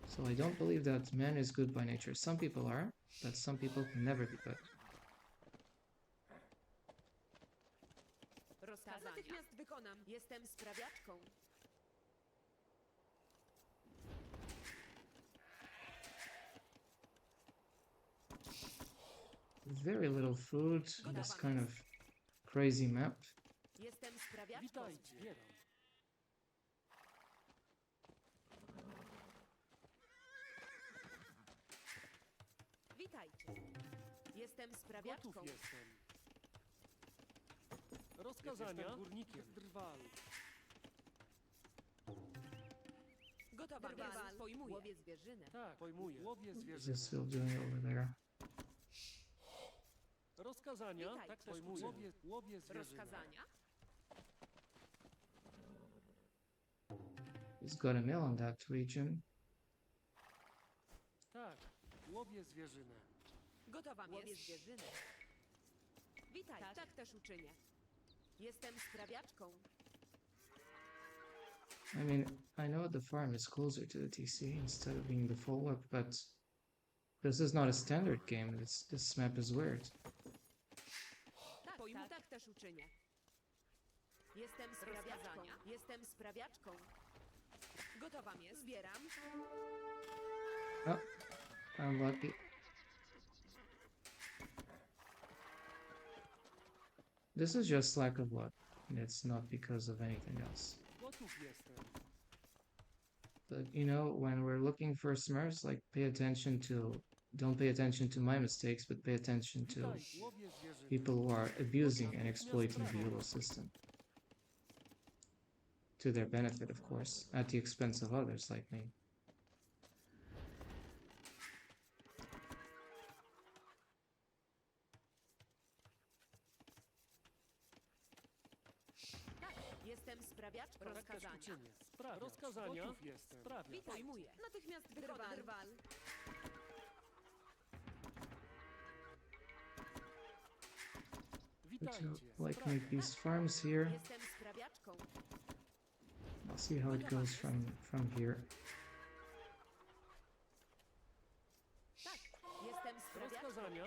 So I don't believe that man is good by nature. Some people are, but some people can never be good. Rozkazania. Natychmiast wykonam. Jestem sprawiaczką. Very little food on this kind of crazy map. Jestem sprawiaczką. Witaj. Zbieram. Witajcie. Jestem sprawiaczką. Gotów jestem. Rozkazania. Jestem górnikiem. Drwal. Gotowa Drwal. jest. Pojmuję. Łowię zwierzynę. Tak, pojmuję. Łowię What is this zwierzynę. still doing over there? Rozkazania. Witajcie. Tak też pojmuję. Łowię zwierzynę. Rozkazania? He's got a mill on that region. Tak, łowię zwierzynę. Gotowa Łowię zwierzynę. Witaj. Tak też uczynię. Jestem sprawiaczką. I mean, I know the farm is closer to the TC instead of being the full whip, but this is not a standard game. This map is weird. Tak, tak też uczynię. Jestem sprawiaczką. Jestem sprawiaczką. Gotowa jest. Zbieram. Oh, I'm lucky. This is just lack of luck. It's not because of anything else. Gotów jestem. But you know, when we're looking for smurfs, like don't pay attention to my mistakes, but pay attention to Witaj, łowię zwierzynę. people who are abusing and exploiting the Euro system. To their benefit, of course, at the expense of others like me. Tak, jestem sprawiaczką. Tak też Rozkazania. uczynię. Sprawiacz. Rozkazania. Gotów jestem. Sprawiacz. Witaj. Pojmuję. Natychmiast wykonam. Drwal. Would Witajcie. you like Sprawiacz. make these farms here? Jestem sprawiaczką. I'll see how it goes from here. Tak, jestem sprawiaczką. Rozkazania.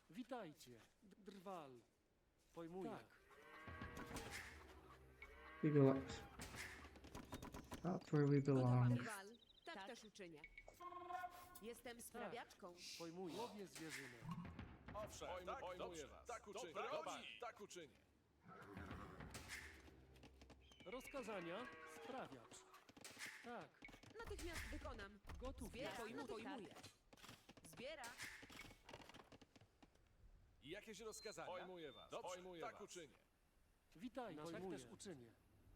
Witajcie. Drwal. Pojmuję. Tak. We go up where we Gotowa belong. drwal. Tak też uczynię. Jestem sprawiaczką. Pojmuję. Łowię zwierzynę. Owszem, pojmuję was. Tak uczynię. Tak uczynię. Rozkazania. Sprawiacz. Tak. Natychmiast wykonam. Gotów Zbieram. jestem. Pojmuję. Zbiera. Jakieś rozkazania? Pojmuję was. Pojmuję tak was. Uczynię. Witaj. Tak też uczynię.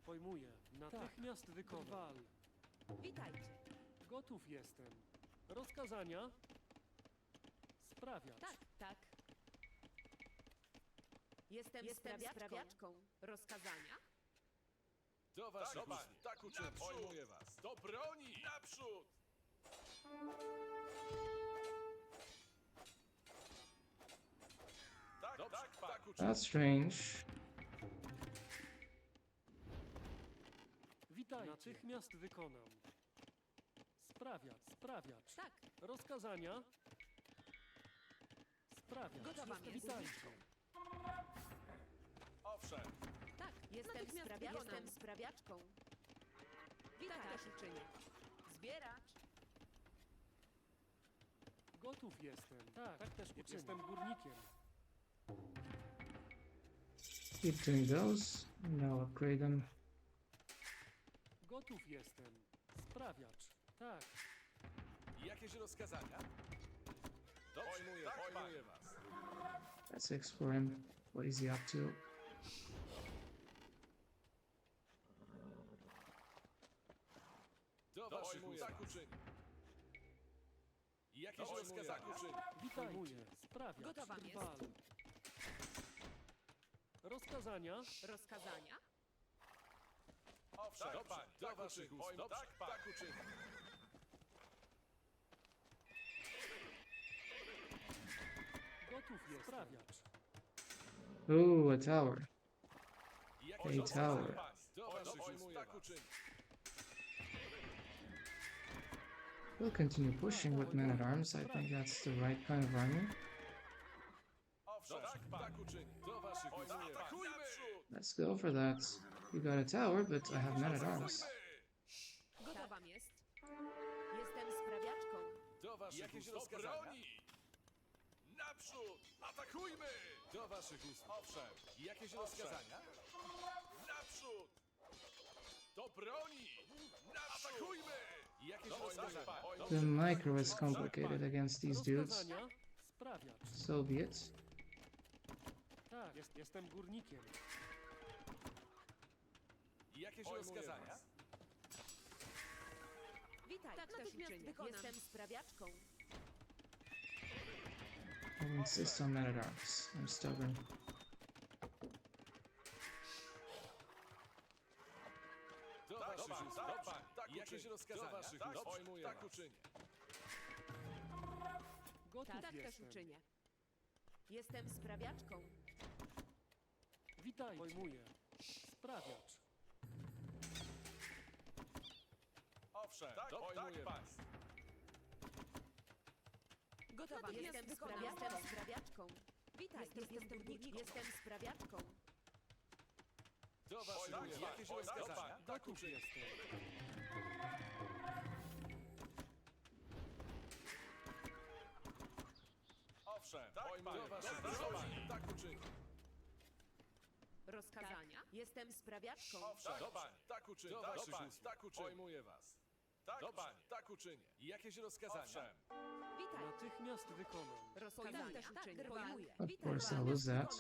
Pojmuję. Natychmiast wykonam. Drwal. Witajcie. Gotów jestem. Rozkazania. Sprawiacz. Tak, tak. Jestem sprawiaczką. Rozkazania? Do waszych usług. Tak uczynię. Pojmuję was. Do broni! Naprzód! Tak uczynię. That's strange. Witaj. Natychmiast wykonam. Sprawiacz. Tak. Rozkazania. Sprawiacz. Gotowa Witajcie. jest. Owszem. Tak, jestem sprawiaczką. Witaj też uczynię. Zbieracz. Gotów jestem. Tak też uczynię. Jestem górnikiem. Keep doing those. Now upgrade them. Gotów jestem. Sprawiacz. Tak. Jakieś rozkazania? Pojmuję was. Let's explore him. What is he up to? Do waszych usług. Tak uczynię. Jakieś rozkazania? Witajcie. Sprawiacz. Gotowa jest. Drwal. Rozkazania. Rozkazania? Owszem, do waszych usług. Tak uczynię. Gotów jest. Sprawiacz. Ooh, a tower. Jakieś A tower. Do waszych usług. Tak uczynię. We'll continue pushing with men at arms. I think that's the right kind of army. Owszem, tak uczynię. Do waszych usług. Atakujmy! Let's go for that. You got a tower, but I have men at arms. Gotowa jest. Jestem sprawiaczką. Do waszych usług. Rozkazania? Naprzód! Atakujmy! Do waszych usług. Owszem. Jakieś rozkazania? Naprzód! Do broni! Naprzód! Atakujmy! Jakieś rozkazania? The micro is complicated against these dudes. Rozkazania. Sprawiacz. So be it. Tak, jestem górnikiem. Jakieś rozkazania? Witaj, natychmiast wykonam. Jestem sprawiaczką. I insist on man-at-arms. I'm stubborn. Do waszych usług. Jakieś rozkazania? Do waszych usług. Pojmuję tak uczynię. Gotów Tak też jestem. uczynię. Jestem sprawiaczką. Witaj. Pojmuję. Sprawiacz. Owszem, pojmuję was. Gotowa. Jestem sprawiaczką. Witaj, jestem górnikiem. Jestem sprawiaczką. Do waszych usług. Jakieś rozkazania? Tak Gotów uczynię. jestem. Owszem, pojmuję was. Do waszych usług. Tak uczynię. Rozkazania? Jestem sprawiaczką. Owszem, tak uczynię. Do waszych usług. Tak uczynię. Pojmuję was. Tak uczynię. Jakieś rozkazania? Owszem. Witaj. Natychmiast wykonam. Rozkazania. Tak, pojmuję. Of Witaj. course, I'll lose that.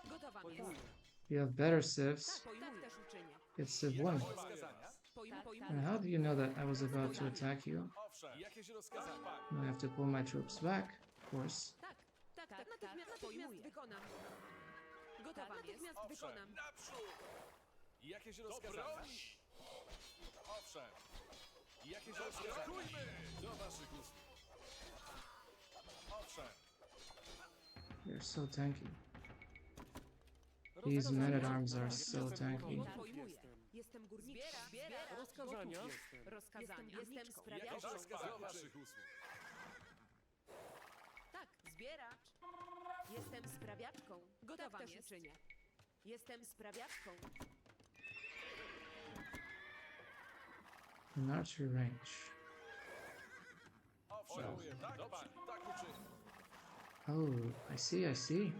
Gotowa Pojmuję. jest. You have better sieves. Tak też uczynię. It's sieve 1. Rozkazania? And how do you know that I was about to attack you? Owszem. Jakieś rozkazania? I have to pull my troops back, of course. Tak, natychmiast wykonam. Gotowa natychmiast Owszem, wykonam. naprzód! Jakieś rozkazania? Owszem. Jakieś rozkazania? Do waszych usług. Owszem. You're so tanky. These men-at-arms are so tanky. Gotów jestem. Jestem górnikiem. Rozkazania. Rozkazania. Jestem Jakieś sprawiaczką. rozkazania? Do waszych usług. Tak, zbieracz. Jestem sprawiaczką. Gotowa też uczynię. Jestem sprawiaczką. Not your range. Owszem. Tak uczynię. Oh, I see, I see.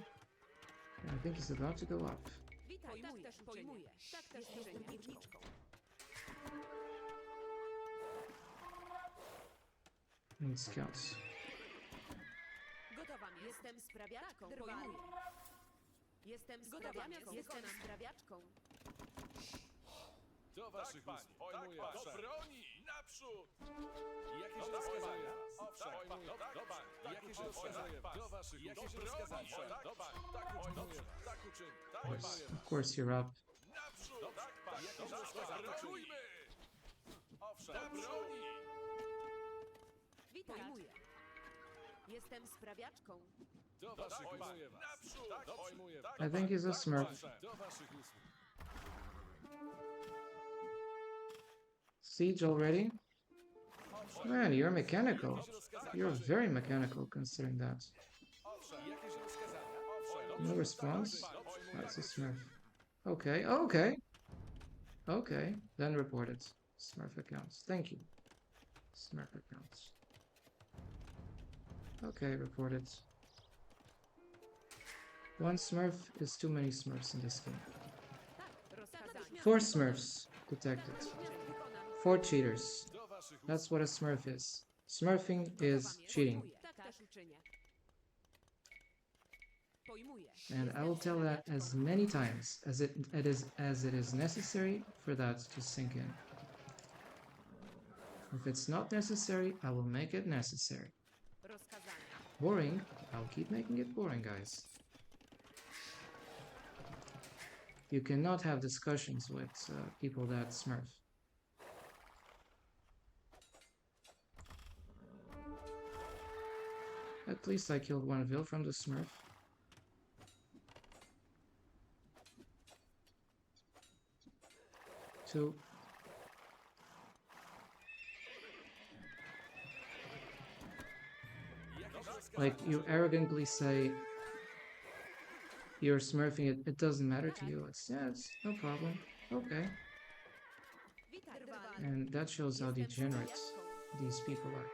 I think he's about to go up. Witaj, pojmuję. Tak też uczynię. Górniczką. Need scouts. Gotowa jestem sprawiaczką. Pojmuję. Jestem sprawiaczką. Jestem sprawiaczką. Do waszych usług. Pojmuję. Do broni! Naprzód! Jakieś rozkazania? Owszem. Jakieś rozkazania? Do waszych usług. Jakieś rozkazania? Pojmuję. Tak uczynię. Of course, you're up. Naprzód! Jakieś rozkazania? Atakujmy! Owszem. Do broni! Witaj. Pojmuję. Jestem sprawiaczką. Do waszych usług. Naprzód! Pojmuję. I think he's a smurf. Do waszych usług. Siege already? Man, you're mechanical. You're very mechanical considering that. Jakieś rozkazania? No response? That's a smurf. Okay, okay. Okay, then report it. Smurf accounts. Thank you. Smurf accounts. Okay, report it. One smurf is too many smurfs in this game. Rozkazania. 4 smurfs detected. 4 cheaters. Do waszych usług. That's what a smurf is. Smurfing is cheating. Tak też uczynię. Pojmuję. And I will tell that as many times as it is necessary for that to sink in. If it's not necessary, I will make it necessary. Rozkazania. Boring, I'll keep making it boring, guys. You cannot have discussions with people that smurf. At least I killed one vill from the smurf. Two. Like, you arrogantly say you're smurfing it, it doesn't matter to you. It's no problem. Okay. Witaj. And that shows how degenerate these people are.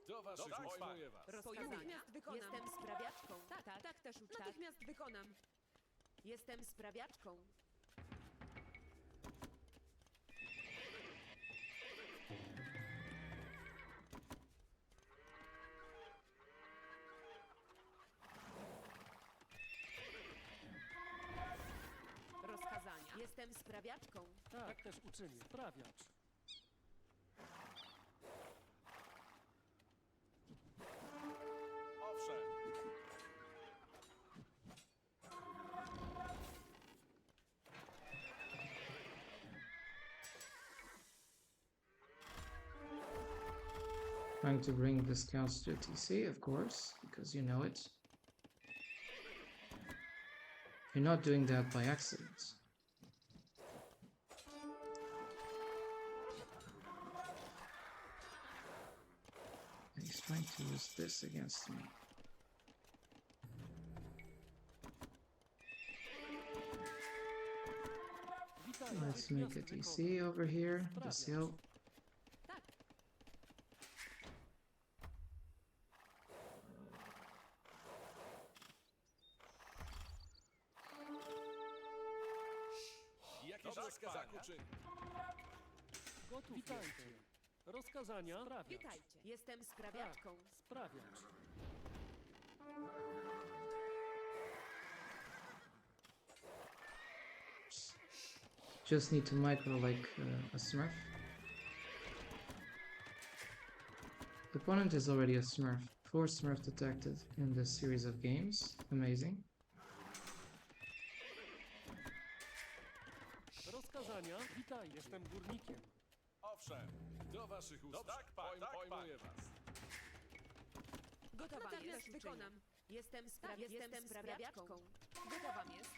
Do waszych usług. Pojmuję was. Rozkazania. Jestem sprawiaczką. Tak też uczynię. Natychmiast wykonam. Jestem sprawiaczką. Jestem sprawiaczką. Tak też uczynię. Sprawiacz. Owszem. Trying to bring the scouts to TC, of course, because you know it. You're not doing that by accident. He's trying to use this against me. Witaj. Let's make a TC over here, this hill. Tak. Jakieś rozkazania? Gotów. Witajcie. Rozkazania. Sprawiacz. Witajcie. Jestem sprawiaczką. Sprawiacz. Just need to micro like a smurf. The opponent is already a smurf. 4 smurf detected in this series of games. Amazing. Rozkazania. Witaj. Jestem górnikiem. Owszem. Do waszych ust. Pojmuję was. Gotowa Natychmiast jest. Wykonam. Jestem sprawiaczką. Gotowa jest.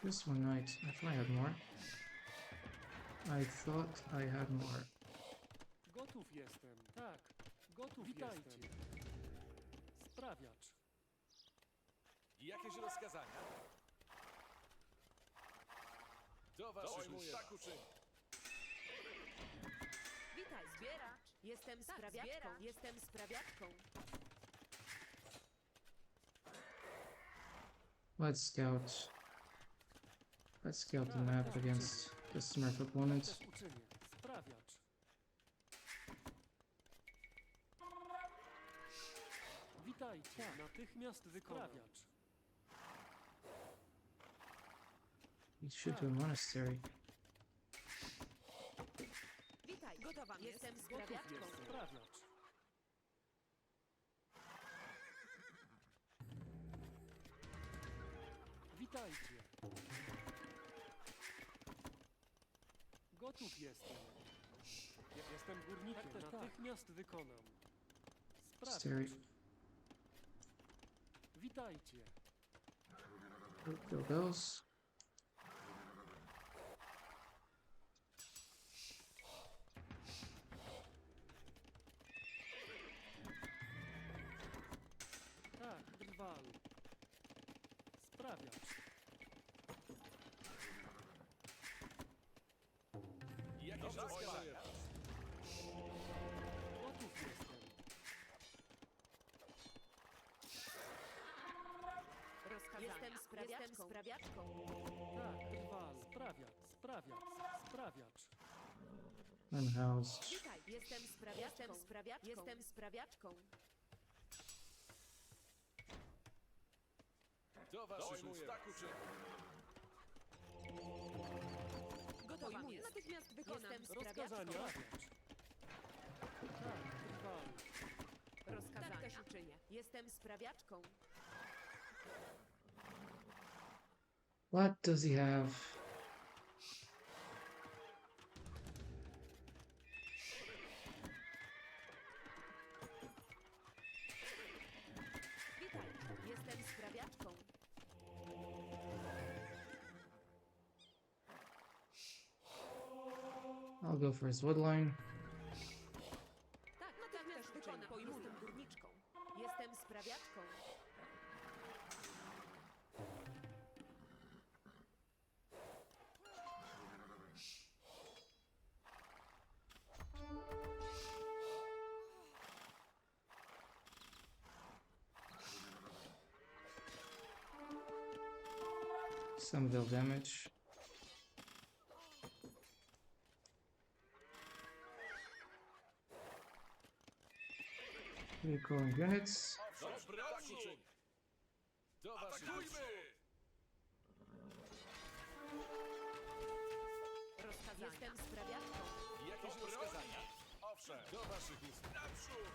Just one night. I thought I had more. I thought I had more. Gotów jestem. Tak. Gotów Witajcie. Jestem. Sprawiacz. Jakieś rozkazania? Do waszych ust. Tak uczynię. Witaj, zbieracz. Jestem sprawiaczką. Jestem sprawiaczką. Let's scout. Let's scout the map against the smurf opponent. Też uczynię. Sprawiacz. Witajcie. Natychmiast wyprawiacz. We should do a monastery. Witaj, gotowa jestem Gotów sprawiaczką. jest. Sprawiacz. Witajcie. Gotów jestem. Jestem górnikiem. Natychmiast wykonam. Monastery. Sprawiacz. Witajcie. Go goes. Tak, drwal. Sprawiacz. Jakieś rozkazania? Gotów jestem. Jestem sprawiaczką. Tak, drwal. Sprawiacz. Sprawiacz. Sprawiacz. Unhoused. Witaj, jestem sprawiaczką. Jestem sprawiaczką. Do waszych ust. Tak uczynię. Gotowa jest. Natychmiast wykonam. Jestem Rozkazania. sprawiaczką. Sprawiacz. Tak, drwal. Rozkazania. Tak też uczynię. Jestem sprawiaczką. What does he have? Witaj, jestem sprawiaczką. I'll go for his woodline. Tak, natychmiast wykonam. Jestem górniczką. Jestem sprawiaczką. Some will damage. Recalling units. Owszem, tak uczynię. Do waszych usług. Rozkazania. Jestem sprawiaczką. Jakieś rozkazania? Owszem, do waszych usług. Naprzód!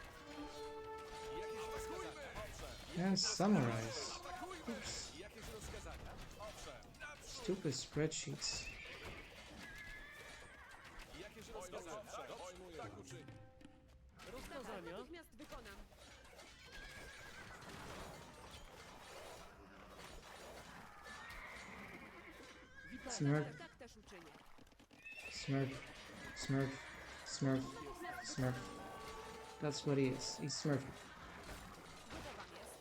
Jakieś rozkazania? Owszem. And summarize. Atakujmy! Jakieś rozkazania? Owszem. Naprzód! Stupid spreadsheets. Jakieś rozkazania? Owszem. Pojmuję. Tak uczynię. Rozkazania. Natychmiast wykonam. Smurf, Tak też uczynię. Smurf, Smurf, Smurf, Smurf. That's what he is. He's Smurfing. Gotowa jest.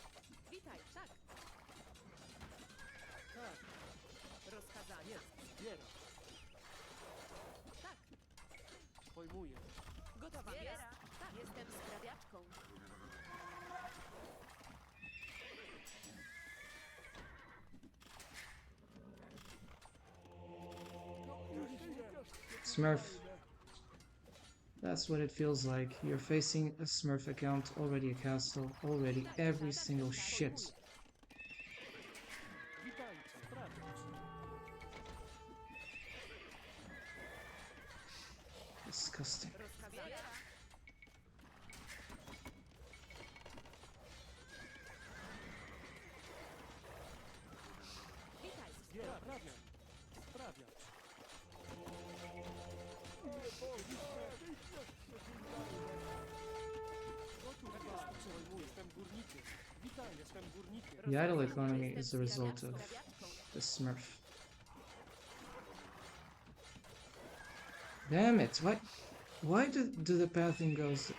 Witaj, tak. Tak, Rozkazania. zbieram. Tak. Pojmuję. Gotowa jest. Tak. Jestem sprawiaczką. Smurf. That's what it feels like. You're facing a Smurf account, already a castle, already every single shit. Witajcie, sprawdź. Disgusting. Rozkazania. Witaj. Zbieram. Sprawiam. Sprawiać. Gotów jest. Pojmuję. Jestem górnikiem. Witaj, jestem górnikiem. The idle economy Jestem is the result of sprawiaczką. the Smurf. Damn it! Why do the pathing goes?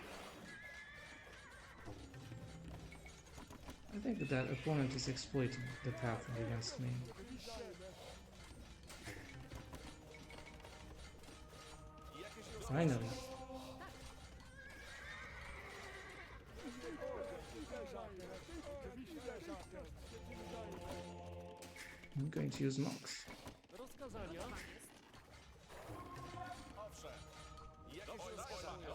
I think that opponent is exploiting the pathing against me. Finally. I'm going to use monks. Rozkazania. Owszem. Jakieś rozkazania?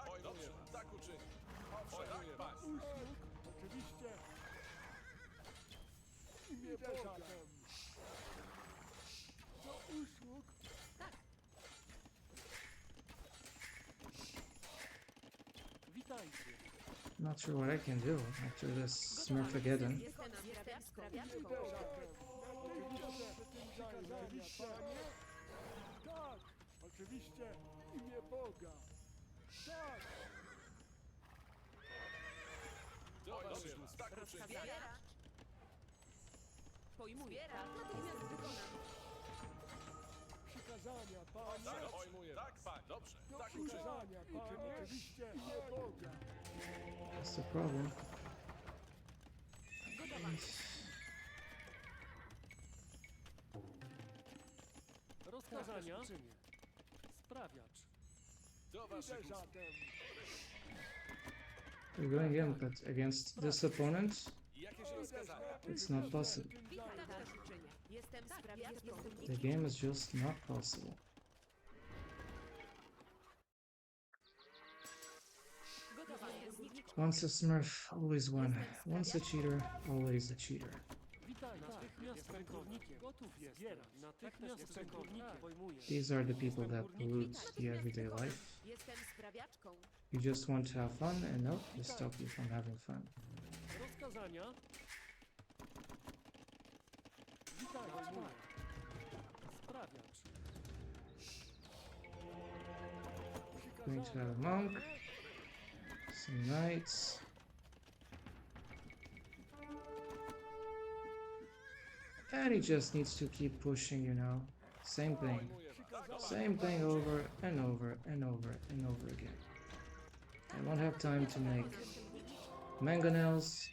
Pojmuję. Tak uczynię. Owszem. Oczywiście. Nie Boga. Do usług. Witajcie. Not sure what I can do after this Smurfageddon. Jestem sprawiaczką. Tak, oczywiście w imię Boga. Tak. Do waszych usług. Tak uczynię. Rozkazania. Pojmuję. Natychmiast wykonam. Przykazania, Panie. Tak, pojmuję. Tak, pan. Dobrze. Tak uczynię. Przykazania, Panie. Oczywiście w imię Boga. That's the problem. Gotowa jest. Rozkazania. Sprawiacz. Do waszych usług. We're going in, but against this opponent, Jakieś rozkazania? it's not possible. Witaj, tak też uczynię. Jestem sprawiaczką. The game is just not possible. Gotowa jest. Once a Smurf, always one. Once a cheater, always a cheater. Witaj, natychmiast jestem górnikiem. Gotów jest. Zbieram. Natychmiast jestem górnikiem. Pojmuję. These are the people that pollute the everyday life. Jestem sprawiaczką. You just want to have fun, and nope, they stop you from having fun. Rozkazania. Witaj, pojmuję. Sprawiacz. Going to have a monk, some knights. And he just needs to keep pushing, you know. Same thing. Same thing over and over and over and over again. I won't have time to make mangonels.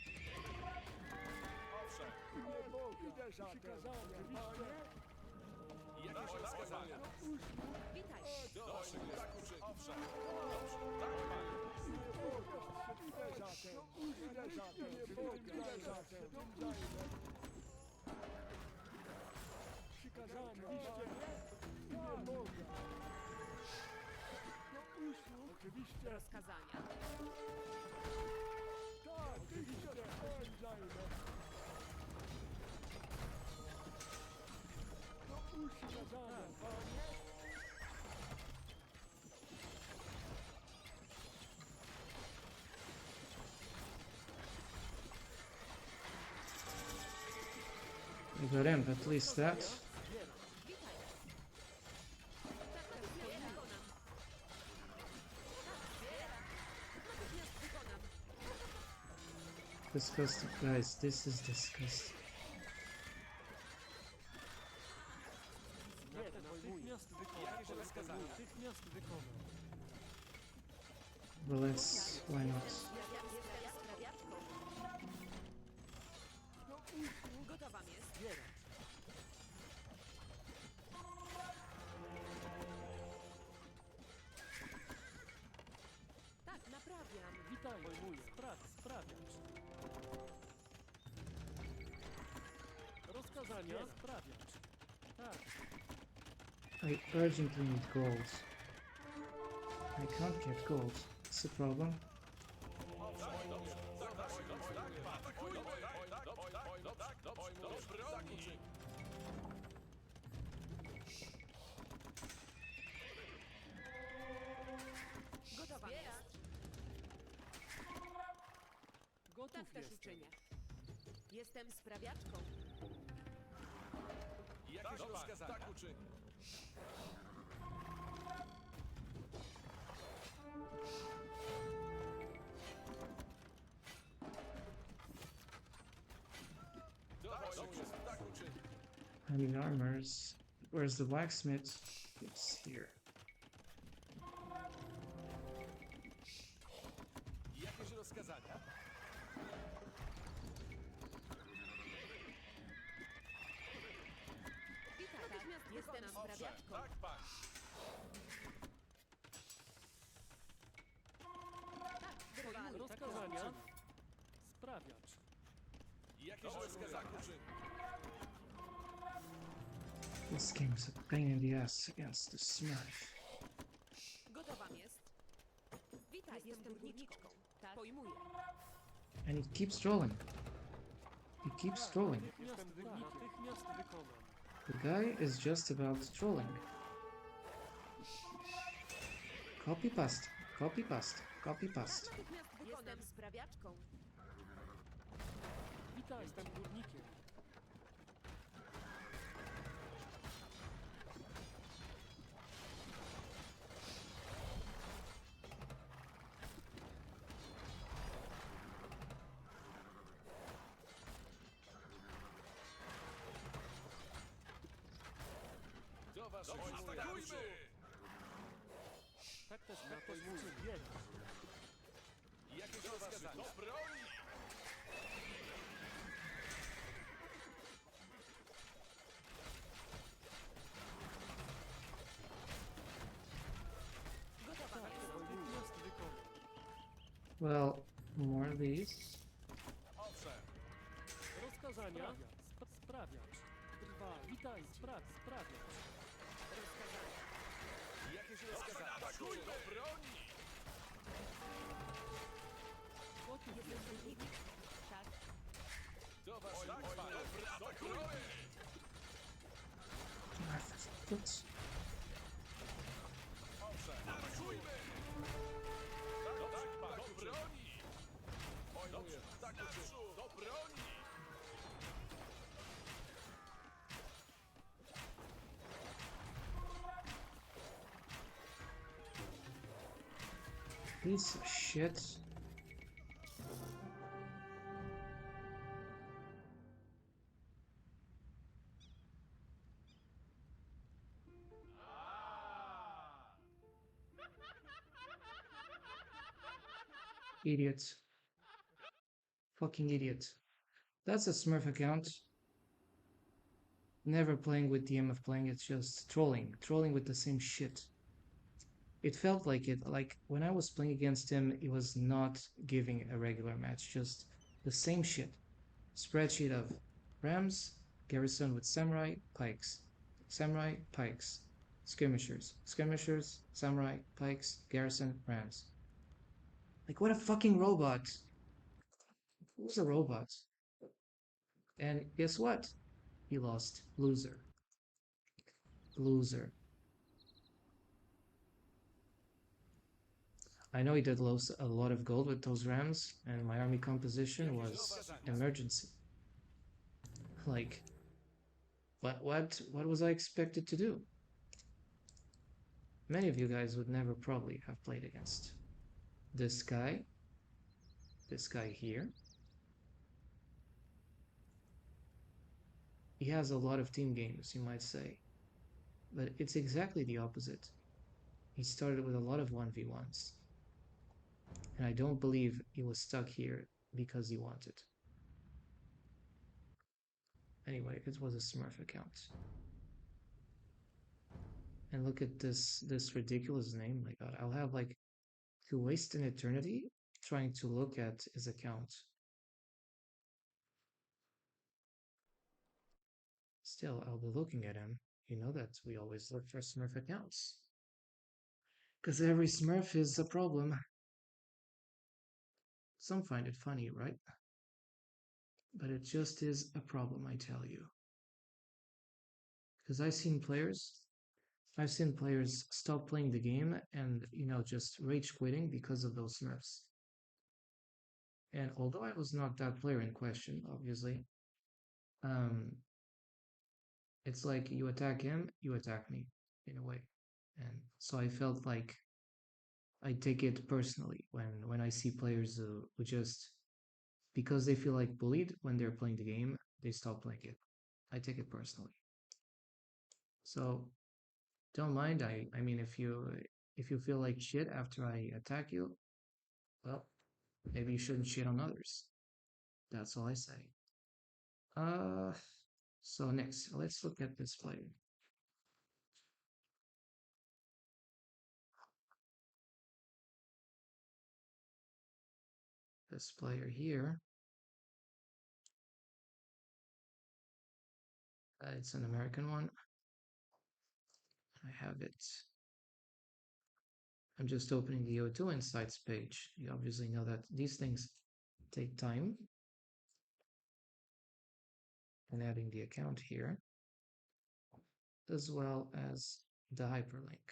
Jakieś rozkazania? Witaj. Do waszych usług. Tak uczynię. Owszem. Dobrze. Tak, pan. Oczywiście. Rozkazania. Tak, oczywiście. Będziemy. No uświadamiam, panie. I got him, at least that. Disgusting, guys, this is disgusting. Natychmiast wykonam. Natychmiast wykonam. Well, let's, why not? Gotowa jest. Zbierać. Tak, naprawiam. Witaj, pojmuję. Sprawiacz. Rozkazania, sprawiacz. Tak. I urgently need gold. I can't get gold. What's the problem? Gotowa jest. Gotów Tak też jestem. uczynię. Jestem sprawiaczką. Jakieś rozkazania? Tak uczynię. Tak uczynię. I need armors. Where's the blacksmith? It's here. Jakieś rozkazania? Witaj, natychmiast jestem sprawiaczką. Tak, pan. Wyrwali. Rozkazania, sprawiacz. Jakieś rozkazania? Tak uczynię. This game is a pain in the ass against the smurf. Gotowa jest. Witaj, jestem górniczką. Tak. Pojmuję. And it keeps trolling. It keeps trolling. Natychmiast wykonam. The guy is just about trolling. Copy paste, copy paste, copy paste. Natychmiast wykonam. Jestem sprawiaczką. Witaj, jestem górnikiem. Do waszych usług. Tak też pojmuję. Zbierać. Jakieś rozkazania? Do broni! Gotowa jest. Natychmiast wykonam. Well, more of these. Owszem. Rozkazania, sprawiacz. Witaj, sprawiacz. Jakieś rozkazania? Atakuj! Do broni! Gotów jestem. Tak. Do waszych usług. Do broni! Foot. Owszem. Atakujmy! Tak, pan. Do broni! Pojmuję. Tak uczynię. Do broni! Piece of shit. Idiot. Fucking idiot. That's a Smurf account. Never playing with the aim of playing, it's just trolling. Trolling with the same shit. It felt like it, like when I was playing against him, it was not giving a regular match, just the same shit. Spreadsheet of Rams, Garrison with Samurai, Pikes. Samurai, Pikes. skirmishers, samurai, pikes, garrison, rams. Like, what a fucking robot! Who's a robot? And guess what? He lost. Loser. Loser. I know he did lose a lot of gold with those rams, and my army composition was emergency. Like, what was I expected to do? Many of you guys would never probably have played against this guy here. He has a lot of team games, you might say, but it's exactly the opposite. He started with a lot of 1v1s, and I don't believe he was stuck here because he wanted. Anyway, it was a Smurf account. And look at this ridiculous name. My god, I'll have like to waste an eternity trying to look at his account. Still, I'll be looking at him. You know that we always look for Smurf accounts. Because every Smurf is a problem. Some find it funny, right? But it just is a problem, I tell you. Because I've seen players stop playing the game and, you know, just rage quitting because of those Smurfs. And although I was not that player in question, obviously, it's like you attack him, you attack me, in a way. And so I felt like I take it personally when I see players who just, because they feel like bullied when they're playing the game, they stop playing it. I take it personally. So don't mind. I mean, if you feel like shit after I attack you, well, maybe you shouldn't shit on others. That's all I say. So next, let's look at this player. This player here. It's an American one. I have it. I'm just opening the O2 Insights page. You obviously know that these things take time. And adding the account here, as well as the hyperlink,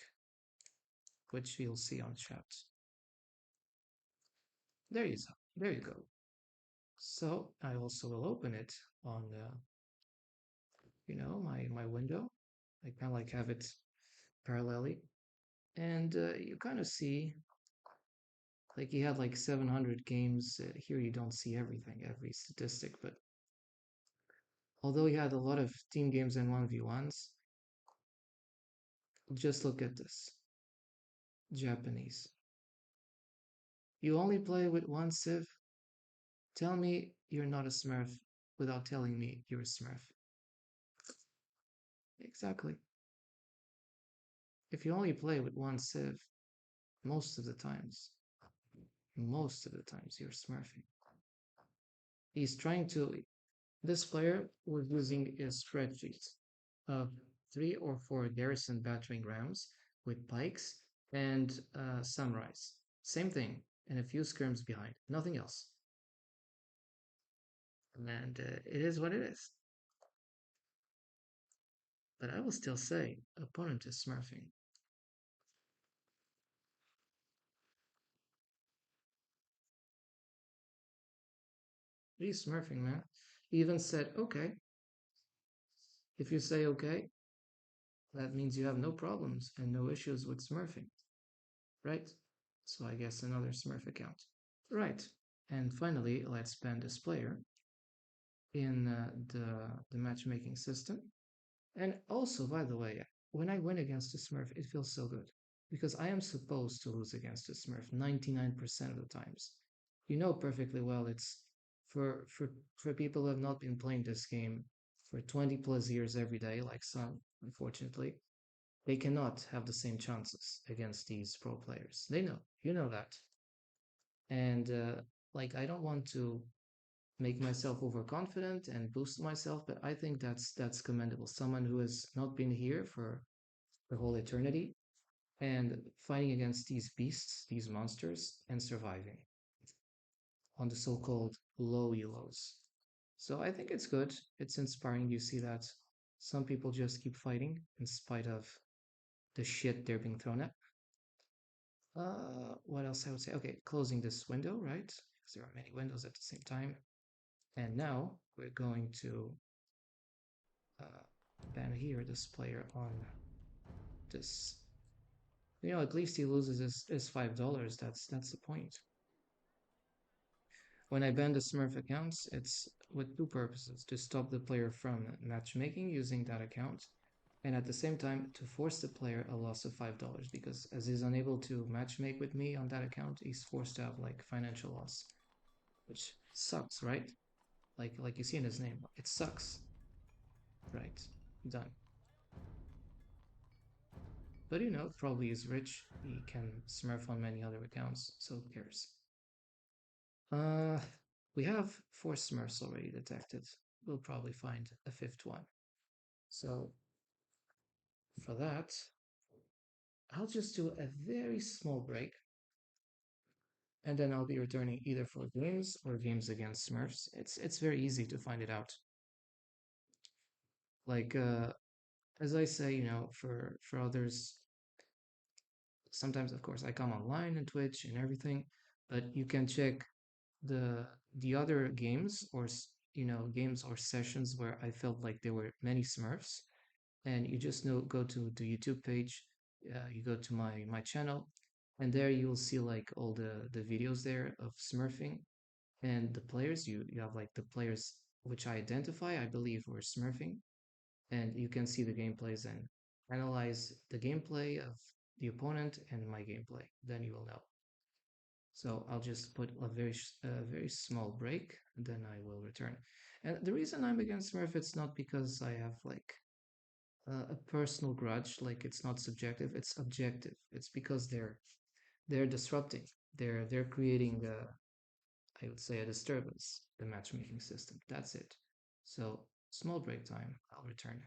which you'll see on chat. There you go. So I also will open it on, you know, my window. I kind of like have it parallelly, and you kind of see, like he had like 700 games. Here you don't see everything, every statistic, but although he had a lot of team games and 1v1s, just look at this. Japanese. You only play with one civ? Tell me you're not a smurf without telling me you're a smurf. Exactly. If you only play with one civ, most of the times you're smurfing. He's trying to, this player was using a spreadsheet of 3 or 4 garrison battering rams with pikes and samurais. Same thing, and a few skirms behind, nothing else. And it is what it is. But I will still say, opponent is smurfing. He's smurfing, man. He even said, okay. If you say okay, that means you have no problems and no issues with smurfing. Right? So I guess another smurf account. Right. And finally, let's ban this player in the matchmaking system. And also, by the way, when I win against a smurf, it feels so good. Because I am supposed to lose against a smurf 99% of the times. You know perfectly well it's for people who have not been playing this game for 20 plus years every day, like some, unfortunately, they cannot have the same chances against these pro players. They know, you know that. And like, I don't want to make myself overconfident and boost myself, but I think that's commendable. Someone who has not been here for the whole eternity, and fighting against these beasts, these monsters, and surviving on the so-called low elos. So I think it's good. It's inspiring. You see that some people just keep fighting in spite of the shit they're being thrown at. What else I would say? Okay, closing this window, right? Because there are many windows at the same time. And now we're going to ban here this player on this. You know, at least he loses his $5. That's the point. When I ban the Smurf accounts, it's with two purposes: to stop the player from matchmaking using that account, and at the same time to force the player a loss of $5, because as he's unable to matchmake with me on that account, he's forced to have like financial loss, which sucks, right? Like you see in his name, it sucks. Right, done. But you know, probably he's rich. He can smurf on many other accounts, so who cares? We have 4 smurfs already detected. We'll probably find a 5th one. So for that, I'll just do a very small break, and then I'll be returning either for games or games against smurfs. It's very easy to find it out. Like as I say, you know, for others, sometimes of course I come online and Twitch and everything, but you can check the other games, or you know, games or sessions where I felt like there were many smurfs, and you just know, go to the YouTube page, you go to my channel, and there you'll see like all the videos there of smurfing, and the players, you have like the players which I identify, I believe, were smurfing, and you can see the gameplays and analyze the gameplay of the opponent and my gameplay. Then you will know. So I'll just put a very small break, and then I will return. And the reason I'm against Smurf, it's not because I have like a personal grudge. Like, it's not subjective; it's objective. It's because they're disrupting. They're creating I would say a disturbance, the matchmaking system. That's it. So small break time. I'll return.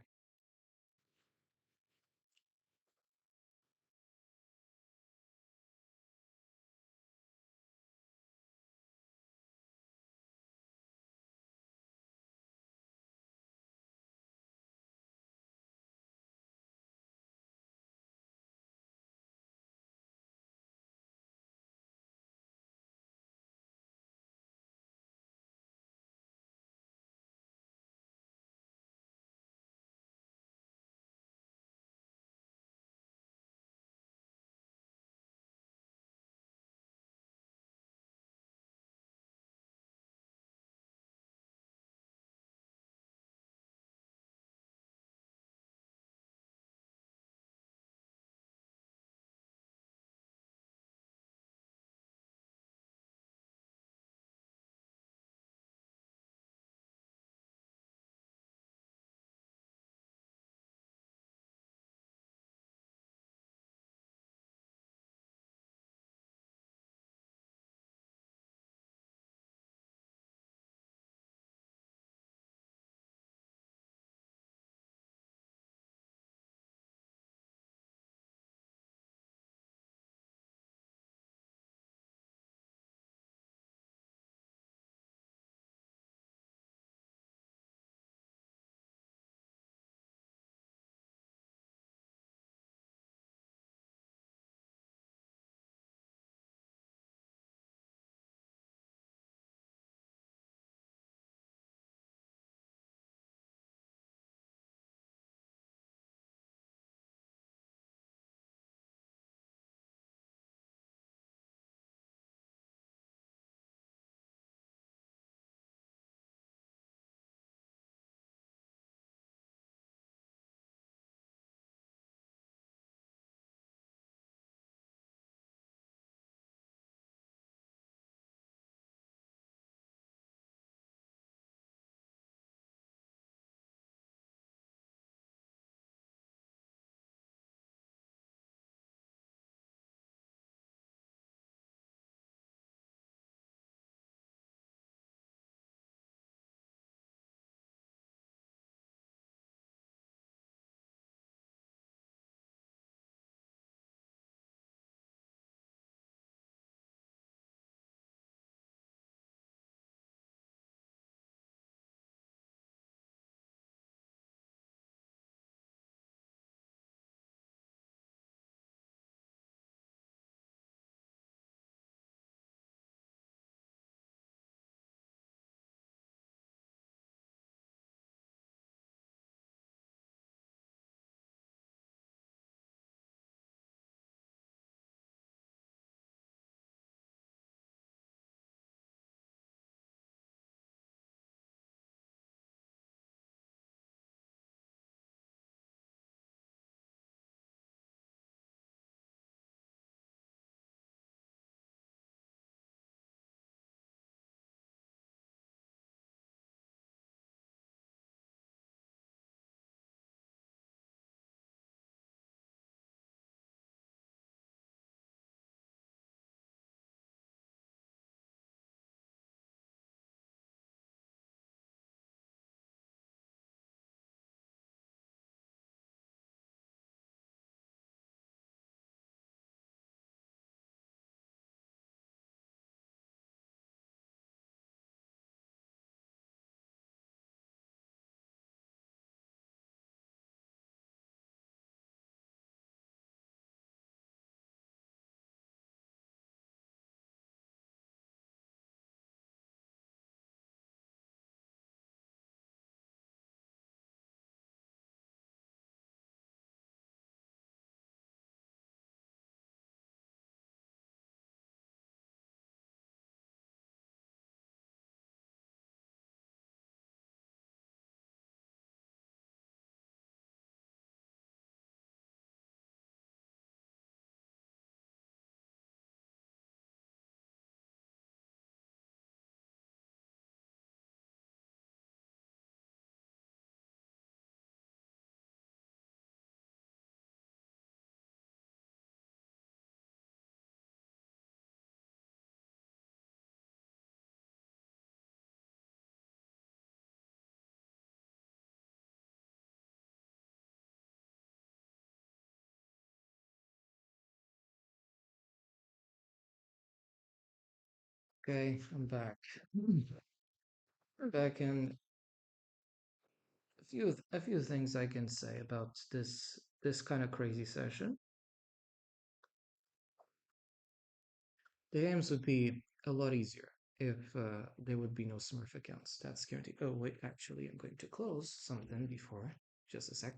Okay, I'm back. I'm back, and a few things I can say about this kind of crazy session. The games would be a lot easier if there would be no Smurf accounts. That's guaranteed. Oh wait, actually, I'm going to close something before. Just a sec.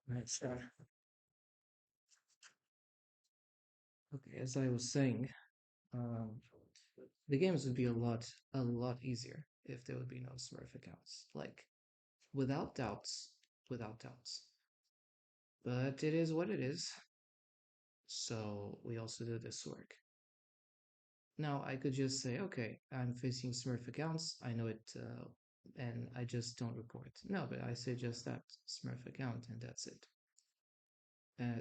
Right, start. Okay, as I was saying, um, the games would be a lot easier if there would be no Smurf accounts. Like, without doubts, without doubts. But it is what it is. So we also do this work. Now I could just say, okay, I'm facing Smurf accounts. I know it, and I just don't report. No, but I say just that Smurf account, and that's it.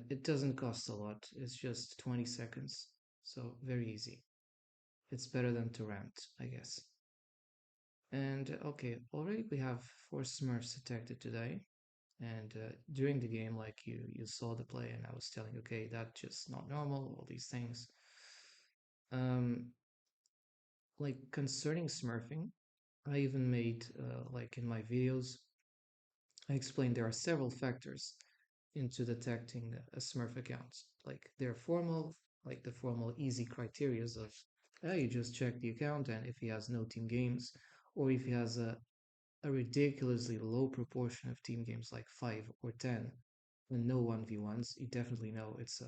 It doesn't cost a lot. It's just 20 seconds. So very easy. It's better than to rant, I guess. And okay, already we have 4 Smurfs detected today. And during the game, like you saw the play, and I was telling, okay, that's just not normal. All these things. Um, like concerning smurfing, I even made like in my videos, I explained there are several factors into detecting a Smurf account. Like they're formal, like the formal easy criterias of you just check the account, and if he has no team games, or if he has a ridiculously low proportion of team games like 5 or 10 and no 1v1s, you definitely know it's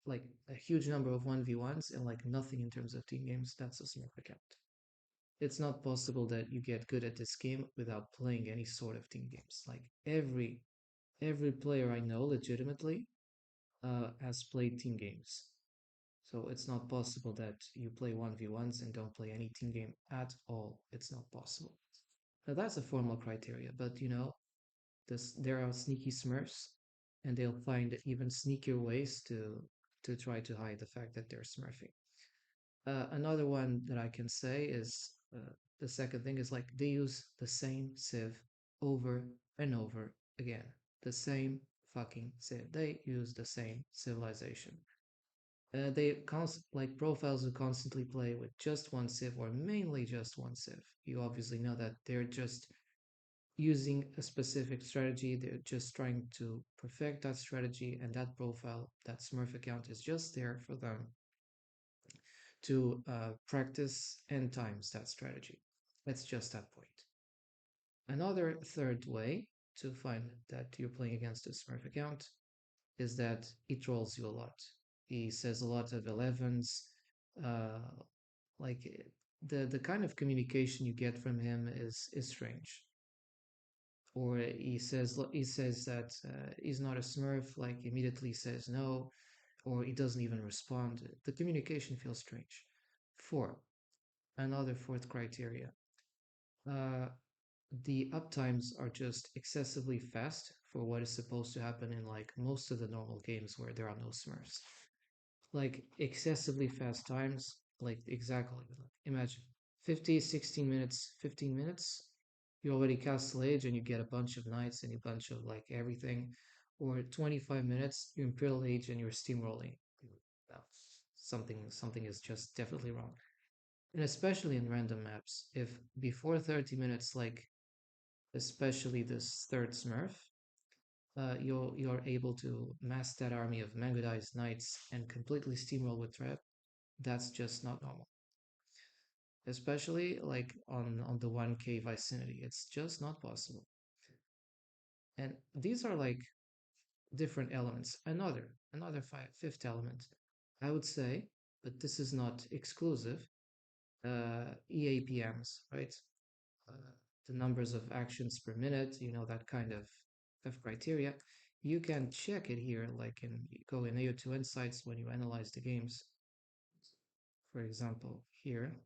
like a huge number of 1v1s and like nothing in terms of team games. That's a Smurf account. It's not possible that you get good at this game without playing any sort of team games. Like every player I know legitimately has played team games. So it's not possible that you play 1v1s and don't play any team game at all. It's not possible. Now that's a formal criteria, but there are sneaky Smurfs, and they'll find even sneakier ways to try to hide the fact that they're Smurfing. Another one that I can say is the second thing is like they use the same sieve over and over again. The same fucking sieve. They use the same civilization. They like profiles who constantly play with just one sieve or mainly just one sieve. You obviously know that they're just using a specific strategy. They're just trying to perfect that strategy, and that profile, that Smurf account, is just there for them to practice n times that strategy. That's just that point. Another third way to find that you're playing against a Smurf account is that he trolls you a lot. He says a lot of 11s. Uh, like the kind of communication you get from him is strange. Or he says that he's not a Smurf. Like immediately says no, or he doesn't even respond. The communication feels strange. Another fourth criteria. Uh, the uptimes are just excessively fast for what is supposed to happen in like most of the normal games where there are no Smurfs. Like excessively fast times, like exactly. Imagine 50, 16 minutes, 15 minutes, you already Castle Age and you get a bunch of knights and a bunch of like everything. Or 25 minutes, you're Imperial Age and you're steamrolling. No, something is just definitely wrong. And especially in random maps, if before 30 minutes, like especially this third Smurf, you're able to mass that army of Mangodized knights and completely steamroll with trap. That's just not normal. Especially like on the 1k vicinity, it's just not possible. And these are like different elements. Another fifth element, I would say, but this is not exclusive. EAPMs, right? Uh, the numbers of actions per minute, that kind of criteria. You can check it here, like go in AO2 Insights when you analyze the games. For example, here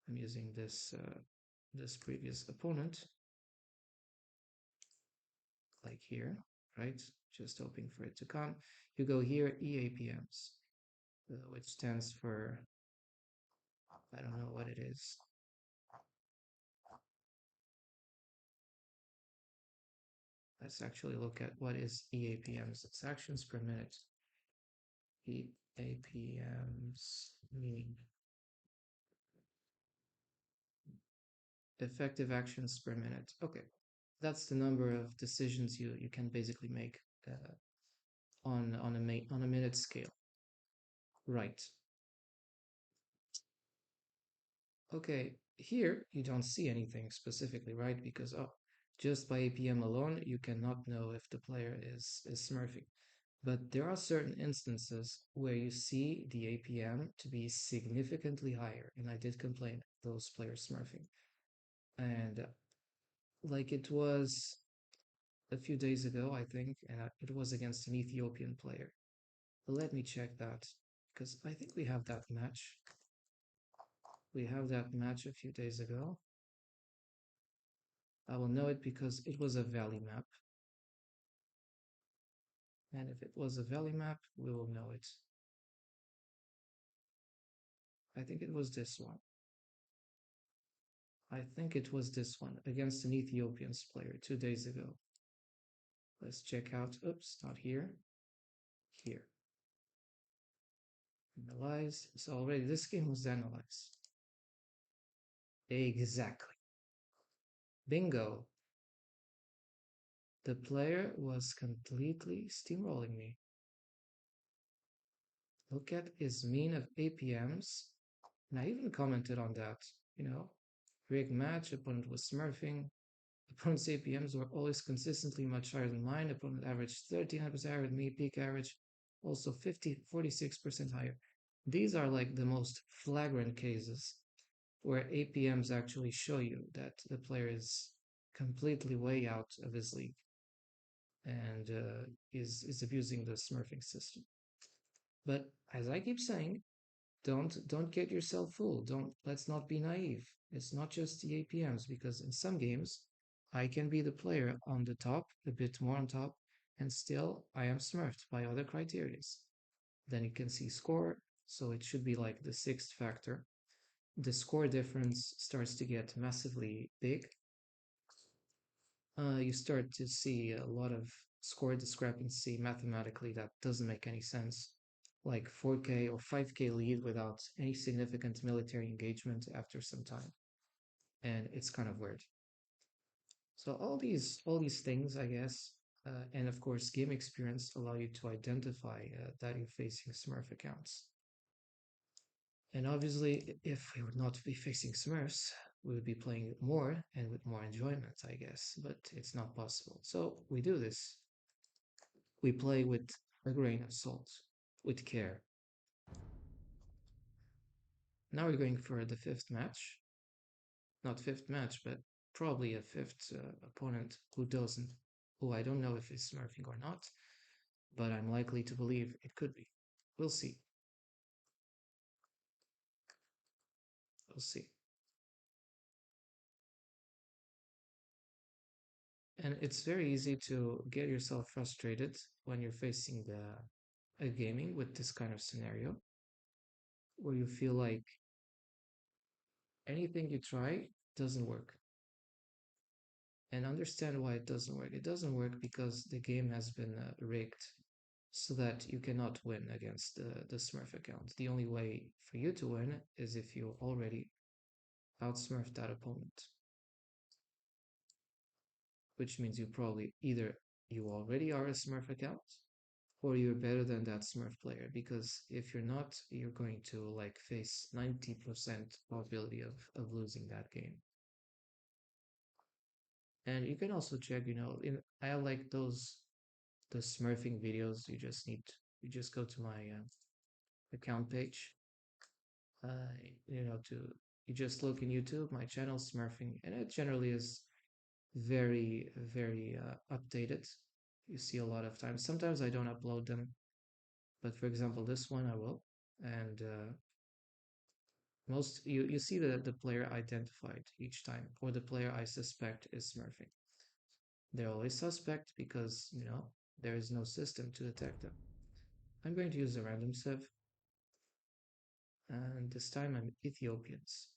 I'm using this previous opponent, like here, right? Just hoping for it to come. You go here, EAPMs, which stands for, I don't know what it is. Let's actually look at what is EAPMs. It's actions per minute. EAPMs mean effective actions per minute. Okay, that's the number of decisions you can basically make on a minute scale. Right. Okay, here you don't see anything specifically, right? Because just by APM alone, you cannot know if the player is smurfing. But there are certain instances where you see the APM to be significantly higher, and I did complain those players smurfing. And like it was a few days ago, I think, and it was against an Ethiopian player. Let me check that, because I think we have that match. We have that match a few days ago. I will know it because it was a valley map. And if it was a valley map, we will know it. I think it was this one. I think it was this one against an Ethiopian player 2 days ago. Let's check out. Oops, not here. Here. Analyze. So already this game was analyzed. Exactly. Bingo. The player was completely steamrolling me. Look at his mean of APMs. And I even commented on that. Rigged match, opponent was smurfing. Opponent's APMs were always consistently much higher than mine. Opponent averaged 1300% higher than me. Peak average also 46% higher. These are like the most flagrant cases where APMs actually show you that the player is completely way out of his league and is abusing the smurfing system. But as I keep saying, don't get yourself fooled. Let's not be naive. It's not just the APMs, because in some games I can be the player on the top, a bit more on top, and still I am smurfed by other criterias. Then you can see score, so it should be like the sixth factor. The score difference starts to get massively big. You start to see a lot of score discrepancy mathematically that doesn't make any sense, like 4K or 5K lead without any significant military engagement after some time. And it's kind of weird. So all these things, I guess, and of course game experience allow you to identify that you're facing smurf accounts. And obviously, if we would not be facing smurfs, we would be playing it more and with more enjoyment, I guess, but it's not possible. So we do this. We play with a grain of salt, with care. Now we're going for the fifth match. Not fifth match, but probably a fifth opponent who I don't know if is smurfing or not, but I'm likely to believe it could be. We'll see. We'll see. And it's very easy to get yourself frustrated when you're facing a gaming with this kind of scenario, where you feel like anything you try doesn't work. And understand why it doesn't work. It doesn't work because the game has been rigged so that you cannot win against the Smurf account. The only way for you to win is if you already outsmurfed that opponent. Which means you probably either you already are a Smurf account or you're better than that Smurf player, because if you're not, you're going to like face 90% probability of losing that game. And you can also check, I like the smurfing videos. You just go to my account page. You just look in YouTube, my channel smurfing, and it generally is very, very updated. You see a lot of times. Sometimes I don't upload them, but for example, this one I will. And you see the player identified each time, or the player I suspect is smurfing. They're always suspect because there is no system to detect them. I'm going to use a random sieve, and this time I'm Ethiopians.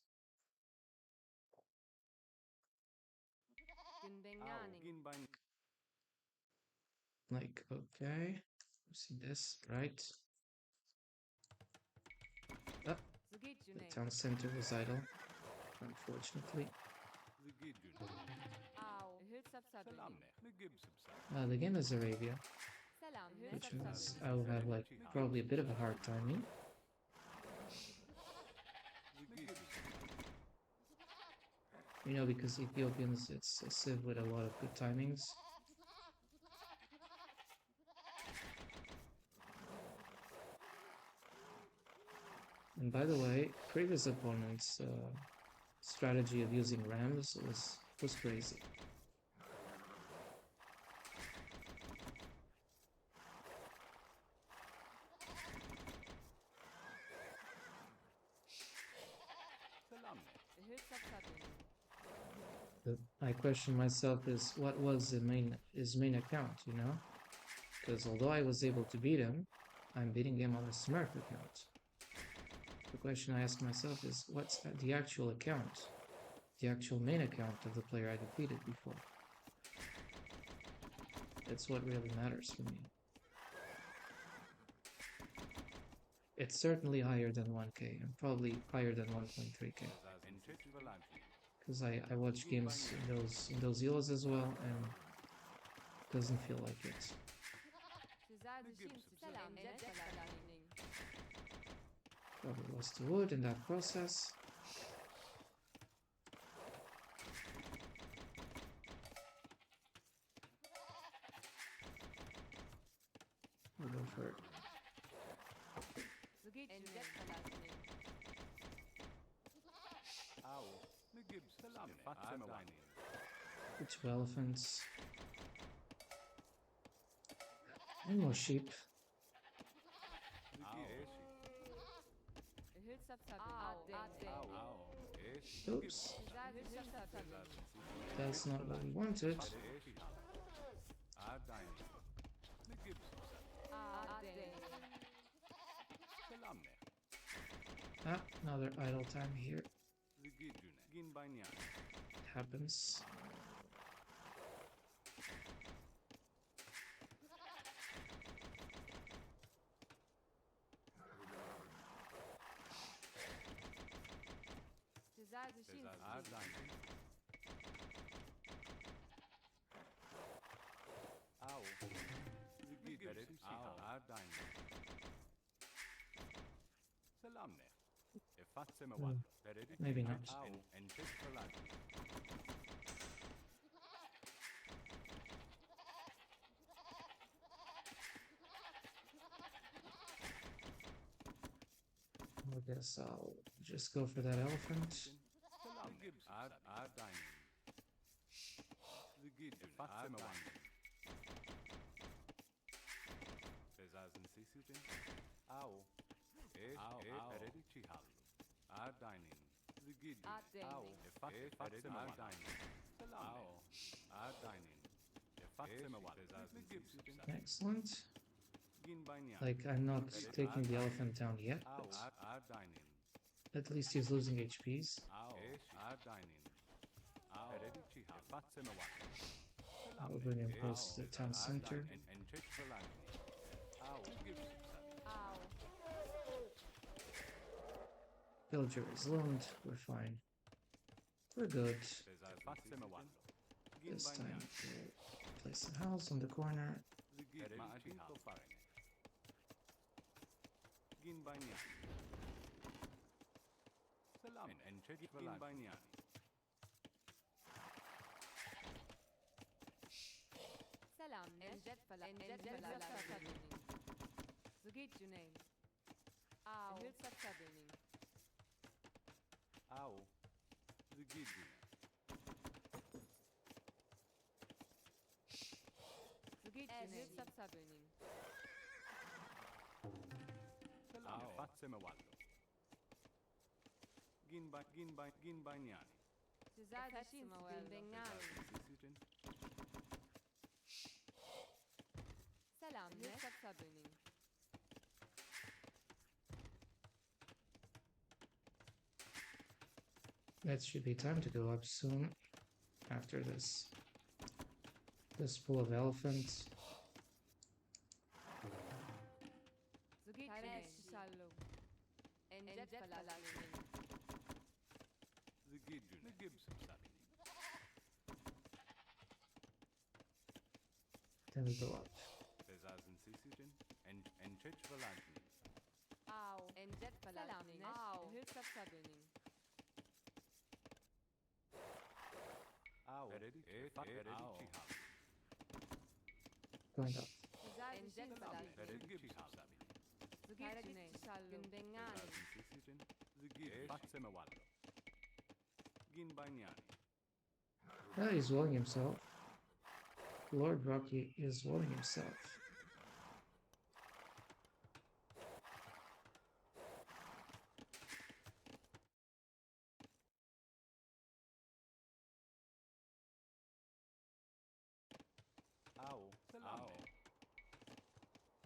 Like, okay, see this, right? Oh, the town center was idle, unfortunately. The game is Arabia, which means I will have like probably a bit of a hard timing. You know, because Ethiopians, it's a civ with a lot of good timings. And by the way, previous opponents' strategy of using rams was crazy. I question myself is what was his main account, you know? Because although I was able to beat him, I'm beating him on a smurf account. The question I ask myself is what's the actual account? The actual main account of the player I defeated before. That's what really matters for me. It's certainly higher than 1k and probably higher than 1.3k. Because I watch games in those ELOs as well, and it doesn't feel like it. Probably lost the wood in that process. We'll go for it. The 2 elephants. And more sheep. Oops. That's not what we wanted. Ah, another idle time here. It happens. Maybe not. I guess I'll just go for that elephant. Excellent. Like, I'm not taking the elephant down yet, but at least he's losing HPs. I'll bring him close to the town center. Villager is loaned, we're fine. We're good. This time we'll place a house on the corner. It should be time to go up soon after this pool of elephants. Sallu. Enjet falalmin. The Gibbs Sabini. Then we go up. Besaßen Sissidin. Enchech Valagni. Au. Enjet falalmin. Au. Hilsaf sabining. Au. Au. Going up. Enjet falalmin. Gibbs Sabini. Zugitne. Sallu. Gündengani. Besaßen Sissidin. The Gibbs. Fatsemawallo. Gin Banyani. Ah, he's walling himself. Lord Rocky is walling himself. Au. Salame.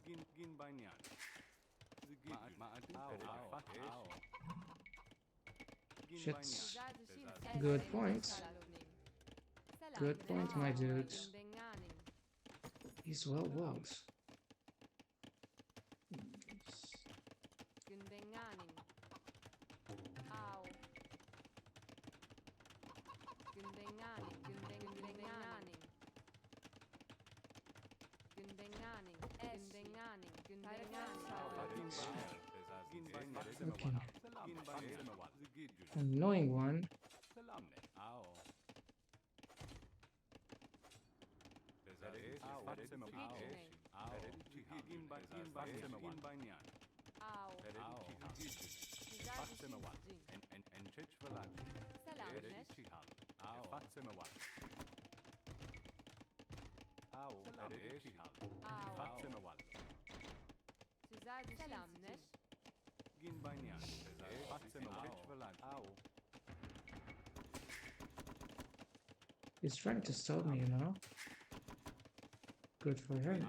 Gin Banyani. The Gibbs. Au. Shit. Good point. Good point, my dude. He's well walled. Gündengani. Au. Gündengani. Gündengani. Gündengani. Gündengani. Gündengani. Okay. Annoying one. Au. Selamneş. He's trying to stop me, you know? Good for him.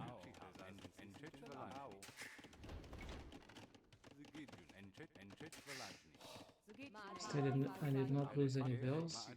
I did not lose any bills.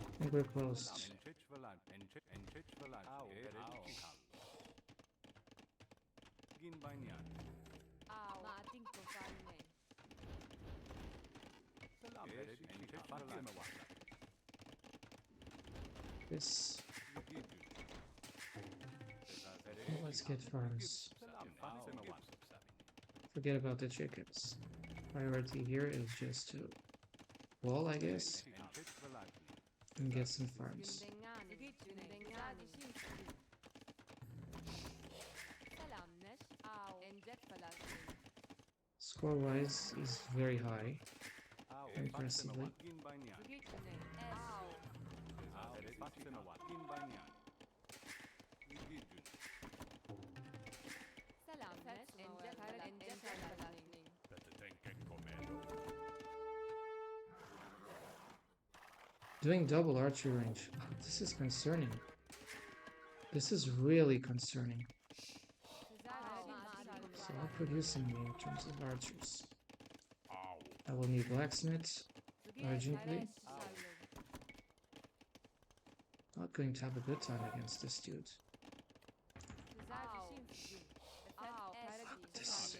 I think we're close. Au. Mating ko falme. This. Let's get farms. Forget about the chickens. Priority here is just to wall, I guess, and get some farms. Gündengani. Gündengani. Selamneş. Au. Enjet falalmin. Score-wise is very high, impressively. Gündengani. Au. Selamneş. Enjet falalmin. Doing double archery range. This is concerning. This is really concerning. So how producing me in terms of archers? I will need blacksmiths urgently. Not going to have a good time against this dude. This.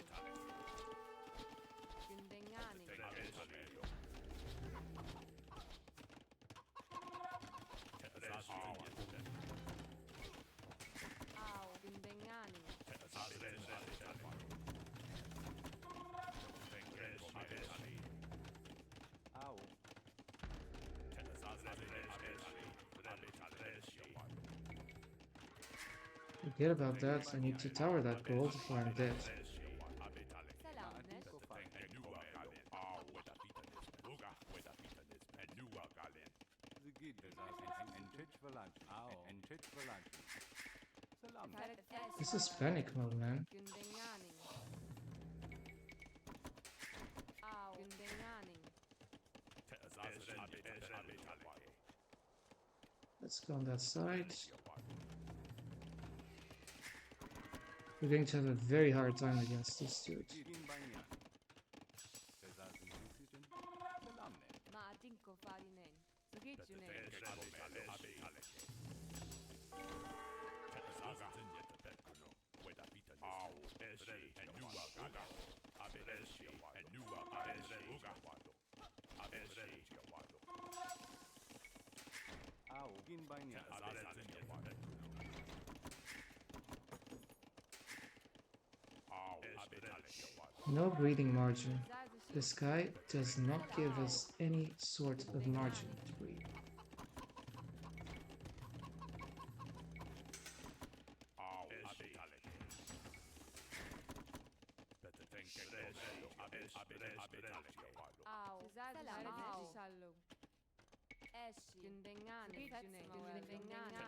Forget about that. I need to tower that gold before I'm dead. This is panic mode, man. Let's go on that side. We're going to have a very hard time against this dude. Ma dinko farinen. Zugitjunen. No breathing margin. This guy does not give us any sort of margin to breathe. Au. Salam. Shalom. Eshi. Gündengani. Gündengani.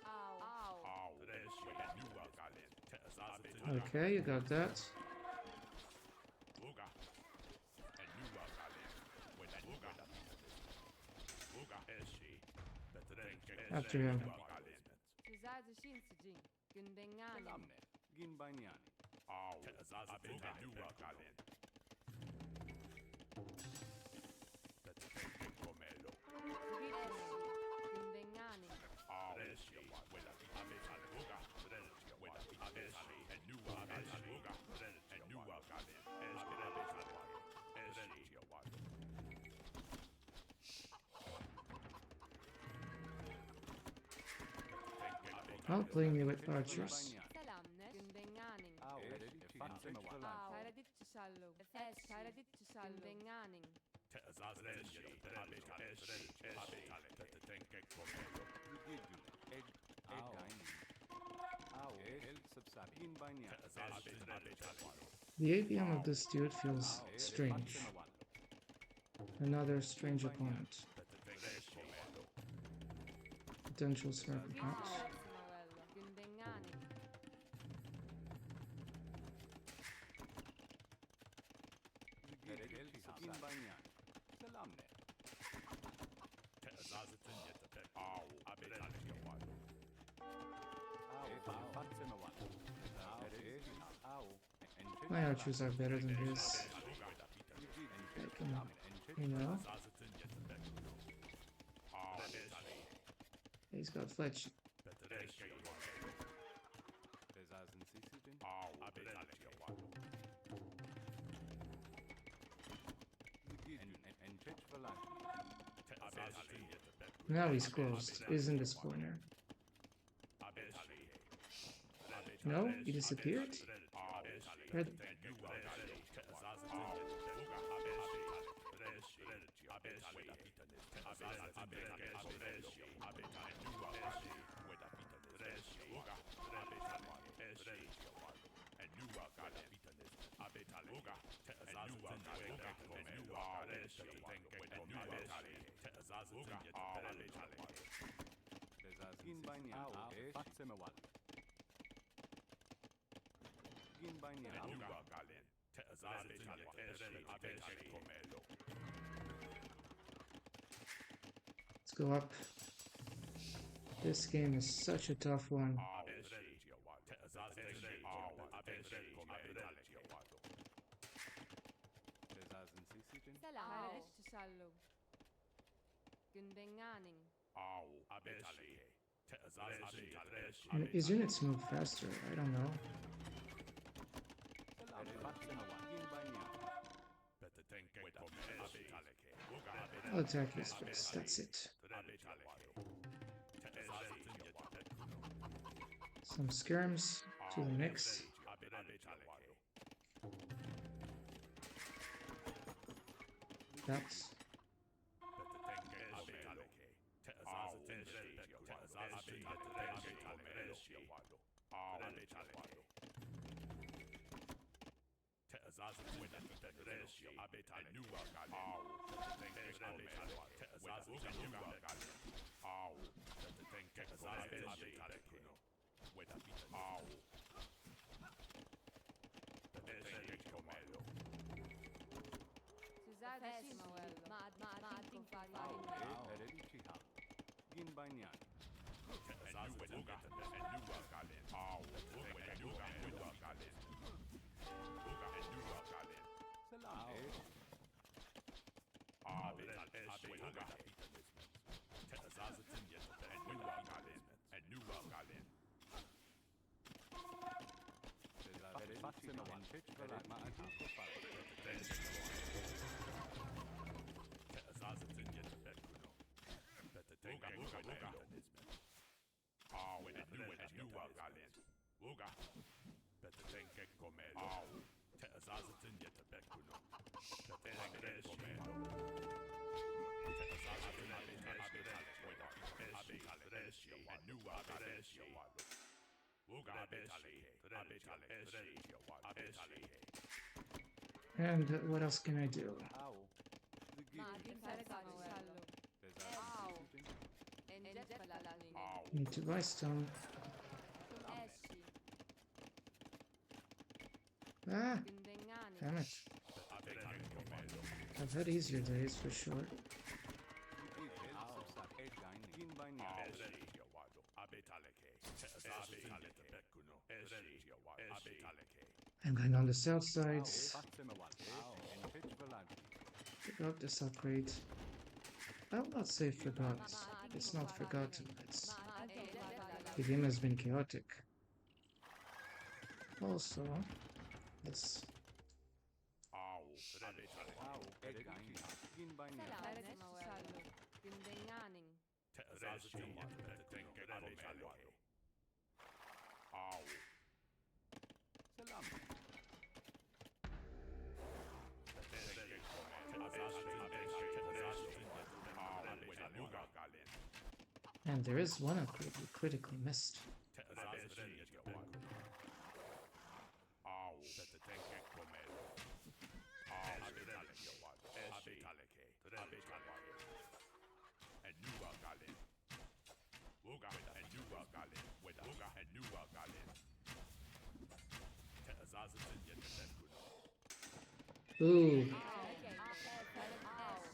Au. Okay, you got that. After him. Tuzazi shinsijin. Gündengani. Gündengani. Outplaying me with archers. Selamne. Gündengani. Sayradit çişallo. Sayradit çişallo. Gündengani. The APM of this dude feels strange. Another strange opponent. Potential smurf accounts. Gündengani. My archers are better than his. I can, you know. He's got fletch. Now he's closed. Isn't this corner? No, he disappeared. Where the- Let's go up. This game is such a tough one. Sayradit çişallo. Gündengani. His units move faster. I don't know. I'll attack his face. That's it. Some skirms to the mix. That's Tuzazi shinsijin. Ma dinko And what else can I do? Need to buy stone. Ah, damn it. I've had easier days for sure. I'm going on the south side. Forgot this upgrade. I will not say forgot. It's not forgotten. The game has been chaotic. Also, this. And there is one upgrade we critically missed. Ooh.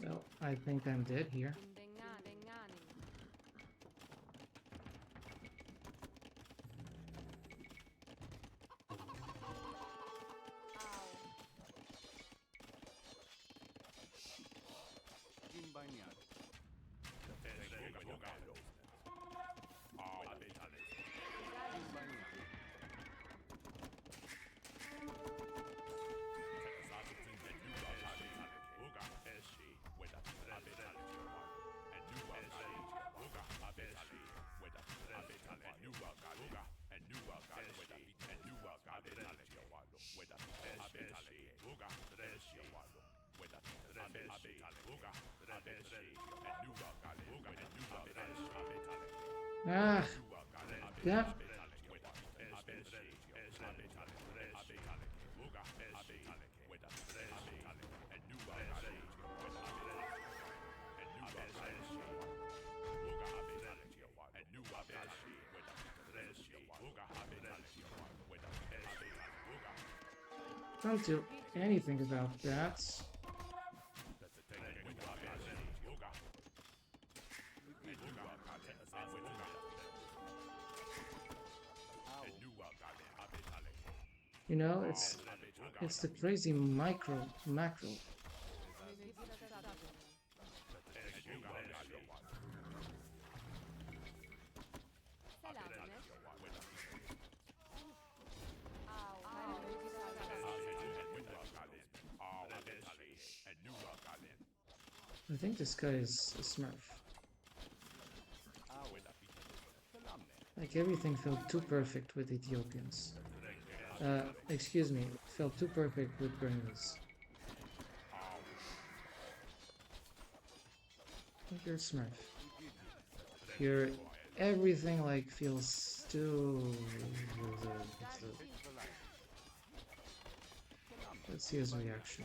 Well, I think I'm dead here. Ah, yeah. Don't do anything about that. You know, it's the crazy macro. I think this guy is a smurf. Like everything felt too perfect with Ethiopians. Excuse me, felt too perfect with Burmese. I think you're a smurf. You're everything like feels too. Let's see his reaction.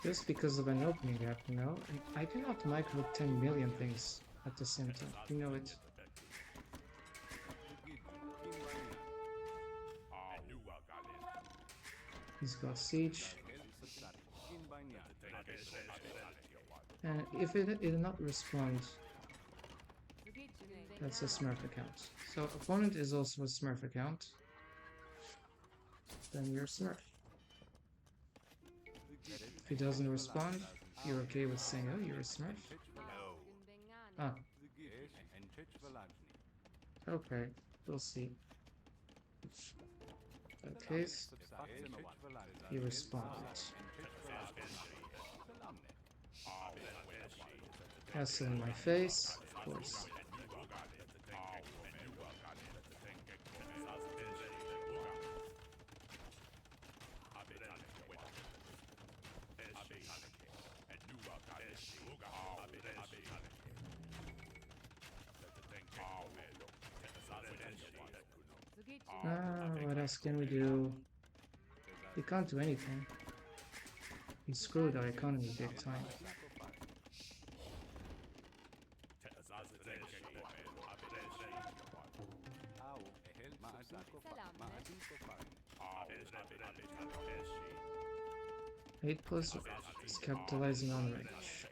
Just because of an opening gap, you know? I cannot micro 10 million things at the same time. You know it. He's got siege. And if it did not respond, that's a smurf account. So opponent is also a smurf account. Then you're smurf. If he doesn't respond, you're okay with saying, oh, you're a smurf? Ah. Okay, we'll see. In that case, he responded. Castle in my face, of course. What else can we do? We can't do anything. We screwed our economy big time. Eight plus is capitalizing on range.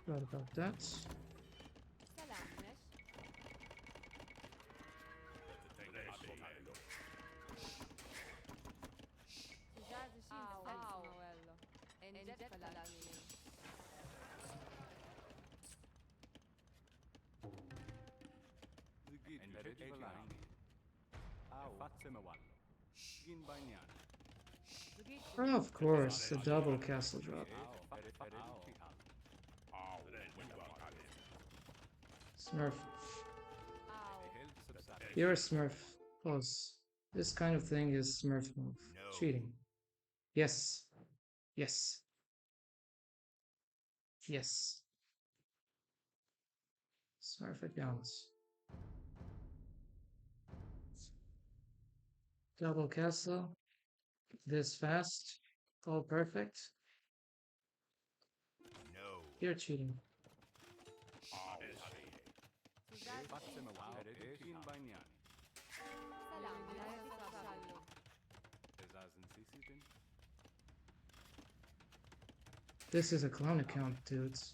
What about that? Oh, of course, a double castle drop. Smurf. You're a smurf. Close. This kind of thing is smurf move. Cheating. Yes. Yes. Yes. Smurf accounts. Double castle. This fast. All perfect. No. You're cheating. This is a clown account, dudes.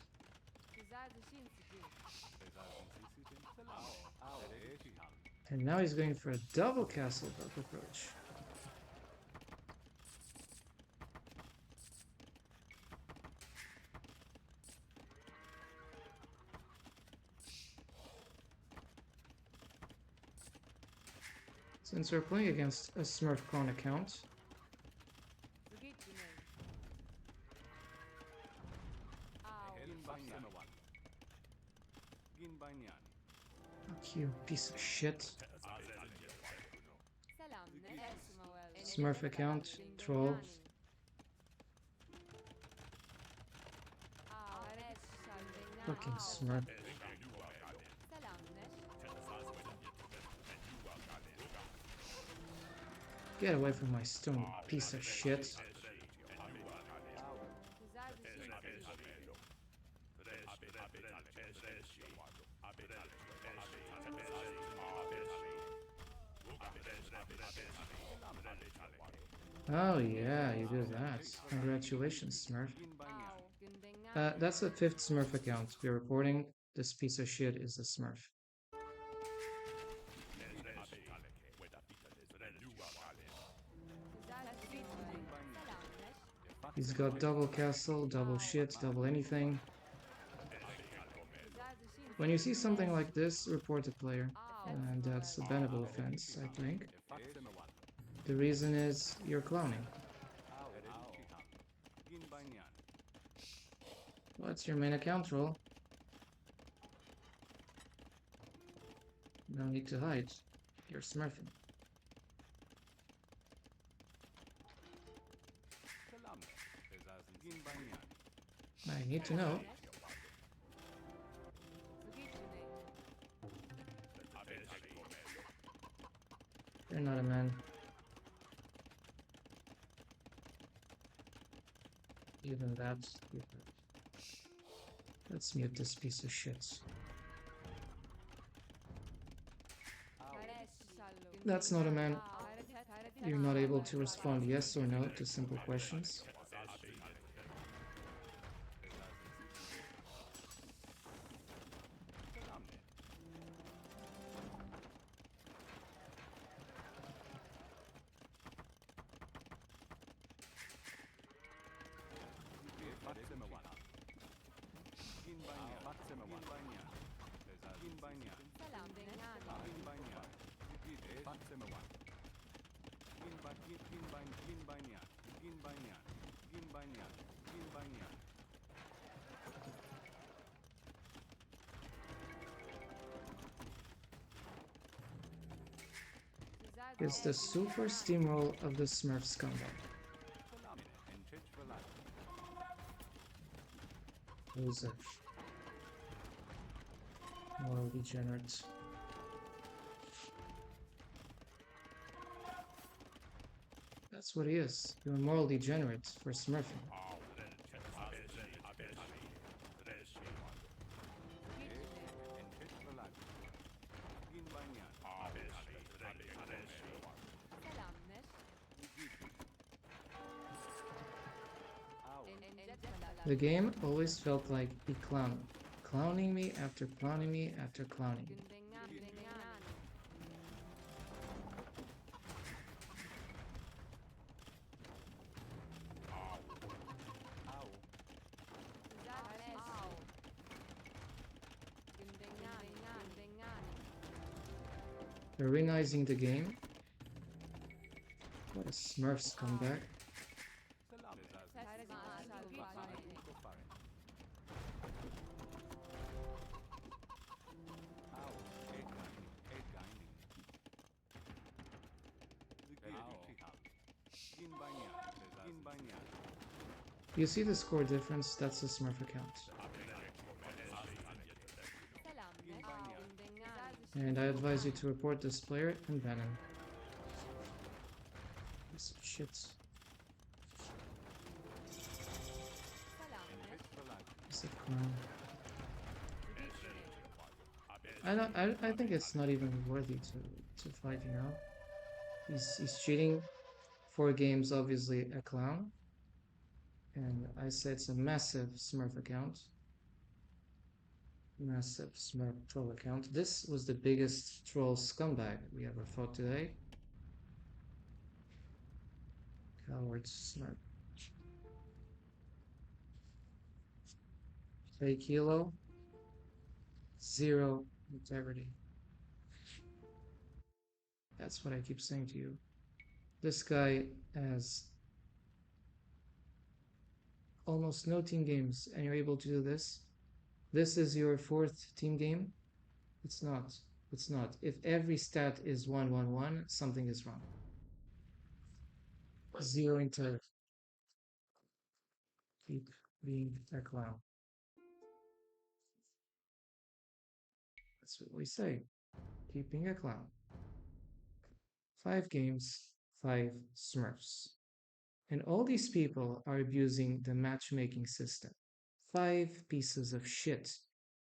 And now he's going for a double castle buff approach. Since we're playing against a Smurf clone account, fuck you, piece of shit. Smurf account, troll. Fucking Smurf. Get away from my stone, piece of shit. Oh yeah, you do that. Congratulations, Smurf. That's the 5th Smurf account we're reporting. This piece of shit is a Smurf. He's got double castle, double shit, double anything. When you see something like this, report the player. And that's a bannable offense, I think. The reason is you're cloning. What's your main account role? No need to hide. You're smurfing. I need to know. You're not a man. Even that. Let's mute this piece of shit. That's not a man. You're not able to respond yes or no to simple questions. It's the super steamroll of the Smurf scumbag. Who's a moral degenerate? That's what he is. You're a moral degenerate for smurfing. The game always felt like he clowning me after clowning me after clowning me. Arenizing the game. What a Smurf scumbag. You see the score difference? That's a Smurf account. And I advise you to report this player and ban him. Piece of shit. Piece of clown. I think it's not even worthy to fight, you know? He's cheating. 4 games, obviously a clown. And I say it's a massive Smurf account. Massive Smurf troll account. This was the biggest troll scumbag we ever fought today. Coward Smurf. Fake kilo. 0 integrity. That's what I keep saying to you. This guy has almost no team games and you're able to do this. This is your 4th team game. It's not. It's not. If every stat is 1-1-1, something is wrong. 0 integrity. Keep being a clown. That's what we say. Keep being a clown. 5 games, 5 Smurfs. And all these people are abusing the matchmaking system. 5 pieces of shit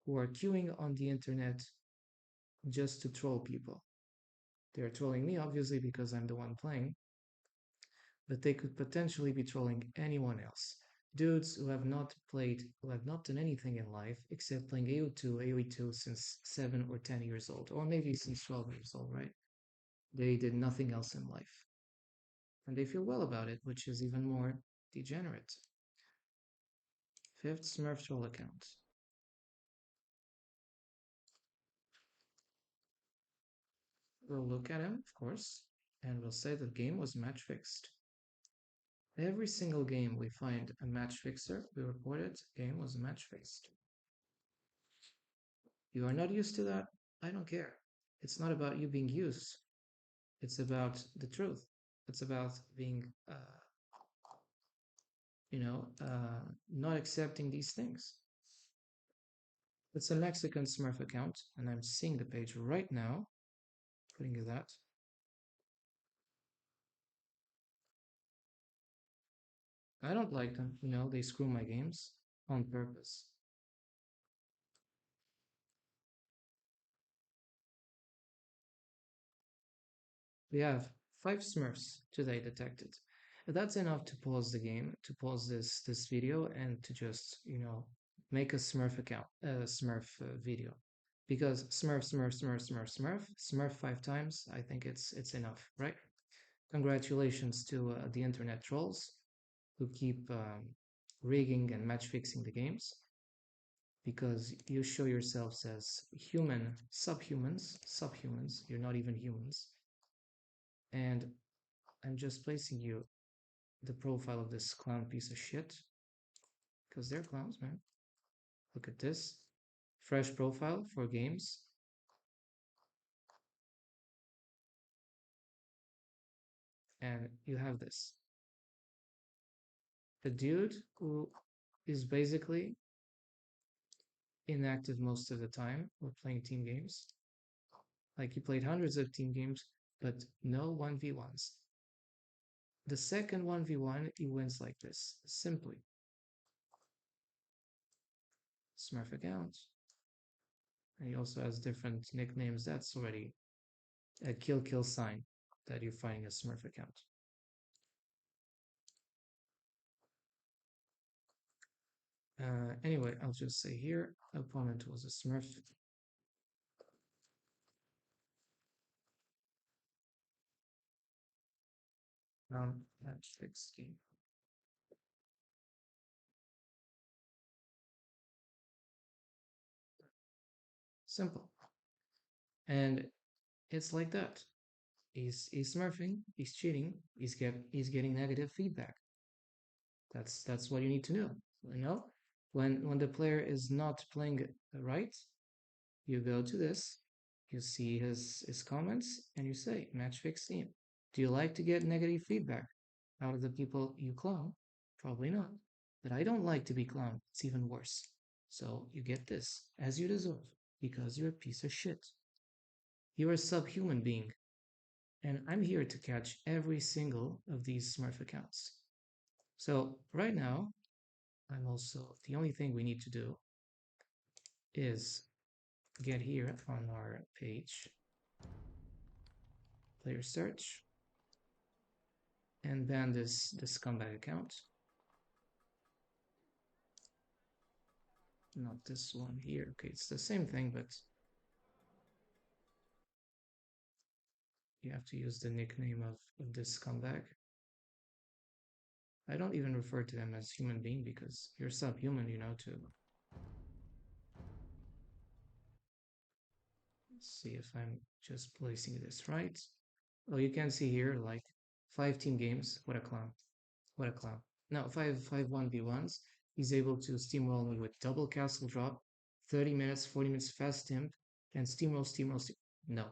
who are queuing on the internet just to troll people. They're trolling me, obviously, because I'm the one playing. But they could potentially be trolling anyone else. Dudes who have not done anything in life except playing AoE2 since 7 or 10 years old, or maybe since 12 years old, right? They did nothing else in life. And they feel well about it, which is even more degenerate. 5th Smurf troll account. We'll look at him, of course, and we'll say the game was match fixed. Every single game we find a match fixer, we report it, game was match fixed. You are not used to that? I don't care. It's not about you being used. It's about the truth. It's about being not accepting these things. It's a Mexican Smurf account, and I'm seeing the page right now, putting you that. I don't like them, they screw my games on purpose. We have 5 Smurfs today detected. That's enough to pause the game, to pause this video, and to just, make a Smurf account, Smurf video. Because Smurf, Smurf, Smurf, Smurf, Smurf, Smurf 5 times, I think it's enough, right? Congratulations to the internet trolls who keep rigging and match fixing the games, because you show yourselves as human subhumans, you're not even humans. And I'm just placing you the profile of this clown piece of shit, because they're clowns, man. Look at this. Fresh profile for games. And you have this. The dude who is basically inactive most of the time or playing team games. Like, he played hundreds of team games, but no 1v1s. The second 1v1, he wins like this, simply. Smurf account. And he also has different nicknames. That's already a kill sign that you're finding a Smurf account. Anyway, I'll just say here, opponent was a Smurf. Match fix game. Simple. And it's like that. He's smurfing, he's cheating, he's getting negative feedback. That's what you need to know. When the player is not playing right, you go to this, you see his comments, and you say, match fix team. Do you like to get negative feedback out of the people you clown? Probably not. But I don't like to be clowned. It's even worse. So you get this, as you deserve, because you're a piece of shit. You're a subhuman being. And I'm here to catch every single of these Smurf accounts. So right now, the only thing we need to do is get here on our page, player search, and ban this scumbag account. Not this one here. Okay, it's the same thing, but you have to use the nickname of this scumbag. I don't even refer to them as human being, because you're subhuman, too. Let's see if I'm just placing this right. Well, you can see here, like, 5 team games. What a clown. What a clown. Now, 5 1v1s. He's able to steamroll me with double castle drop, 30 minutes, 40 minutes fast imp, and steamroll. No.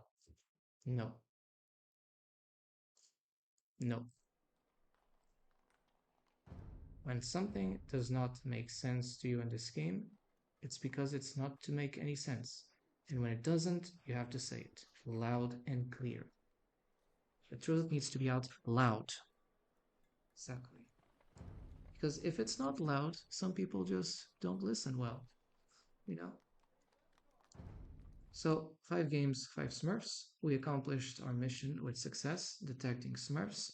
No. No. When something does not make sense to you in this game, it's because it's not to make any sense. And when it doesn't, you have to say it loud and clear. The truth needs to be out loud. Exactly. Because if it's not loud, some people just don't listen well, So 5 games, 5 Smurfs. We accomplished our mission with success, detecting Smurfs.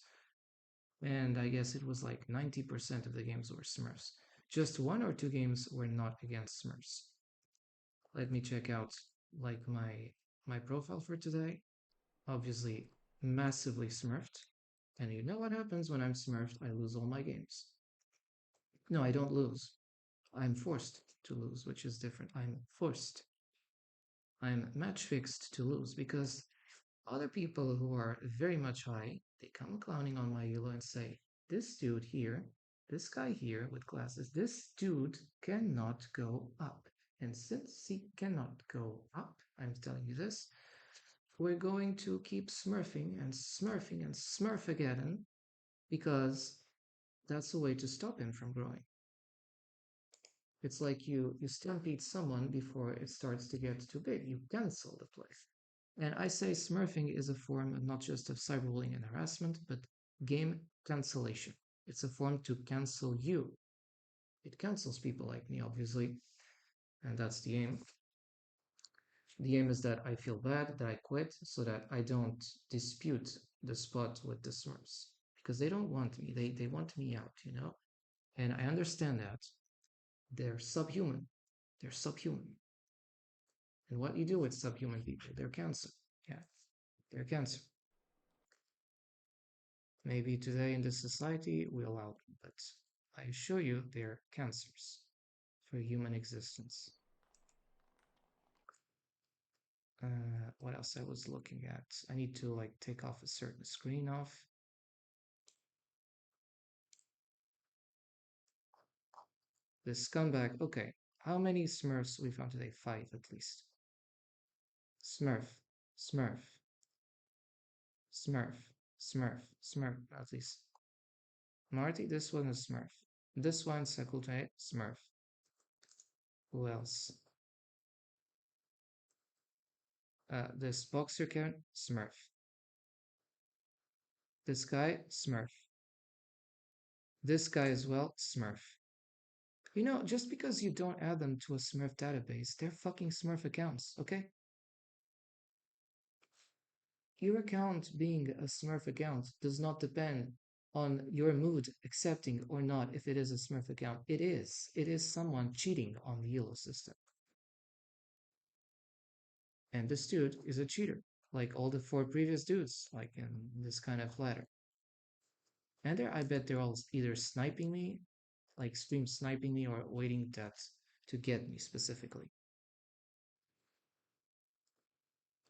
And I guess it was like 90% of the games were Smurfs. Just 1 or 2 games were not against Smurfs. Let me check out like my profile for today. Obviously, massively Smurfed. And you know what happens when I'm Smurfed? I lose all my games. No, I don't lose. I'm forced to lose, which is different. I'm forced. I'm match fixed to lose, because other people who are very much high, they come clowning on my ELO and say, this dude here, this guy here with glasses, this dude cannot go up. And since he cannot go up, I'm telling you this, we're going to keep smurfing and smurfing and smurf again, because that's a way to stop him from growing. It's like you stampede someone before it starts to get too big. You cancel the play. And I say smurfing is a form of not just of cyberbullying and harassment, but game cancellation. It's a form to cancel you. It cancels people like me, obviously, and that's the aim. The aim is that I feel bad, that I quit, so that I don't dispute the spot with the smurfs. Because they don't want me. They want me out, you know? And I understand that. They're subhuman. They're subhuman. And what you do with subhuman people, they're cancer. Yeah, they're cancer. Maybe today in this society we allow them, but I assure you they're cancers for human existence. What else I was looking at? I need to like take off a certain screen off. The scumbag. Okay, how many smurfs we found today? 5 at least. Smurf, smurf, smurf, smurf, smurf at least. Marty, this one is smurf. This one, Sakulte, smurf. Who else? This boxer Karen, smurf. This guy, smurf. This guy as well, smurf. You know, just because you don't add them to a smurf database, they're fucking smurf accounts, okay? Your account being a smurf account does not depend on your mood accepting or not if it is a smurf account. It is. It is someone cheating on the YOLO system. And this dude is a cheater, like all the 4 previous dudes, like in this kind of ladder. And I bet they're all either sniping me, like stream sniping me, or waiting to get me specifically.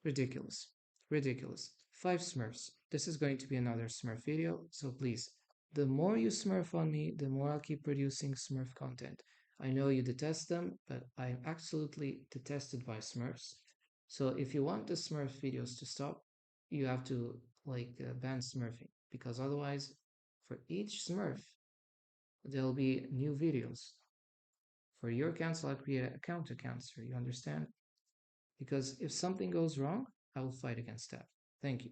Ridiculous. Ridiculous. 5 smurfs. This is going to be another smurf video, so please, the more you smurf on me, the more I'll keep producing smurf content. I know you detest them, but I'm absolutely detested by smurfs. So if you want the smurf videos to stop, you have to ban smurfing, because otherwise, for each smurf, there'll be new videos. For your cancel, I'll create a counter cancer, you understand? Because if something goes wrong, I will fight against that. Thank you.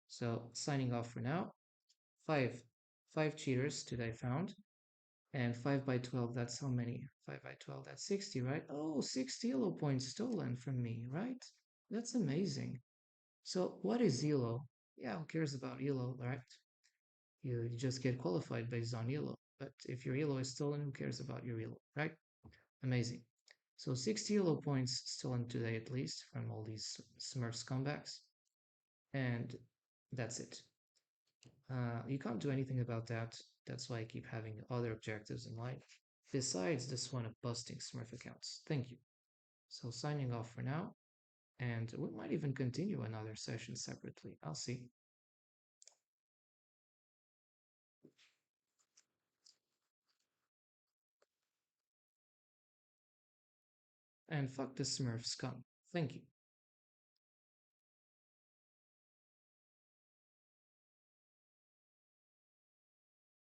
So signing off for now. 5 cheaters today found. And 5 by 12, that's how many? 5 by 12, that's 60, right? Oh, 60 YOLO points stolen from me, right? That's amazing. So what is YOLO? Yeah, who cares about YOLO, right? You just get qualified based on YOLO. But if your YOLO is stolen, who cares about your YOLO, right? Amazing. So 60 YOLO points stolen today at least from all these Smurf scumbags. And that's it. You can't do anything about that. That's why I keep having other objectives in life, besides this one of busting Smurf accounts. Thank you. So signing off for now, and we might even continue another session separately. I'll see. And fuck the Smurf scum. Thank you.